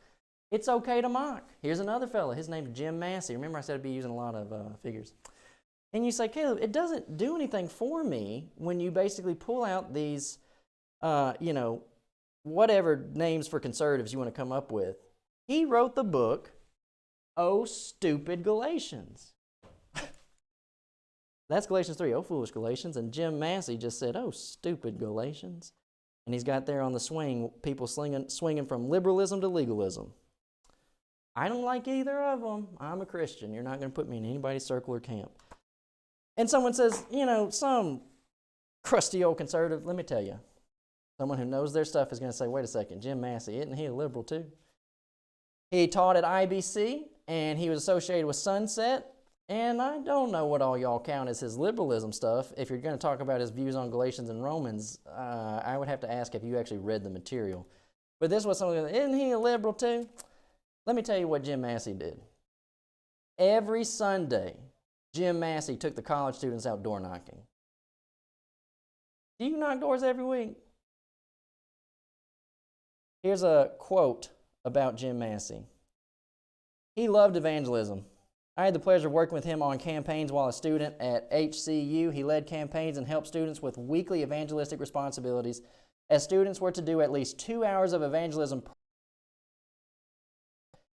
It's okay to mock. Here's another fella. His name's Jim Massey. Remember I said I'd be using a lot of figures. And you say, Caleb, it doesn't do anything for me when you basically pull out these, whatever names for conservatives you want to come up with. He wrote the book, Oh, Stupid Galatians. That's Galatians 3, oh, foolish Galatians. And Jim Massey just said, oh, stupid Galatians. And he's got there on the swing, people swinging from liberalism to legalism. I don't like either of them. I'm a Christian. You're not going to put me in anybody's circle or camp. And someone says, some crusty old conservative, let me tell you, someone who knows their stuff is going to say, wait a second, Jim Massey, isn't he a liberal too? He taught at IBC, and he was associated with Sunset, and I don't know what all y'all count as his liberalism stuff. If you're going to talk about his views on Galatians and Romans, I would have to ask if you actually read the material. But this was something, isn't he a liberal too? Let me tell you what Jim Massey did. Every Sunday, Jim Massey took the college students out door knocking. Do you knock doors every week? Here's a quote about Jim Massey. He loved evangelism. I had the pleasure of working with him on campaigns while a student at HCU. He led campaigns and helped students with weekly evangelistic responsibilities, as students were to do at least 2 hours of evangelism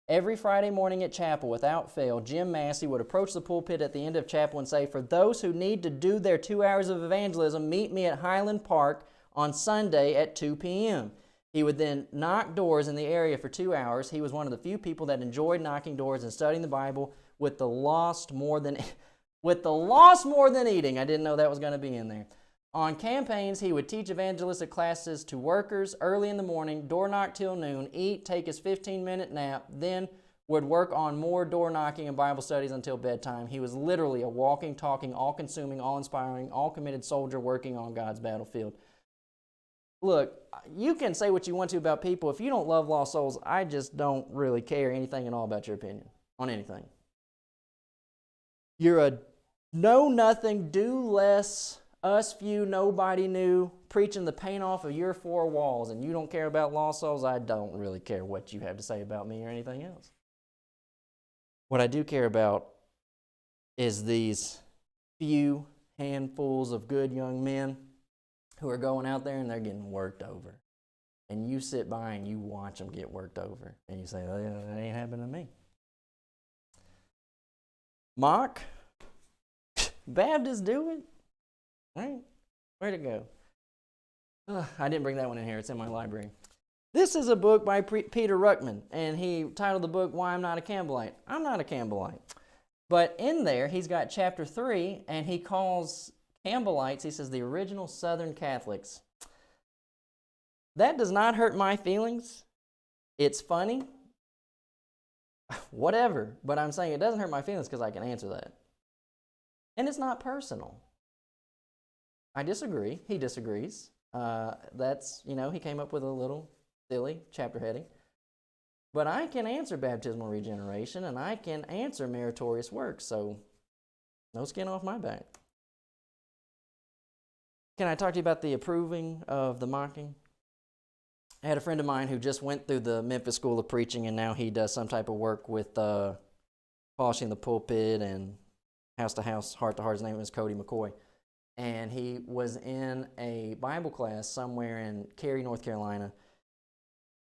every Friday morning at chapel. Without fail, Jim Massey would approach the pulpit at the end of chapel and say, for those who need to do their 2 hours of evangelism, meet me at Highland Park on Sunday at 2 p.m. He would then knock doors in the area for 2 hours. He was one of the few people that enjoyed knocking doors and studying the Bible with the lost more than eating. I didn't know that was going to be in there. On campaigns, he would teach evangelistic classes to workers early in the morning, door knock till noon, eat, take his 15-minute nap, then would work on more door knocking and Bible studies until bedtime. He was literally a walking, talking, all-consuming, all-inspiring, all-committed soldier working on God's battlefield. Look, you can say what you want to about people. If you don't love lost souls, I just don't really care anything at all about your opinion on anything. You're a know-nothing, do less, us few, nobody new, preaching the paint off of your four walls, and you don't care about lost souls. I don't really care what you have to say about me or anything else. What I do care about is these few handfuls of good young men who are going out there and they're getting worked over. And you sit by and you watch them get worked over. And you say, oh, yeah, that ain't happening to me. Mock. Baptists do it. Right? Where'd it go? I didn't bring that one in here. It's in my library. This is a book by Peter Ruckman, and he titled the book, Why I'm Not a Campbellite. I'm not a Campbellite. But in there, he's got chapter 3, and he calls Campbellites, he says, the original Southern Catholics. That does not hurt my feelings. It's funny. Whatever. But I'm saying it doesn't hurt my feelings because I can answer that. And it's not personal. I disagree. He disagrees. He came up with a little silly chapter heading. But I can answer baptismal regeneration, and I can answer meritorious works, so no skin off my back. Can I talk to you about the approving of the mocking? I had a friend of mine who just went through the Memphis School of Preaching, and now he does some type of work with polishing the pulpit and house to house, heart to heart. His name is Cody McCoy. And he was in a Bible class somewhere in Cary, North Carolina.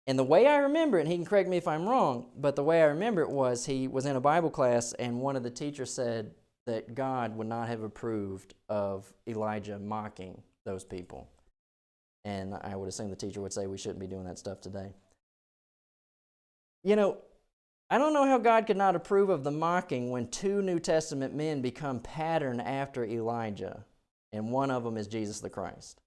And the way I remember it, and he can correct me if I'm wrong, but the way I remember it was he was in a Bible class and one of the teachers said, that God would not have approved of Elijah mocking those people. And I would assume the teacher would say we shouldn't be doing that stuff today. You know, I don't know how God could not approve of the mocking when two New Testament men become pattern after Elijah, and one of them is Jesus the Christ.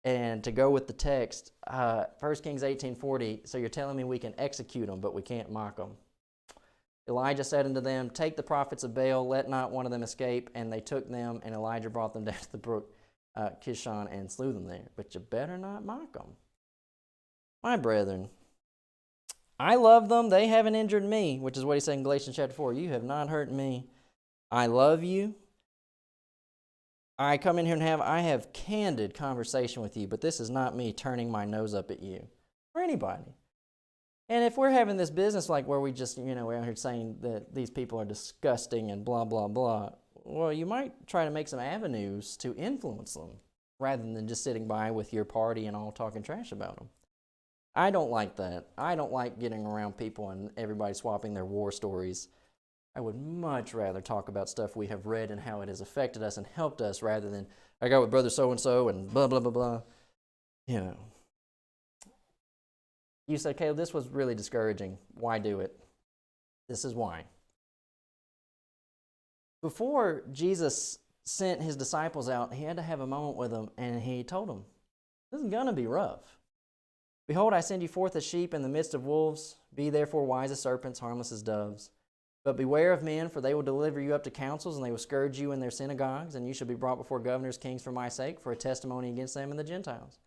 And to go with the text, 1 Kings 18:40, so you're telling me we can execute them, but we can't mock them. Elijah said unto them, take the prophets of Baal, let not one of them escape. And they took them, and Elijah brought them down to the brook Kishon and slew them there. But you better not mock them. My brethren, I love them. They haven't injured me, which is what he said in Galatians chapter 4. You have not hurt me. I love you. I come in here and I have candid conversation with you, but this is not me turning my nose up at you or anybody. And if we're having this business like where we just, we're out here saying that these people are disgusting and blah, blah, blah, well, you might try to make some avenues to influence them rather than just sitting by with your party and all talking trash about them. I don't like that. I don't like getting around people and everybody swapping their war stories. I would much rather talk about stuff we have read and how it has affected us and helped us rather than, I got with brother so-and-so and blah, blah, blah, blah. You said, Caleb, this was really discouraging. Why do it? This is why. Before Jesus sent his disciples out, he had to have a moment with them, and he told them, this is going to be rough. Behold, I send you forth as sheep in the midst of wolves. Be therefore wise as serpents, harmless as doves. But beware of men, for they will deliver you up to councils, and they will scourge you in their synagogues, and you shall be brought before governors, kings for my sake, for a testimony against them and the Gentiles.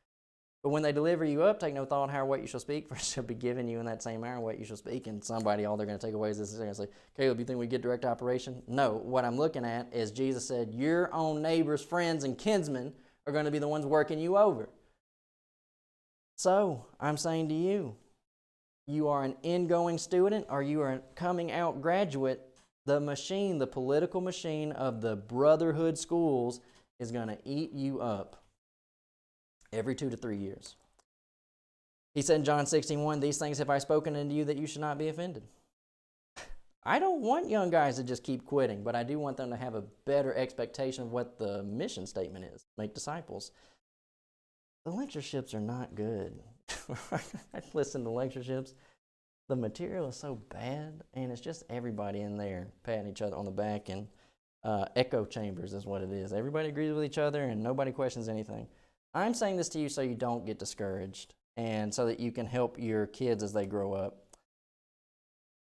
But when they deliver you up, take no thought how or what you shall speak, for it shall be given you in that same hour what you shall speak. And somebody, all they're going to take away is this. They're going to say, Caleb, you think we get direct operation? No. What I'm looking at is Jesus said, your own neighbors, friends, and kinsmen are going to be the ones working you over. So, I'm saying to you, you are an ingoing student or you are a coming out graduate, the machine, the political machine of the Brotherhood schools is going to eat you up every 2 to 3 years. He said in John 16:1, these things have I spoken unto you that you should not be offended. I don't want young guys to just keep quitting, but I do want them to have a better expectation of what the mission statement is, make disciples. The lectureships are not good. I listen to lectureships. The material is so bad, and it's just everybody in there patting each other on the back, and echo chambers is what it is. Everybody agrees with each other, and nobody questions anything. I'm saying this to you so you don't get discouraged and so that you can help your kids as they grow up.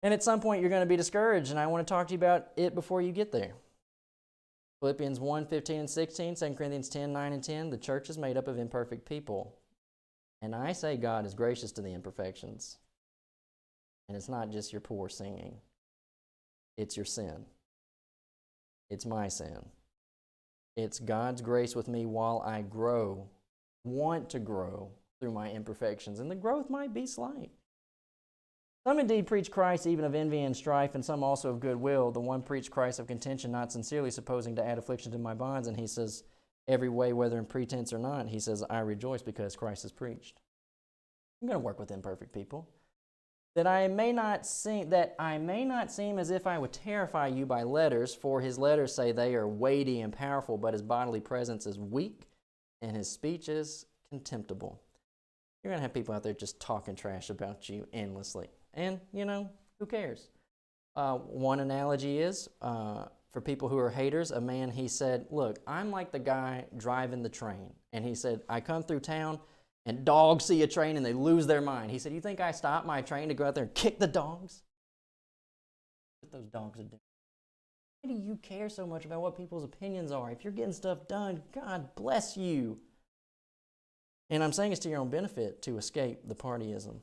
And at some point, you're going to be discouraged, and I want to talk to you about it before you get there. Philippians 1:15 and 16, 2 Corinthians 10:9 and 10, the church is made up of imperfect people. And I say God is gracious to the imperfections. And it's not just your poor singing. It's your sin. It's my sin. It's God's grace with me while I want to grow through my imperfections. And the growth might be slight. Some indeed preach Christ even of envy and strife, and some also of goodwill. The one preached Christ of contention, not sincerely, supposing to add affliction to my bonds. And he says, every way, whether in pretense or not, he says, I rejoice because Christ is preached. I'm going to work with imperfect people. That I may not seem as if I would terrify you by letters, for his letters say they are weighty and powerful, but his bodily presence is weak, and his speech is contemptible. You're going to have people out there just talking trash about you endlessly. And, who cares? One analogy is, for people who are haters, a man, he said, look, I'm like the guy driving the train. And he said, I come through town, and dogs see a train, and they lose their mind. He said, you think I stop my train to go out there and kick the dogs? What those dogs are doing. Why do you care so much about what people's opinions are? If you're getting stuff done, God bless you. And I'm saying it's to your own benefit to escape the partyism.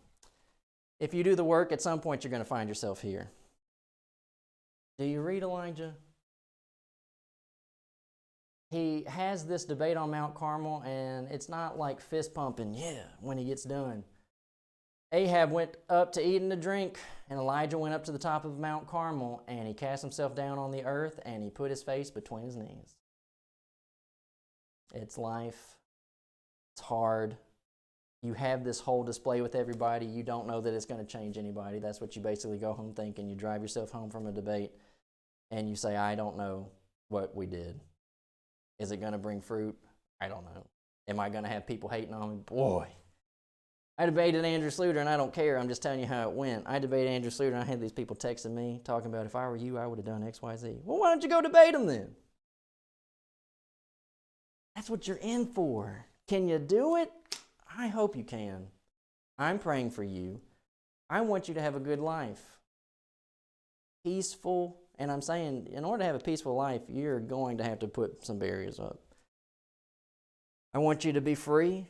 If you do the work, at some point you're going to find yourself here. Do you read Elijah? He has this debate on Mount Carmel, and it's not like fist pumping, when he gets done. Ahab went up to eat and to drink, and Elijah went up to the top of Mount Carmel, and he cast himself down on the earth, and he put his face between his knees. It's life. It's hard. You have this whole display with everybody. You don't know that it's going to change anybody. That's what you basically go home thinking. You drive yourself home from a debate, and you say, I don't know what we did. Is it going to bring fruit? I don't know. Am I going to have people hating on me? Boy. I debated Andrew Sluter, and I don't care. I'm just telling you how it went. I debated Andrew Sluter, and I had these people texting me, talking about, if I were you, I would have done X, Y, Z. Well, why don't you go debate him then? That's what you're in for. Can you do it? I hope you can. I'm praying for you. I want you to have a good life. Peaceful. And I'm saying, in order to have a peaceful life, you're going to have to put some barriers up. I want you to be free.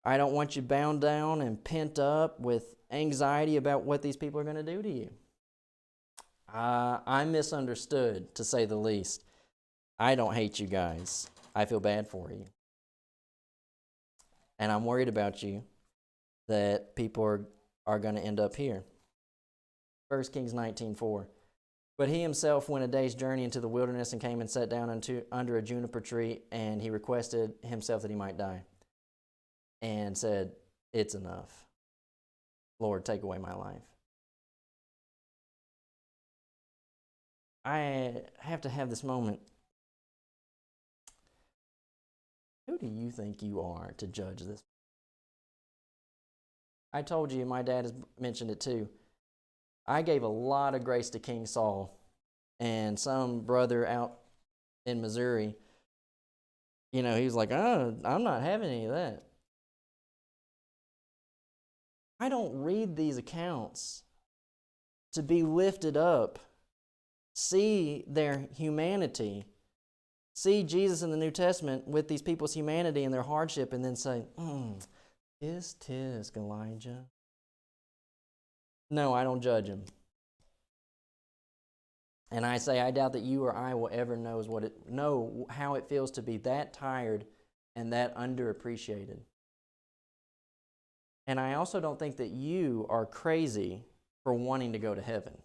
I don't want you bound down and pent up with anxiety about what these people are going to do to you. I'm misunderstood, to say the least. I don't hate you guys. I feel bad for you. And I'm worried about you, that people are going to end up here. 1 Kings 19:4. But he himself went a day's journey into the wilderness and came and sat down under a juniper tree, and he requested himself that he might die, and said, it's enough. Lord, take away my life. I have to have this moment. Who do you think you are to judge this? I told you, my dad has mentioned it too. I gave a lot of grace to King Saul, and some brother out in Missouri, he was like, oh, I'm not having any of that. I don't read these accounts to be lifted up, see their humanity, see Jesus in the New Testament with these people's humanity and their hardship, and then say, tisk, Elijah. No, I don't judge him. And I say, I doubt that you or I will ever know how it feels to be that tired and that underappreciated. And I also don't think that you are crazy for wanting to go to heaven.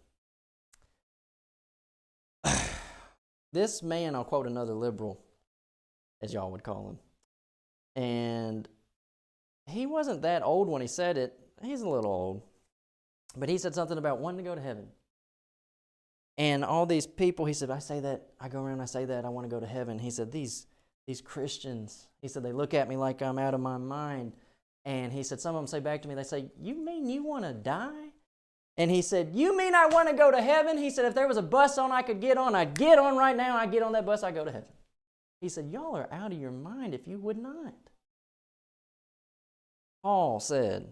This man, I'll quote another liberal, as y'all would call him. And he wasn't that old when he said it. He's a little old. But he said something about wanting to go to heaven. And all these people, he said, I say that, I go around, I say that, I want to go to heaven. He said, these Christians, he said, they look at me like I'm out of my mind. And he said, some of them say back to me, they say, you mean you want to die? And he said, you mean I want to go to heaven? He said, if there was a bus on I could get on, I'd get on right now, I'd get on that bus, I'd go to heaven. He said, y'all are out of your mind if you would not. Paul said,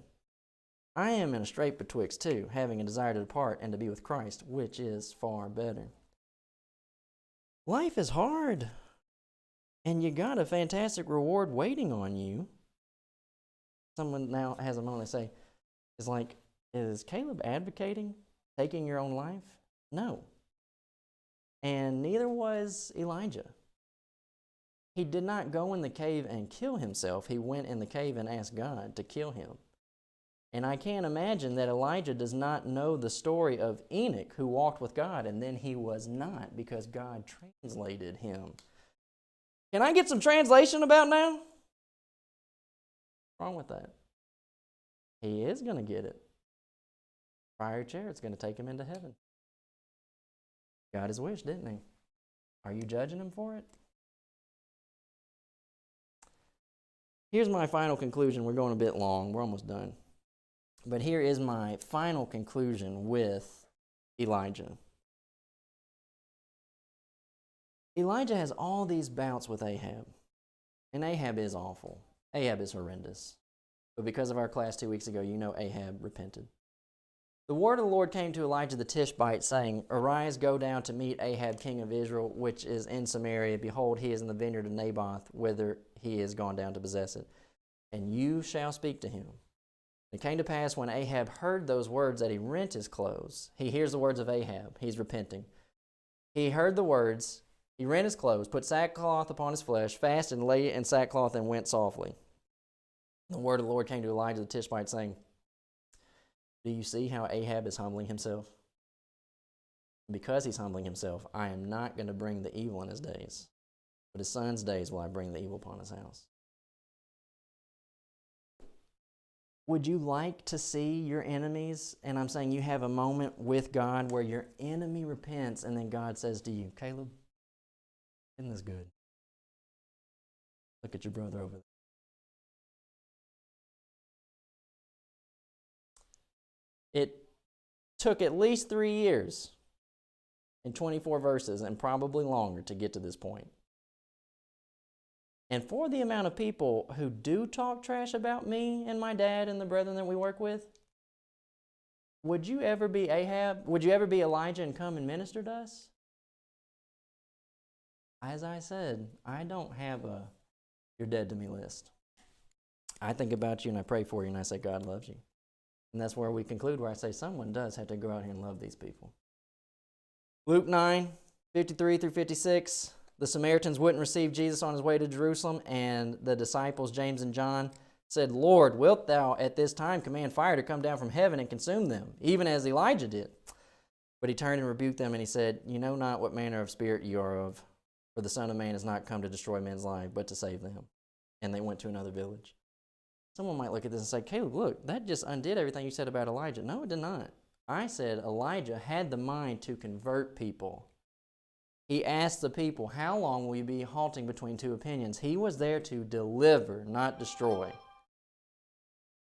I am in a strait betwixt two, having a desire to depart and to be with Christ, which is far better. Life is hard, and you got a fantastic reward waiting on you. Someone now has a moment to say, is Caleb advocating taking your own life? No. And neither was Elijah. He did not go in the cave and kill himself. He went in the cave and asked God to kill him. And I can't imagine that Elijah does not know the story of Enoch, who walked with God, and then he was not because God translated him. Can I get some translation about now? What's wrong with that? He is going to get it. Fire chair, it's going to take him into heaven. Got his wish, didn't he? Are you judging him for it? Here's my final conclusion. We're going a bit long. We're almost done. But here is my final conclusion with Elijah. Elijah has all these bouts with Ahab. And Ahab is awful. Ahab is horrendous. But because of our class 2 weeks ago, you know Ahab repented. The word of the Lord came to Elijah the Tishbite, saying, Arise, go down to meet Ahab, king of Israel, which is in Samaria. Behold, he is in the vineyard of Naboth, whither he is gone down to possess it. And you shall speak to him. It came to pass when Ahab heard those words that he rent his clothes. He hears the words of Ahab. He's repenting. He heard the words. He rent his clothes, put sackcloth upon his flesh, fasted and lay in sackcloth and went softly. The word of the Lord came to Elijah the Tishbite, saying, Do you see how Ahab is humbling himself? Because he's humbling himself, I am not going to bring the evil in his days, but his son's days will I bring the evil upon his house. Would you like to see your enemies? And I'm saying you have a moment with God where your enemy repents and then God says to you, Caleb, isn't this good? Look at your brother over there. It took at least 3 years and 24 verses and probably longer to get to this point. And for the amount of people who do talk trash about me and my dad and the brethren that we work with, would you ever be Ahab? Would you ever be Elijah and come and minister to us? As I said, I don't have a you're dead to me list. I think about you and I pray for you and I say God loves you. And that's where we conclude, where I say someone does have to go out here and love these people. Luke 9, 53 through 56. The Samaritans wouldn't receive Jesus on his way to Jerusalem, and the disciples, James and John, said, Lord, wilt thou at this time command fire to come down from heaven and consume them, even as Elijah did? But he turned and rebuked them, and he said, You know not what manner of spirit you are of, for the Son of Man is not come to destroy men's lives, but to save them. And they went to another village. Someone might look at this and say, Caleb, look, that just undid everything you said about Elijah. No, it did not. I said Elijah had the mind to convert people. He asked the people, how long will you be halting between two opinions? He was there to deliver, not destroy.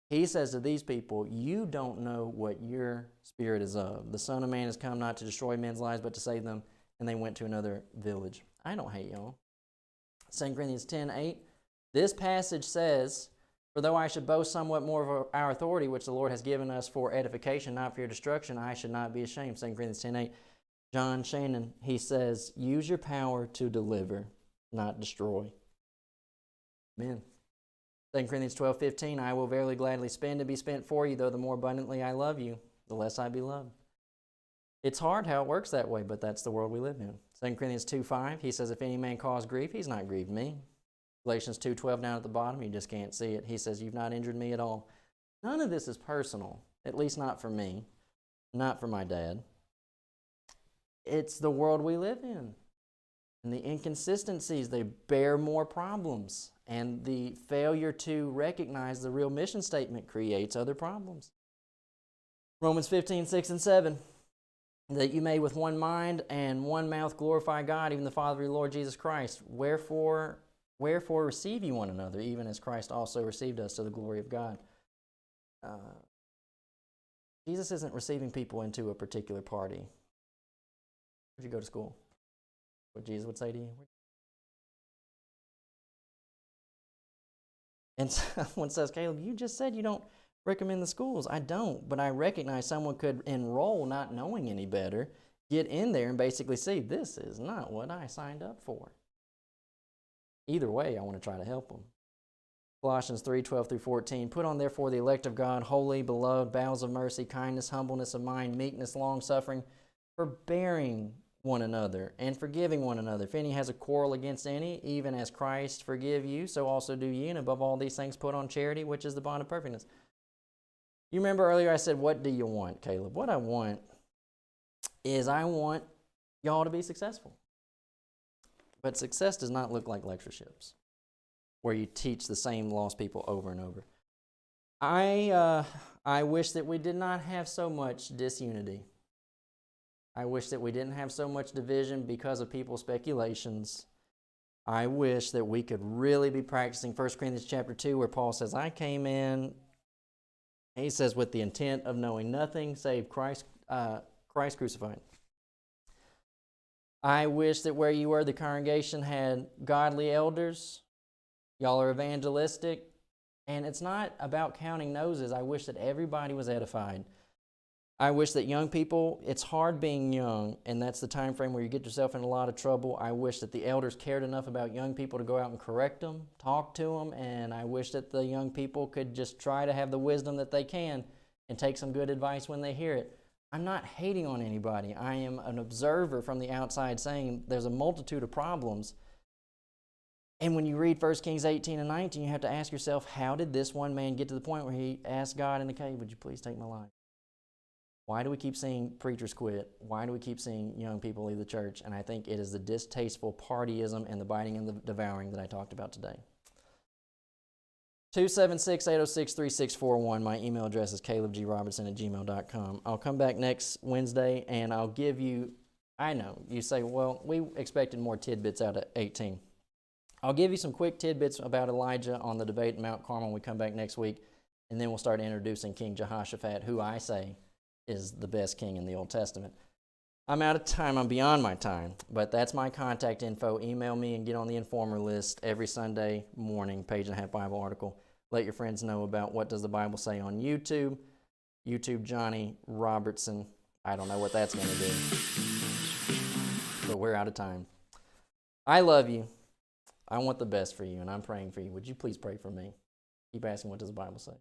He says to these people, you don't know what your spirit is of. The Son of Man has come not to destroy men's lives, but to save them. And they went to another village. I don't hate y'all. 2 Corinthians 10:8. This passage says, For though I should boast somewhat more of our authority, which the Lord has given us for edification, not for your destruction, I should not be ashamed. 2 Corinthians 10:8. John Shannon, he says, use your power to deliver, not destroy. Amen. 2 Corinthians 12:15, I will verily gladly spend and be spent for you, though the more abundantly I love you, the less I be loved. It's hard how it works that way, but that's the world we live in. 2 Corinthians 2:5, he says, if any man cause grief, he's not grieved me. Galatians 2:12 down at the bottom, you just can't see it. He says, you've not injured me at all. None of this is personal, at least not for me, not for my dad. It's the world we live in. And the inconsistencies, they bear more problems. And the failure to recognize the real mission statement creates other problems. Romans 15:6 and 7. That you may with one mind and one mouth glorify God, even the Father of your Lord Jesus Christ. Wherefore receive ye one another, even as Christ also received us to the glory of God. Jesus isn't receiving people into a particular party. Where'd you go to school? What Jesus would say to you? And someone says, Caleb, you just said you don't recommend the schools. I don't, but I recognize someone could enroll not knowing any better, get in there and basically see, this is not what I signed up for. Either way, I want to try to help them. Colossians 3:12 through 14, put on therefore the elect of God, holy, beloved, bowels of mercy, kindness, humbleness of mind, meekness, long-suffering, forbearing one another and forgiving one another. If any has a quarrel against any, even as Christ forgive you, so also do ye. And above all these things put on charity, which is the bond of perfectness. You remember earlier I said, what do you want, Caleb? What I want is I want y'all to be successful. But success does not look like lectureships where you teach the same lost people over and over. I wish that we did not have so much disunity. I wish that we didn't have so much division because of people's speculations. I wish that we could really be practicing 1 Corinthians chapter 2 where Paul says, I came in, he says, with the intent of knowing nothing save Christ crucified. I wish that where you were, the congregation had godly elders. Y'all are evangelistic. And it's not about counting noses. I wish that everybody was edified. I wish that young people, it's hard being young, and that's the time frame where you get yourself in a lot of trouble. I wish that the elders cared enough about young people to go out and correct them, talk to them, and I wish that the young people could just try to have the wisdom that they can and take some good advice when they hear it. I'm not hating on anybody. I am an observer from the outside saying there's a multitude of problems. And when you read 1 Kings 18 and 19, you have to ask yourself, how did this one man get to the point where he asked God in the cave, would you please take my life? Why do we keep seeing preachers quit? Why do we keep seeing young people leave the church? And I think it is the distasteful partyism and the biting and the devouring that I talked about today. 276-806-3641. My email address is calebgrobertson@gmail.com. I'll come back next Wednesday, and I'll give you, I know, you say, well, we expected more tidbits out of 18. I'll give you some quick tidbits about Elijah on the debate at Mount Carmel when we come back next week, and then we'll start introducing King Jehoshaphat, who I say is the best king in the Old Testament. I'm out of time. I'm beyond my time, but that's my contact info. Email me and get on the informer list every Sunday morning, page and a half Bible article. Let your friends know about What Does the Bible Say on YouTube. YouTube Johnny Robertson. I don't know what that's going to do, but we're out of time. I love you. I want the best for you, and I'm praying for you. Would you please pray for me? Keep asking, what does the Bible say?